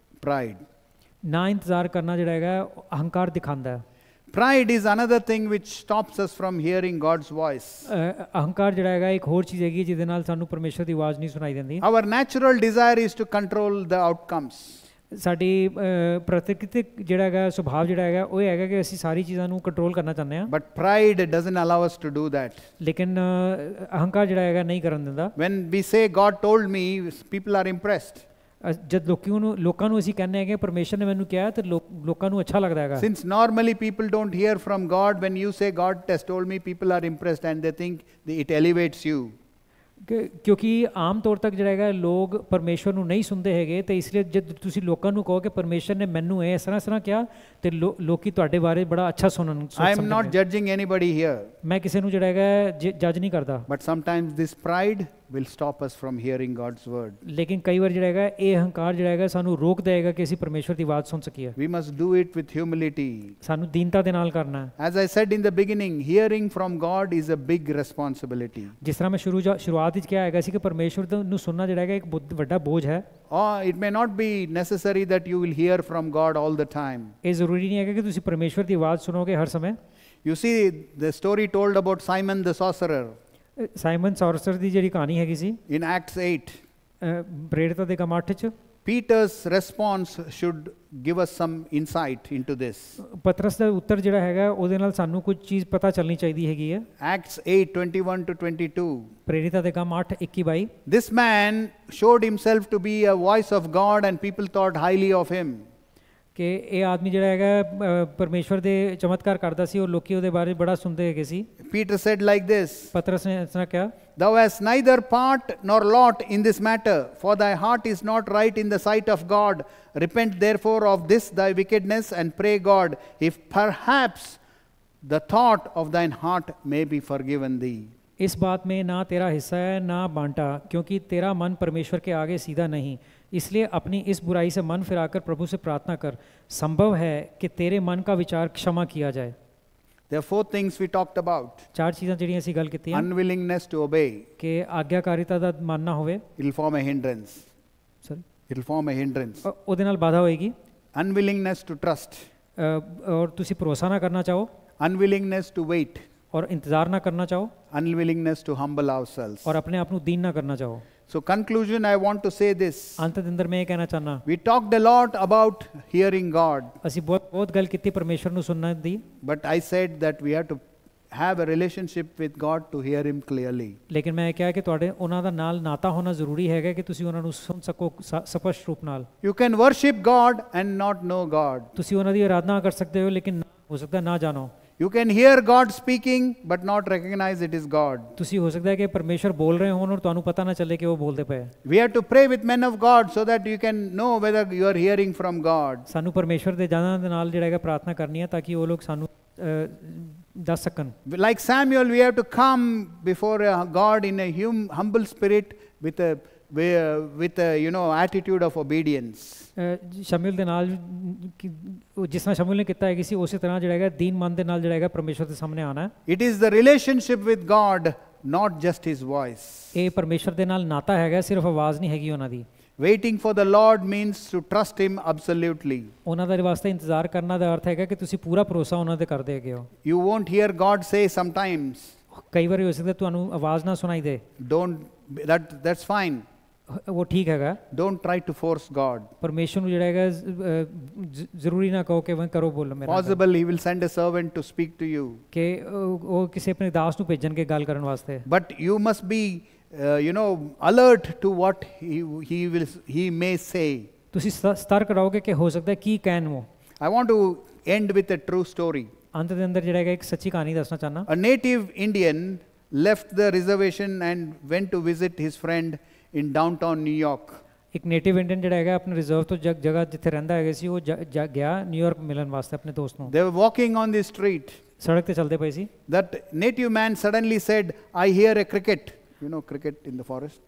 Speaker 1: pride.
Speaker 2: ना इंतजार करना ਜਿਹੜਾ ਹੈਗਾ ਅਹੰਕਾਰ ਦਿਖਾਉਂਦਾ ਹੈ।
Speaker 1: Pride is another thing which stops us from hearing God's voice.
Speaker 2: ਅਹੰਕਾਰ ਜਿਹੜਾ ਹੈਗਾ ਇੱਕ ਹੋਰ ਚੀਜ਼ ਹੈਗੀ ਜਿਹਦੇ ਨਾਲ ਸਾਨੂੰ ਪਰਮੇਸ਼ਰ ਦੀ ਆਵਾਜ਼ ਨਹੀਂ ਸੁਣਾਈ ਦਿੰਦੀ।
Speaker 1: Our natural desire is to control the outcomes.
Speaker 2: ਸਾਡੀ ਪ੍ਰਕਿਰਤਿਕ ਜਿਹੜਾ ਹੈਗਾ ਸੁਭਾਅ ਜਿਹੜਾ ਹੈਗਾ ਉਹ ਹੈਗਾ ਕਿ ਅਸੀਂ ਸਾਰੀ ਚੀਜ਼ਾਂ ਨੂੰ ਕੰਟਰੋਲ ਕਰਨਾ ਚਾਹੁੰਦੇ ਹਾਂ।
Speaker 1: But pride doesn't allow us to do that.
Speaker 2: ਲੇਕਿਨ ਅਹੰਕਾਰ ਜਿਹੜਾ ਹੈਗਾ ਨਹੀਂ ਕਰਨ ਦਿੰਦਾ।
Speaker 1: When we say God told me, people are impressed.
Speaker 2: ਜਦ ਲੋਕਾਂ ਨੂੰ ਅਸੀਂ ਕਹਿੰਦੇ ਹਾਂ ਕਿ ਪਰਮੇਸ਼ਰ ਨੇ ਮੈਨੂੰ ਕਿਹਾ ਤੇ ਲੋਕਾਂ ਨੂੰ ਅੱਛਾ ਲੱਗਦਾ ਹੈਗਾ।
Speaker 1: Since normally people don't hear from God, when you say God has told me, people are impressed and they think it elevates you.
Speaker 2: ਕਿਉਂਕਿ ਆਮ ਤੌਰ ਤੱਕ ਜਿਹੜਾ ਹੈਗਾ ਲੋਕ ਪਰਮੇਸ਼ਵਰ ਨੂੰ ਨਹੀਂ ਸੁਣਦੇ ਹੈਗੇ ਤੇ ਇਸ ਲਈ ਜਦ ਤੁਸੀਂ ਲੋਕਾਂ ਨੂੰ ਕਹੋ ਕਿ ਪਰਮੇਸ਼ਰ ਨੇ ਮੈਨੂੰ ਇਸ ਤਰ੍ਹਾਂ ਕਿਹਾ ਤੇ ਲੋਕੀ ਤੁਹਾਡੇ ਬਾਰੇ ਬੜਾ ਅੱਛਾ ਸੁਣਨ।
Speaker 1: I am not judging anybody here.
Speaker 2: ਮੈਂ ਕਿਸੇ ਨੂੰ ਜਿਹੜਾ ਹੈਗਾ ਜੱਜ ਨਹੀਂ ਕਰਦਾ।
Speaker 1: But sometimes this pride will stop us from hearing God's word.
Speaker 2: ਲੇਕਿਨ ਕਈ ਵਾਰ ਜਿਹੜਾ ਹੈਗਾ ਇਹ ਹੰਕਾਰ ਜਿਹੜਾ ਹੈਗਾ ਸਾਨੂੰ ਰੋਕ ਦੇਗਾ ਕਿ ਅਸੀਂ ਪਰਮੇਸ਼ਵਰ ਦੀ ਆਵਾਜ਼ ਸੁਣ ਸਕੀਏ।
Speaker 1: We must do it with humility.
Speaker 2: ਸਾਨੂੰ ਦੀਨਤਾ ਦੇ ਨਾਲ ਕਰਨਾ ਹੈ।
Speaker 1: As I said in the beginning, hearing from God is a big responsibility.
Speaker 2: ਜਿਸ ਤਰ੍ਹਾਂ ਮੈਂ ਸ਼ੁਰੂਆਤ ਵਿੱਚ ਕਿਹਾ ਹੈਗਾ ਸੀ ਕਿ ਪਰਮੇਸ਼ਵਰ ਨੂੰ ਸੁਣਨਾ ਜਿਹੜਾ ਹੈਗਾ ਇੱਕ ਬਹੁਤ ਵੱਡਾ ਬੋਝ ਹੈ।
Speaker 1: It may not be necessary that you will hear from God all the time.
Speaker 2: ਇਹ ਜ਼ਰੂਰੀ ਨਹੀਂ ਹੈਗਾ ਕਿ ਤੁਸੀਂ ਪਰਮੇਸ਼ਵਰ ਦੀ ਆਵਾਜ਼ ਸੁਣੋਗੇ ਹਰ ਸਮੇਂ।
Speaker 1: You see the story told about Simon the sorcerer.
Speaker 2: Simon sorcerer ਦੀ ਜਿਹੜੀ ਕਹਾਣੀ ਹੈਗੀ ਸੀ
Speaker 1: in Acts 8.
Speaker 2: ਪ੍ਰੇਰਿਤਾਂ ਦੇ ਕੰਮ 8 ਚ
Speaker 1: Peter's response should give us some insight into this.
Speaker 2: ਪਤਰਸ ਦਾ ਉੱਤਰ ਜਿਹੜਾ ਹੈਗਾ ਉਹਦੇ ਨਾਲ ਸਾਨੂੰ ਕੁਝ ਚੀਜ਼ ਪਤਾ ਚੱਲਣੀ ਚਾਹੀਦੀ ਹੈਗੀ ਹੈ।
Speaker 1: Acts 8:21 to 22.
Speaker 2: ਪ੍ਰੇਰਿਤਾਂ ਦੇ ਕੰਮ 8:21-22।
Speaker 1: This man showed himself to be a voice of God and people thought highly of him.
Speaker 2: ਕਿ ਇਹ ਆਦਮੀ ਜਿਹੜਾ ਹੈਗਾ ਪਰਮੇਸ਼ਵਰ ਦੇ ਚਮਤਕਾਰ ਕਰਦਾ ਸੀ ਔਰ ਲੋਕੀ ਉਹਦੇ ਬਾਰੇ ਬੜਾ ਸੁਣਦੇ ਹੈਗੇ ਸੀ।
Speaker 1: Peter said like this.
Speaker 2: ਪਤਰਸ ਨੇ ਇਸ ਤਰ੍ਹਾਂ ਕਿਹਾ,
Speaker 1: Thou hast neither part nor lot in this matter, for thy heart is not right in the sight of God. Repent therefore of this thy wickedness and pray God, if perhaps the thought of thine heart may be forgiven thee.
Speaker 2: इस बात में ना तेरा हिस्सा है ना बांटा, क्योंकि तेरा मन परमेश्वर के आगे सीधा नहीं, इसलिए अपनी इस बुराई से मन फिराकर प्रभु से प्रार्थना कर, संभव है कि तेरे मन का विचार क्षमा किया जाए।
Speaker 1: There are 4 things we talked about.
Speaker 2: 4 चीज़ां ਜਿਹੜੀਆਂ ਅਸੀਂ ਗੱਲ ਕੀਤੀਆਂ
Speaker 1: Unwillingness to obey.
Speaker 2: ਕਿ ਆਗਿਆਕਾਰੀਤਾ ਦਾ ਮੰਨਣਾ ਹੋਵੇ,
Speaker 1: It will form a hindrance.
Speaker 2: Sorry
Speaker 1: It will form a hindrance.
Speaker 2: ਉਹਦੇ ਨਾਲ ਬਾਧਾ ਹੋਏਗੀ।
Speaker 1: Unwillingness to trust.
Speaker 2: ਔਰ ਤੁਸੀਂ ਭਰੋਸਾ ਨਾ ਕਰਨਾ ਚਾਹੋ,
Speaker 1: Unwillingness to wait.
Speaker 2: ਔਰ ਇੰਤਜ਼ਾਰ ਨਾ ਕਰਨਾ ਚਾਹੋ,
Speaker 1: Unwillingness to humble ourselves.
Speaker 2: ਔਰ ਆਪਣੇ ਆਪ ਨੂੰ ਦੀਨ ਨਾ ਕਰਨਾ ਚਾਹੋ।
Speaker 1: So conclusion, I want to say this.
Speaker 2: ਅੰਤ ਦੇ ਅੰਦਰ ਮੈਂ ਇਹ ਕਹਿਣਾ ਚਾਹਨਾ,
Speaker 1: We talked a lot about hearing God,
Speaker 2: ਅਸੀਂ ਬਹੁਤ ਗੱਲ ਕੀਤੀ ਪਰਮੇਸ਼ਰ ਨੂੰ ਸੁਣਨ ਦੀ,
Speaker 1: but I said that we have to have a relationship with God to hear Him clearly.
Speaker 2: ਲੇਕਿਨ ਮੈਂ ਇਹ ਕਿਹਾ ਕਿ ਤੁਹਾਡੇ ਉਹਨਾਂ ਦਾ ਨਾਲ ਨਾਤਾ ਹੋਣਾ ਜ਼ਰੂਰੀ ਹੈਗਾ ਕਿ ਤੁਸੀਂ ਉਹਨਾਂ ਨੂੰ ਸੁਣ ਸਕੋ ਸਪਸ਼ਟ ਰੂਪ ਨਾਲ।
Speaker 1: You can worship God and not know God.
Speaker 2: ਤੁਸੀਂ ਉਹਨਾਂ ਦੀ ਆਰਾਧਨਾ ਕਰ ਸਕਦੇ ਹੋ ਲੇਕਿਨ ਹੋ ਸਕਦਾ ਨਾ ਜਾਣੋ।
Speaker 1: You can hear God speaking but not recognize it is God.
Speaker 2: ਤੁਸੀਂ ਹੋ ਸਕਦਾ ਹੈ ਕਿ ਪਰਮੇਸ਼ਰ ਬੋਲ ਰਹੇ ਹੋਣ ਔਰ ਤੁਹਾਨੂੰ ਪਤਾ ਨਾ ਚੱਲੇ ਕਿ ਉਹ ਬੋਲਦੇ ਪਏ।
Speaker 1: We have to pray with men of God so that you can know whether you are hearing from God.
Speaker 2: ਸਾਨੂੰ ਪਰਮੇਸ਼ਰ ਦੇ ਜਾਨਾਂ ਦੇ ਨਾਲ ਜਿਹੜਾ ਹੈਗਾ ਪ੍ਰਾਰਥਨਾ ਕਰਨੀ ਹੈ ਤਾਂ ਕਿ ਉਹ ਲੋਕ ਸਾਨੂੰ ਦੱਸ ਸਕਣ।
Speaker 1: Like Samuel, we have to come before God in a humble spirit with a attitude of obedience.
Speaker 2: ਸ਼ਮੂਏਲ ਦੇ ਨਾਲ ਜਿਸ ਤਰ੍ਹਾਂ ਸ਼ਮੂਏਲ ਨੇ ਕੀਤਾ ਹੈ ਕਿਸੇ ਉਸੇ ਤਰ੍ਹਾਂ ਜਿਹੜਾ ਹੈਗਾ ਦੀਨ ਮਨ ਦੇ ਨਾਲ ਜਿਹੜਾ ਹੈਗਾ ਪਰਮੇਸ਼ਰ ਦੇ ਸਾਹਮਣੇ ਆਣਾ ਹੈ।
Speaker 1: It is the relationship with God, not just His voice.
Speaker 2: ਇਹ ਪਰਮੇਸ਼ਰ ਦੇ ਨਾਲ ਨਾਤਾ ਹੈਗਾ, ਸਿਰਫ ਆਵਾਜ਼ ਨਹੀਂ ਹੈਗੀ ਉਹਨਾਂ ਦੀ।
Speaker 1: Waiting for the Lord means to trust Him absolutely.
Speaker 2: ਉਹਨਾਂ ਦੇ ਵਾਸਤੇ ਇੰਤਜ਼ਾਰ ਕਰਨਾ ਦਾ ਅਰਥ ਹੈਗਾ ਕਿ ਤੁਸੀਂ ਪੂਰਾ ਭਰੋਸਾ ਉਹਨਾਂ ਤੇ ਕਰਦੇ ਹੈਗੇ ਹੋ।
Speaker 1: You won't hear God say sometimes.
Speaker 2: ਕਈ ਵਾਰੀ ਹੋ ਸਕਦਾ ਤੁਹਾਨੂੰ ਆਵਾਜ਼ ਨਾ ਸੁਣਾਈ ਦੇ।
Speaker 1: That's fine.
Speaker 2: ਉਹ ਠੀਕ ਹੈਗਾ।
Speaker 1: Don't try to force God.
Speaker 2: ਪਰਮੇਸ਼ਰ ਨੂੰ ਜਿਹੜਾ ਹੈਗਾ ਜ਼ਰੂਰੀ ਨਾ ਕਹੋ ਕਿ ਵਹ ਕਰੋ ਬੋਲੋ ਮੇਰਾ।
Speaker 1: Possible He will send a servant to speak to you.
Speaker 2: ਕਿ ਉਹ ਕਿਸੇ ਆਪਣੇ ਦਾਸ ਨੂੰ ਭੇਜਣਗੇ ਗੱਲ ਕਰਨ ਵਾਸਤੇ।
Speaker 1: But you must be alert to what he may say.
Speaker 2: ਤੁਸੀਂ ਸਤਰਕ ਰਹੋਗੇ ਕਿ ਹੋ ਸਕਦਾ ਕੀ ਕਹਿਣ ਉਹ।
Speaker 1: I want to end with a true story.
Speaker 2: ਅੰਤ ਦੇ ਅੰਦਰ ਜਿਹੜਾ ਹੈਗਾ ਇੱਕ ਸੱਚੀ ਕਹਾਣੀ ਦੱਸਣਾ ਚਾਹਨਾ।
Speaker 1: A native Indian left the reservation and went to visit his friend in downtown New York.
Speaker 2: ਇੱਕ ਨੇਟਿਵ ਇੰਡੀਅਨ ਜਿਹੜਾ ਹੈਗਾ ਆਪਣੇ ਰਿਜ਼ਰਵ ਤੋਂ ਜਗ੍ਹਾ ਜਿੱਥੇ ਰਹਿੰਦਾ ਹੈਗਾ ਸੀ ਉਹ ਗਿਆ ਨਿਊਯਾਰਕ ਮਿਲਣ ਵਾਸਤੇ ਆਪਣੇ ਦੋਸਤ ਨੂੰ।
Speaker 1: They were walking on the street.
Speaker 2: ਸੜਕ ਤੇ ਚੱਲਦੇ ਪਏ ਸੀ।
Speaker 1: That native man suddenly said, I hear a cricket. You know cricket in the forest.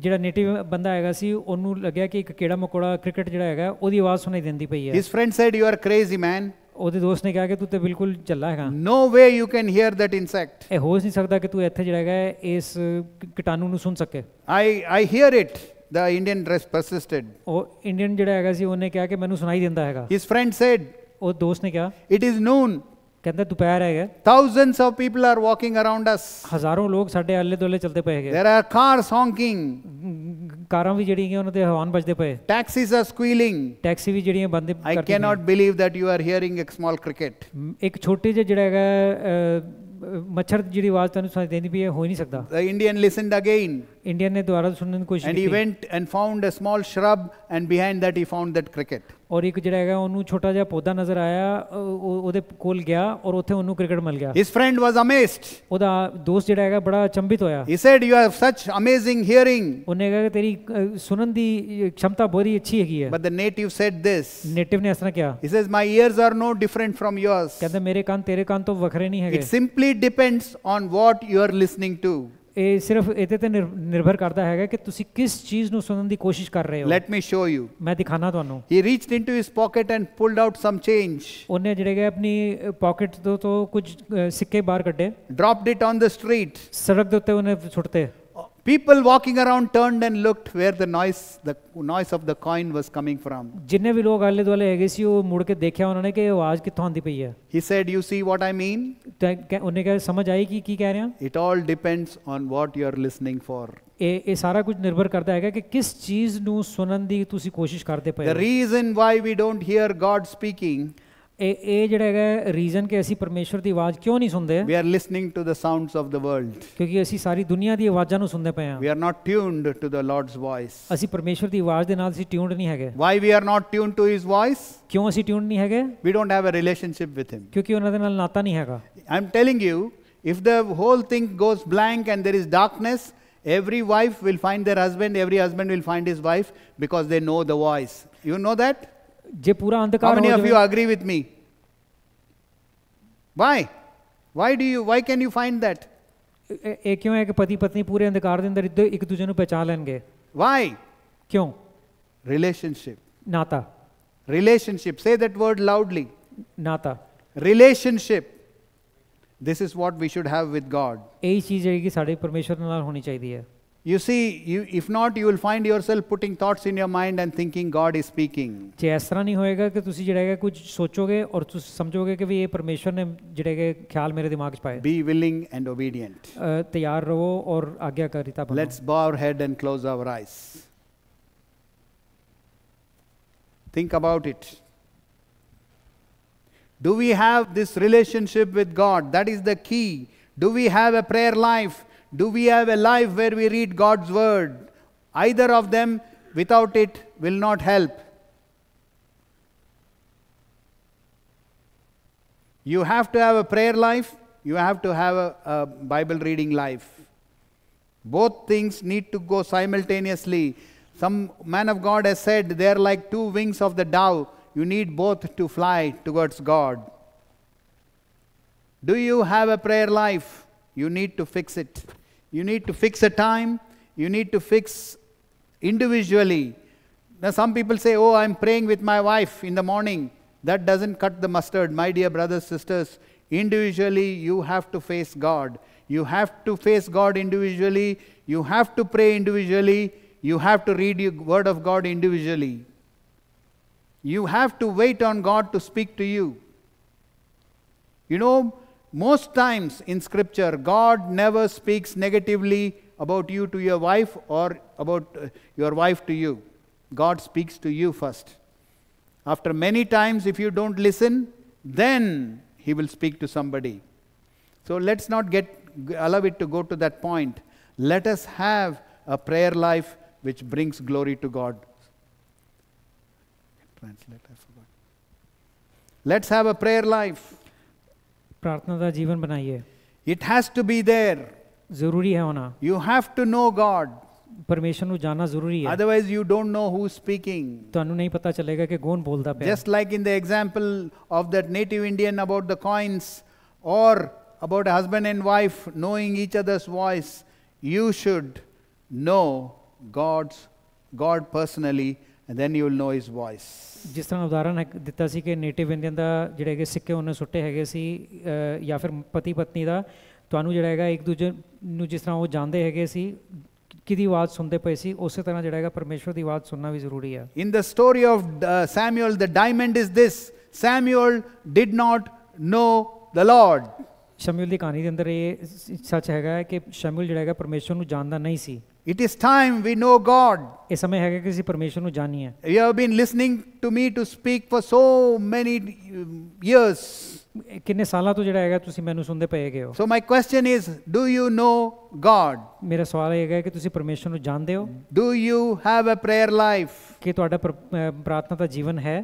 Speaker 2: ਜਿਹੜਾ ਨੇਟਿਵ ਬੰਦਾ ਹੈਗਾ ਸੀ ਉਹਨੂੰ ਲੱਗਿਆ ਕਿ ਇੱਕ ਕੀੜਾ ਮਕੌੜਾ ਕ੍ਰਿਕਟ ਜਿਹੜਾ ਹੈਗਾ ਉਹਦੀ ਆਵਾਜ਼ ਸੁਣਾਈ ਦਿੰਦੀ ਪਈ ਹੈ।
Speaker 1: His friend said, you are crazy man.
Speaker 2: ਉਹਦੇ ਦੋਸਤ ਨੇ ਕਿਹਾ ਕਿ ਤੂੰ ਤੇ ਬਿਲਕੁਲ ਝੱਲਾ ਹੈਗਾ।
Speaker 1: No way you can hear that insect.
Speaker 2: ਇਹ ਹੋ ਨਹੀਂ ਸਕਦਾ ਕਿ ਤੂੰ ਇੱਥੇ ਜਿਹੜਾ ਹੈਗਾ ਇਸ ਕੀਟਾਣੂ ਨੂੰ ਸੁਣ ਸਕੇ।
Speaker 1: I hear it. The Indian persisted.
Speaker 2: ਉਹ ਇੰਡੀਅਨ ਜਿਹੜਾ ਹੈਗਾ ਸੀ ਉਹਨੇ ਕਿਹਾ ਕਿ ਮੈਨੂੰ ਸੁਣਾਈ ਦਿੰਦਾ ਹੈਗਾ।
Speaker 1: His friend said,
Speaker 2: ਉਹ ਦੋਸਤ ਨੇ ਕਿਹਾ
Speaker 1: it is noon.
Speaker 2: ਕਹਿੰਦਾ ਦੁਪਹਿਰ ਹੈਗਾ।
Speaker 1: Thousands of people are walking around us.
Speaker 2: ਹਜ਼ਾਰਾਂ ਲੋਕ ਸਾਡੇ ਆਲੇ ਦੁਆਲੇ ਚੱਲਦੇ ਪਏ ਹੈਗੇ।
Speaker 1: There are cars honking.
Speaker 2: ਕਾਰਾਂ ਵੀ ਜਿਹੜੀਆਂ ਉਹਨਾਂ ਦੇ ਹੌਰਨ ਵੱਜਦੇ ਪਏ।
Speaker 1: Taxis are squealing.
Speaker 2: ਟੈਕਸੀ ਵੀ ਜਿਹੜੀਆਂ ਬੰਦ
Speaker 1: I cannot believe that you are hearing a small cricket.
Speaker 2: ਇੱਕ ਛੋਟੀ ਜਿਹੀ ਜਿਹੜਾ ਹੈਗਾ ਮੱਛਰ ਦੀ ਜਿਹੜੀ ਆਵਾਜ਼ ਤੁਹਾਨੂੰ ਸੁਣਾਈ ਦਿੰਦੀ ਪਈ ਹੈ, ਹੋ ਨਹੀਂ ਸਕਦਾ।
Speaker 1: The Indian listened again.
Speaker 2: Indian ਨੇ ਦੁਬਾਰਾ ਸੁਣਨ ਦੀ ਕੋਸ਼ਿਸ਼ ਕੀਤੀ।
Speaker 1: And he went and found a small shrub and behind that he found that cricket.
Speaker 2: ਔਰ ਇੱਕ ਜਿਹੜਾ ਹੈਗਾ ਉਹਨੂੰ ਛੋਟਾ ਜਿਹਾ ਪੌਦਾ ਨਜ਼ਰ ਆਇਆ, ਉਹਦੇ ਕੋਲ ਗਿਆ ਔਰ ਉੱਥੇ ਉਹਨੂੰ ਕ੍ਰਿਕਟ ਮਿਲ ਗਿਆ।
Speaker 1: His friend was amazed.
Speaker 2: ਉਹਦਾ ਦੋਸਤ ਜਿਹੜਾ ਹੈਗਾ ਬੜਾ ਅਚੰਭਿਤ ਹੋਇਆ।
Speaker 1: He said, you have such amazing hearing.
Speaker 2: ਉਹਨੇ ਕਿਹਾ ਕਿ ਤੇਰੀ ਸੁਣਨ ਦੀ क्षमता ਬੜੀ ਅੱਛੀ ਹੈਗੀ ਹੈ।
Speaker 1: But the native said this.
Speaker 2: Native ਨੇ ਇਸ ਤਰ੍ਹਾਂ ਕਿਹਾ।
Speaker 1: He says, my ears are no different from yours.
Speaker 2: ਕਹਿੰਦਾ ਮੇਰੇ ਕੰਨ ਤੇਰੇ ਕੰਨ ਤੋਂ ਵੱਖਰੇ ਨਹੀਂ ਹੈਗੇ।
Speaker 1: It simply depends on what you are listening to.
Speaker 2: ਇਹ ਸਿਰਫ ਇਹਦੇ ਤੇ ਨਿਰਭਰ ਕਰਦਾ ਹੈਗਾ ਕਿ ਤੁਸੀਂ ਕਿਸ ਚੀਜ਼ ਨੂੰ ਸੁਣਨ ਦੀ ਕੋਸ਼ਿਸ਼ ਕਰ ਰਹੇ ਹੋ।
Speaker 1: Let me show you.
Speaker 2: ਮੈਂ ਦਿਖਾਣਾ ਤੁਹਾਨੂੰ।
Speaker 1: He reached into his pocket and pulled out some change.
Speaker 2: ਉਹਨੇ ਜਿਹੜੇ ਹੈਗੇ ਆਪਣੀ ਪਾਕਟ ਤੋਂ ਕੁਝ ਸਿੱਕੇ ਬਾਹਰ ਕੱਢੇ।
Speaker 1: Dropped it on the street.
Speaker 2: ਸੜਕ ਦੇ ਉੱਤੇ ਉਹਨੇ ਸੁੱਟਤੇ।
Speaker 1: People walking around turned and looked where the noise of the coin was coming from.
Speaker 2: ਜਿੰਨੇ ਵੀ ਲੋਕ ਆਲੇ ਦੁਆਲੇ ਹੈਗੇ ਸੀ ਉਹ ਮੁੜ ਕੇ ਦੇਖਿਆ ਉਹਨਾਂ ਨੇ ਕਿ ਆਵਾਜ਼ ਕਿੱਥੋਂ ਆਉਂਦੀ ਪਈ ਹੈ।
Speaker 1: He said, you see what I mean?
Speaker 2: ਉਹਨੇ ਕਿਹਾ ਸਮਝ ਆਈ ਕਿ ਕੀ ਕਹਿ ਰਿਹਾ।
Speaker 1: It all depends on what you are listening for.
Speaker 2: ਇਹ ਸਾਰਾ ਕੁਝ ਨਿਰਭਰ ਕਰਦਾ ਹੈਗਾ ਕਿ ਕਿਸ ਚੀਜ਼ ਨੂੰ ਸੁਣਨ ਦੀ ਤੁਸੀਂ ਕੋਸ਼ਿਸ਼ ਕਰਦੇ ਪਏ ਹੋ।
Speaker 1: The reason why we don't hear God speaking,
Speaker 2: ਇਹ ਜਿਹੜਾ ਹੈਗਾ ਰੀਜ਼ਨ ਕਿ ਅਸੀਂ ਪਰਮੇਸ਼ਵਰ ਦੀ ਆਵਾਜ਼ ਕਿਉਂ ਨਹੀਂ ਸੁਣਦੇ।
Speaker 1: we are listening to the sounds of the world.
Speaker 2: ਕਿਉਂਕਿ ਅਸੀਂ ਸਾਰੀ ਦੁਨੀਆ ਦੀ ਆਵਾਜ਼ਾਂ ਨੂੰ ਸੁਣਦੇ ਪਏ ਹਾਂ।
Speaker 1: We are not tuned to the Lord's voice.
Speaker 2: ਅਸੀਂ ਪਰਮੇਸ਼ਵਰ ਦੀ ਆਵਾਜ਼ ਦੇ ਨਾਲ ਅਸੀਂ ਟਿਊਨਡ ਨਹੀਂ ਹੈਗੇ।
Speaker 1: Why we are not tuned to His voice?
Speaker 2: ਕਿਉਂ ਅਸੀਂ ਟਿਊਨਡ ਨਹੀਂ ਹੈਗੇ?
Speaker 1: We don't have a relationship with Him.
Speaker 2: ਕਿਉਂਕਿ ਉਹਨਾਂ ਦੇ ਨਾਲ ਨਾਤਾ ਨਹੀਂ ਹੈਗਾ।
Speaker 1: I'm telling you, if the whole thing goes blank and there is darkness, every wife will find their husband, every husband will find his wife because they know the voice. You know that?
Speaker 2: ਜੇ ਪੂਰਾ ਅੰਧਕਾਰ
Speaker 1: How many of you agree with me? Why? Why can you find that?
Speaker 2: ਇਹ ਕਿਉਂ ਹੈ ਕਿ ਪਤੀ ਪਤਨੀ ਪੂਰੇ ਅੰਧਕਾਰ ਦੇ ਅੰਦਰ ਇੱਕ ਦੂਜੇ ਨੂੰ ਪਹਿਚਾਨ ਲੈਣਗੇ?
Speaker 1: Why?
Speaker 2: क्यों?
Speaker 1: Relationship.
Speaker 2: नाता.
Speaker 1: Relationship. Say that word loudly.
Speaker 2: नाता.
Speaker 1: Relationship. This is what we should have with God.
Speaker 2: यही चीज़ है कि साढ़े परमेश्वर नाल होनी चाहिए है.
Speaker 1: You see, if not, you will find yourself putting thoughts in your mind and thinking God is speaking.
Speaker 2: जे इस तरह नहीं होएगा कि तुसी जिहड़ा है कुछ सोचोगे और तुसी समझोगे कि भी ये परमेश्वर ने जिहड़ा है ख्याल मेरे दिमाग च पाए.
Speaker 1: Be willing and obedient.
Speaker 2: तैयार रहो और आज्ञाकारिता बनो.
Speaker 1: Let's bow our head and close our eyes. Think about it. Do we have this relationship with God? That is the key. Do we have a prayer life? Do we have a life where we read God's word? Either of them, without it, will not help. You have to have a prayer life. You have to have a Bible reading life. Both things need to go simultaneously. Some man of God has said they are like two wings of the dove. You need both to fly towards God. Do you have a prayer life? You need to fix it. You need to fix a time. You need to fix individually. Now some people say, oh, I'm praying with my wife in the morning. That doesn't cut the mustard. My dear brothers, sisters, individually you have to face God. You have to face God individually. You have to pray individually. You have to read the word of God individually. You have to wait on God to speak to you. You know, most times in scripture, God never speaks negatively about you to your wife or about your wife to you. God speaks to you first. After many times, if you don't listen, then He will speak to somebody. So let's not allow it to go to that point. Let us have a prayer life which brings glory to God. Translate, I forgot. Let's have a prayer life.
Speaker 2: प्रार्थना का जीवन बनाइए.
Speaker 1: It has to be there.
Speaker 2: ज़रूरी है होना.
Speaker 1: You have to know God.
Speaker 2: परमेश्वर को जानना ज़रूरी है.
Speaker 1: Otherwise you don't know who's speaking.
Speaker 2: तो नहीं पता चलेगा कि कौन बोलता है.
Speaker 1: Just like in the example of that native Indian about the coins, or about a husband and wife knowing each other's voice, you should know God personally, and then you will know His voice.
Speaker 2: जिस तरह उदाहरण है ਦਿੱਤਾ ਸੀ ਕਿ native Indian ਦਾ ਜਿਹੜੇ ਕਿ ਸਿੱਕੇ ਉਹਨੇ ਸੁੱਟੇ ਹੈਗੇ ਸੀ ਜਾਂ ਫਿਰ ਪਤੀ ਪਤਨੀ ਦਾ, ਤੁਹਾਨੂੰ ਜਿਹੜਾ ਹੈਗਾ ਇੱਕ ਦੂਜੇ ਨੂੰ ਜਿਸ ਤਰ੍ਹਾਂ ਉਹ ਜਾਣਦੇ ਹੈਗੇ ਸੀ ਕਿਹਦੀ ਆਵਾਜ਼ ਸੁਣਦੇ ਪਏ ਸੀ, ਉਸੇ ਤਰ੍ਹਾਂ ਜਿਹੜਾ ਹੈਗਾ ਪਰਮੇਸ਼ਵਰ ਦੀ ਆਵਾਜ਼ ਸੁਣਨਾ ਵੀ ਜ਼ਰੂਰੀ ਹੈ. In the story of Samuel, the diamond is this: Samuel did not know the Lord. ਸ਼ਮੂਏਲ ਦੀ ਕਹਾਣੀ ਦੇ ਅੰਦਰ ਇਹ ਸੱਚ ਹੈਗਾ ਕਿ ਸ਼ਮੂਏਲ ਜਿਹੜਾ ਹੈਗਾ ਪਰਮੇਸ਼ਵਰ ਨੂੰ ਜਾਣਦਾ ਨਹੀਂ ਸੀ. It is time we know God. ਇਹ ਸਮੇਂ ਹੈਗਾ ਕਿ ਅਸੀਂ ਪਰਮੇਸ਼ਵਰ ਨੂੰ ਜਾਣੀਏ. You have been listening to me to speak for so many years. ਕਿੰਨੇ ਸਾਲਾਂ ਤੋਂ ਜਿਹੜਾ ਹੈਗਾ ਤੁਸੀਂ ਮੈਨੂੰ ਸੁਣਦੇ ਪਏ ਹੈਗੇ ਹੋ. So my question is, do you know God? ਮੇਰਾ ਸਵਾਲ ਇਹ ਹੈਗਾ ਕਿ ਤੁਸੀਂ ਪਰਮੇਸ਼ਵਰ ਨੂੰ ਜਾਣਦੇ ਹੋ. Do you have a prayer life? ਕਿ ਤੁਹਾਡਾ ਪ੍ਰਾਰਥਨਾ ਦਾ ਜੀਵਨ ਹੈ.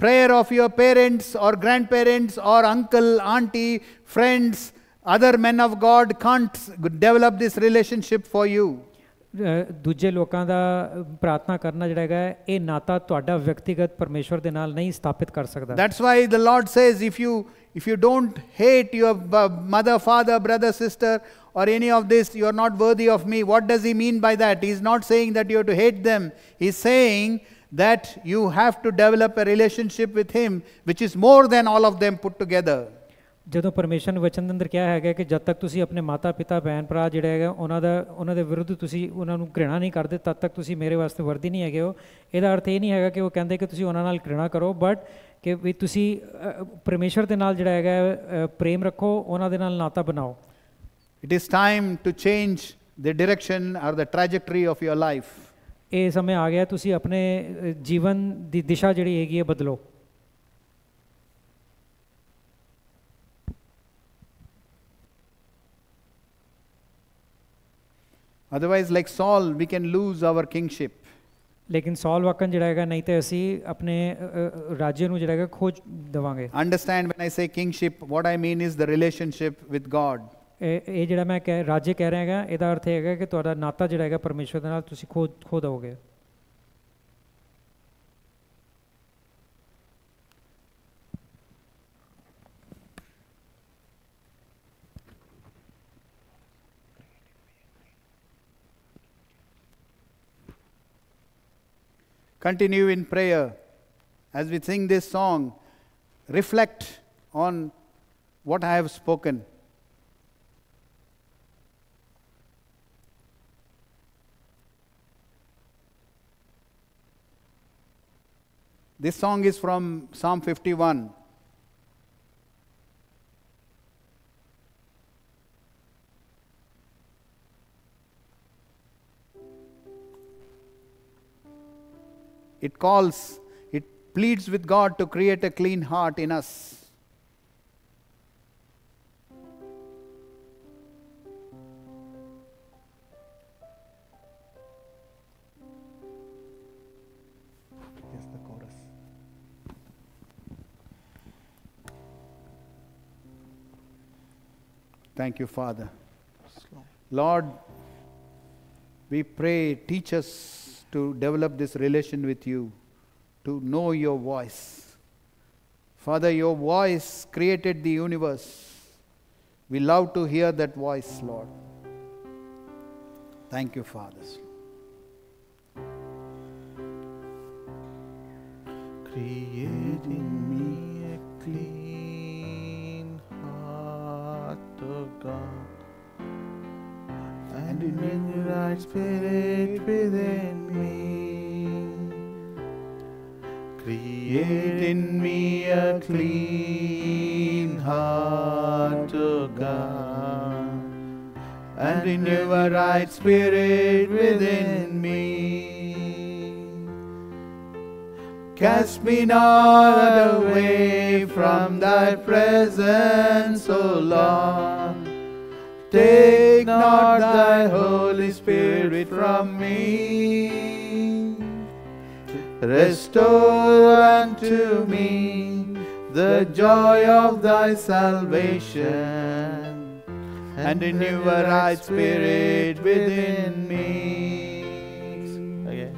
Speaker 2: Prayer of your parents or grandparents or uncle, auntie, friends, other men of God can't develop this relationship for you. ਦੂਜੇ ਲੋਕਾਂ ਦਾ ਪ੍ਰਾਰਥਨਾ ਕਰਨਾ ਜਿਹੜਾ ਹੈਗਾ ਇਹ ਨਾਤਾ ਤੁਹਾਡਾ ਵਿਅਕਤੀਗਤ ਪਰਮੇਸ਼ਵਰ ਦੇ ਨਾਲ ਨਹੀਂ ਸਥਾਪਿਤ ਕਰ ਸਕਦਾ. That's why the Lord says, if you don't hate your mother, father, brother, sister or any of this, you are not worthy of me. What does He mean by that? He is not saying that you have to hate them. He is saying that you have to develop a relationship with Him which is more than all of them put together. ਜਦੋਂ ਪਰਮੇਸ਼ਰ ਨੇ ਵਚਨ ਦੇ ਅੰਦਰ ਕਿਹਾ ਹੈਗਾ ਕਿ ਜਦ ਤੱਕ ਤੁਸੀਂ ਆਪਣੇ ਮਾਤਾ ਪਿਤਾ ਭੈਣ ਭਰਾ ਜਿਹੜੇ ਹੈਗਾ ਉਹਨਾਂ ਦੇ ਵਿਰੁੱਧ ਤੁਸੀਂ ਉਹਨਾਂ ਨੂੰ ਘ੍ਰਿਣਾ ਨਹੀਂ ਕਰਦੇ, ਤਦ ਤੱਕ ਤੁਸੀਂ ਮੇਰੇ ਵਾਸਤੇ ਵਰਦੀ ਨਹੀਂ ਹੈਗੇ ਹੋ. ਇਹਦਾ ਅਰਥ ਇਹ ਨਹੀਂ ਹੈਗਾ ਕਿ ਉਹ ਕਹਿੰਦੇ ਕਿ ਤੁਸੀਂ ਉਹਨਾਂ ਨਾਲ ਘ੍ਰਿਣਾ ਕਰੋ, ਬਟ ਕਿ ਵੀ ਤੁਸੀਂ ਪਰਮੇਸ਼ਰ ਦੇ ਨਾਲ ਜਿਹੜਾ ਹੈਗਾ ਪ੍ਰੇਮ ਰੱਖੋ, ਉਹਨਾਂ ਦੇ ਨਾਲ ਨਾਤਾ ਬਣਾਓ. It is time to change the direction or the trajectory of your life. ਇਹ ਸਮੇਂ ਆ ਗਿਆ ਤੁਸੀਂ ਆਪਣੇ ਜੀਵਨ ਦੀ ਦਿਸ਼ਾ ਜਿਹੜੀ ਹੈਗੀ ਹੈ ਬਦਲੋ. Otherwise, like Saul, we can lose our kingship. लेकिन सॉल वाकन ਜਿਹੜਾ ਹੈਗਾ ਨਹੀਂ ਤੇ ਅਸੀਂ ਆਪਣੇ ਰਾਜ੍य ਨੂੰ ਜਿਹੜਾ ਹੈਗਾ ਖੋ ਦੇਵਾਂਗੇ. Understand when I say kingship, what I mean is the relationship with God. ਇਹ ਜਿਹੜਾ ਮੈਂ ਰਾਜ੍य ਕਹਿ ਰਿਹਾ ਹੈਗਾ ਇਹਦਾ ਅਰਥ ਹੈਗਾ ਕਿ ਤੁਹਾਡਾ ਨਾਤਾ ਜਿਹੜਾ ਹੈਗਾ ਪਰਮੇਸ਼ਵਰ ਦੇ ਨਾਲ ਤੁਸੀਂ ਖੋ ਦੋਗੇ.
Speaker 1: Continue in prayer. As we sing this song, reflect on what I have spoken. This song is from Psalm 51. It pleads with God to create a clean heart in us. Here's the chorus. Thank you, Father. Lord, we pray, teach us to develop this relation with you, to know your voice. Father, your voice created the universe. We love to hear that voice, Lord. Thank you, Father.
Speaker 3: Create in me a clean heart, O God, and renew your right spirit within me. Create in me a clean heart, O God, and renew a right spirit within me. Cast me not away from thy presence, O Lord. Take not thy Holy Spirit from me. Restore unto me the joy of thy salvation, and renew a right spirit within me. Again.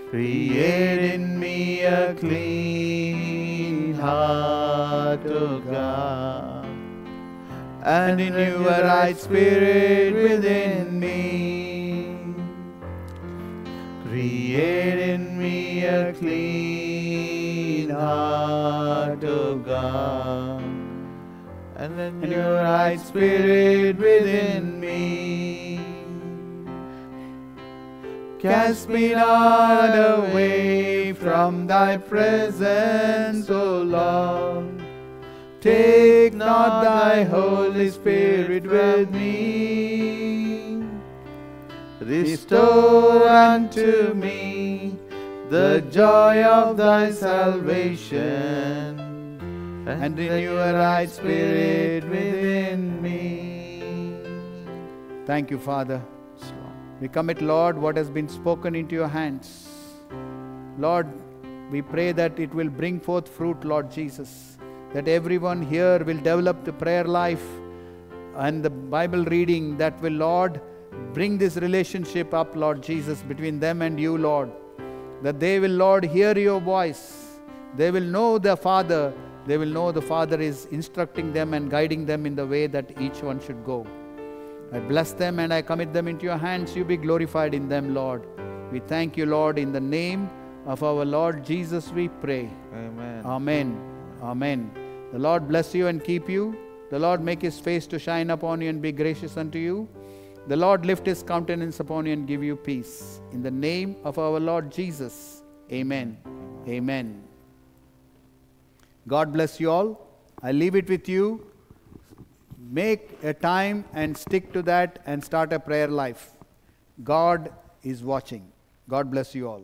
Speaker 3: Create in me a clean heart, O God, and renew a right spirit within me. Create in me a clean heart, O God, and renew a right spirit within me. Cast me not away from thy presence, O Lord. Take not thy Holy Spirit with me. Restore unto me the joy of thy salvation, and renew a right spirit within me.
Speaker 1: Thank you, Father. We commit, Lord, what has been spoken into your hands. Lord, we pray that it will bring forth fruit, Lord Jesus, that everyone here will develop the prayer life and the Bible reading that will, Lord, bring this relationship up, Lord Jesus, between them and you, Lord, that they will, Lord, hear your voice. They will know the Father. They will know the Father is instructing them and guiding them in the way that each one should go. I bless them and I commit them into your hands. You be glorified in them, Lord. We thank you, Lord. In the name of our Lord Jesus we pray.
Speaker 3: Amen.
Speaker 1: Amen. Amen. The Lord bless you and keep you. The Lord make his face to shine upon you and be gracious unto you. The Lord lift his countenance upon you and give you peace. In the name of our Lord Jesus. Amen. Amen. God bless you all. I leave it with you. Make a time and stick to that and start a prayer life. God is watching. God bless you all.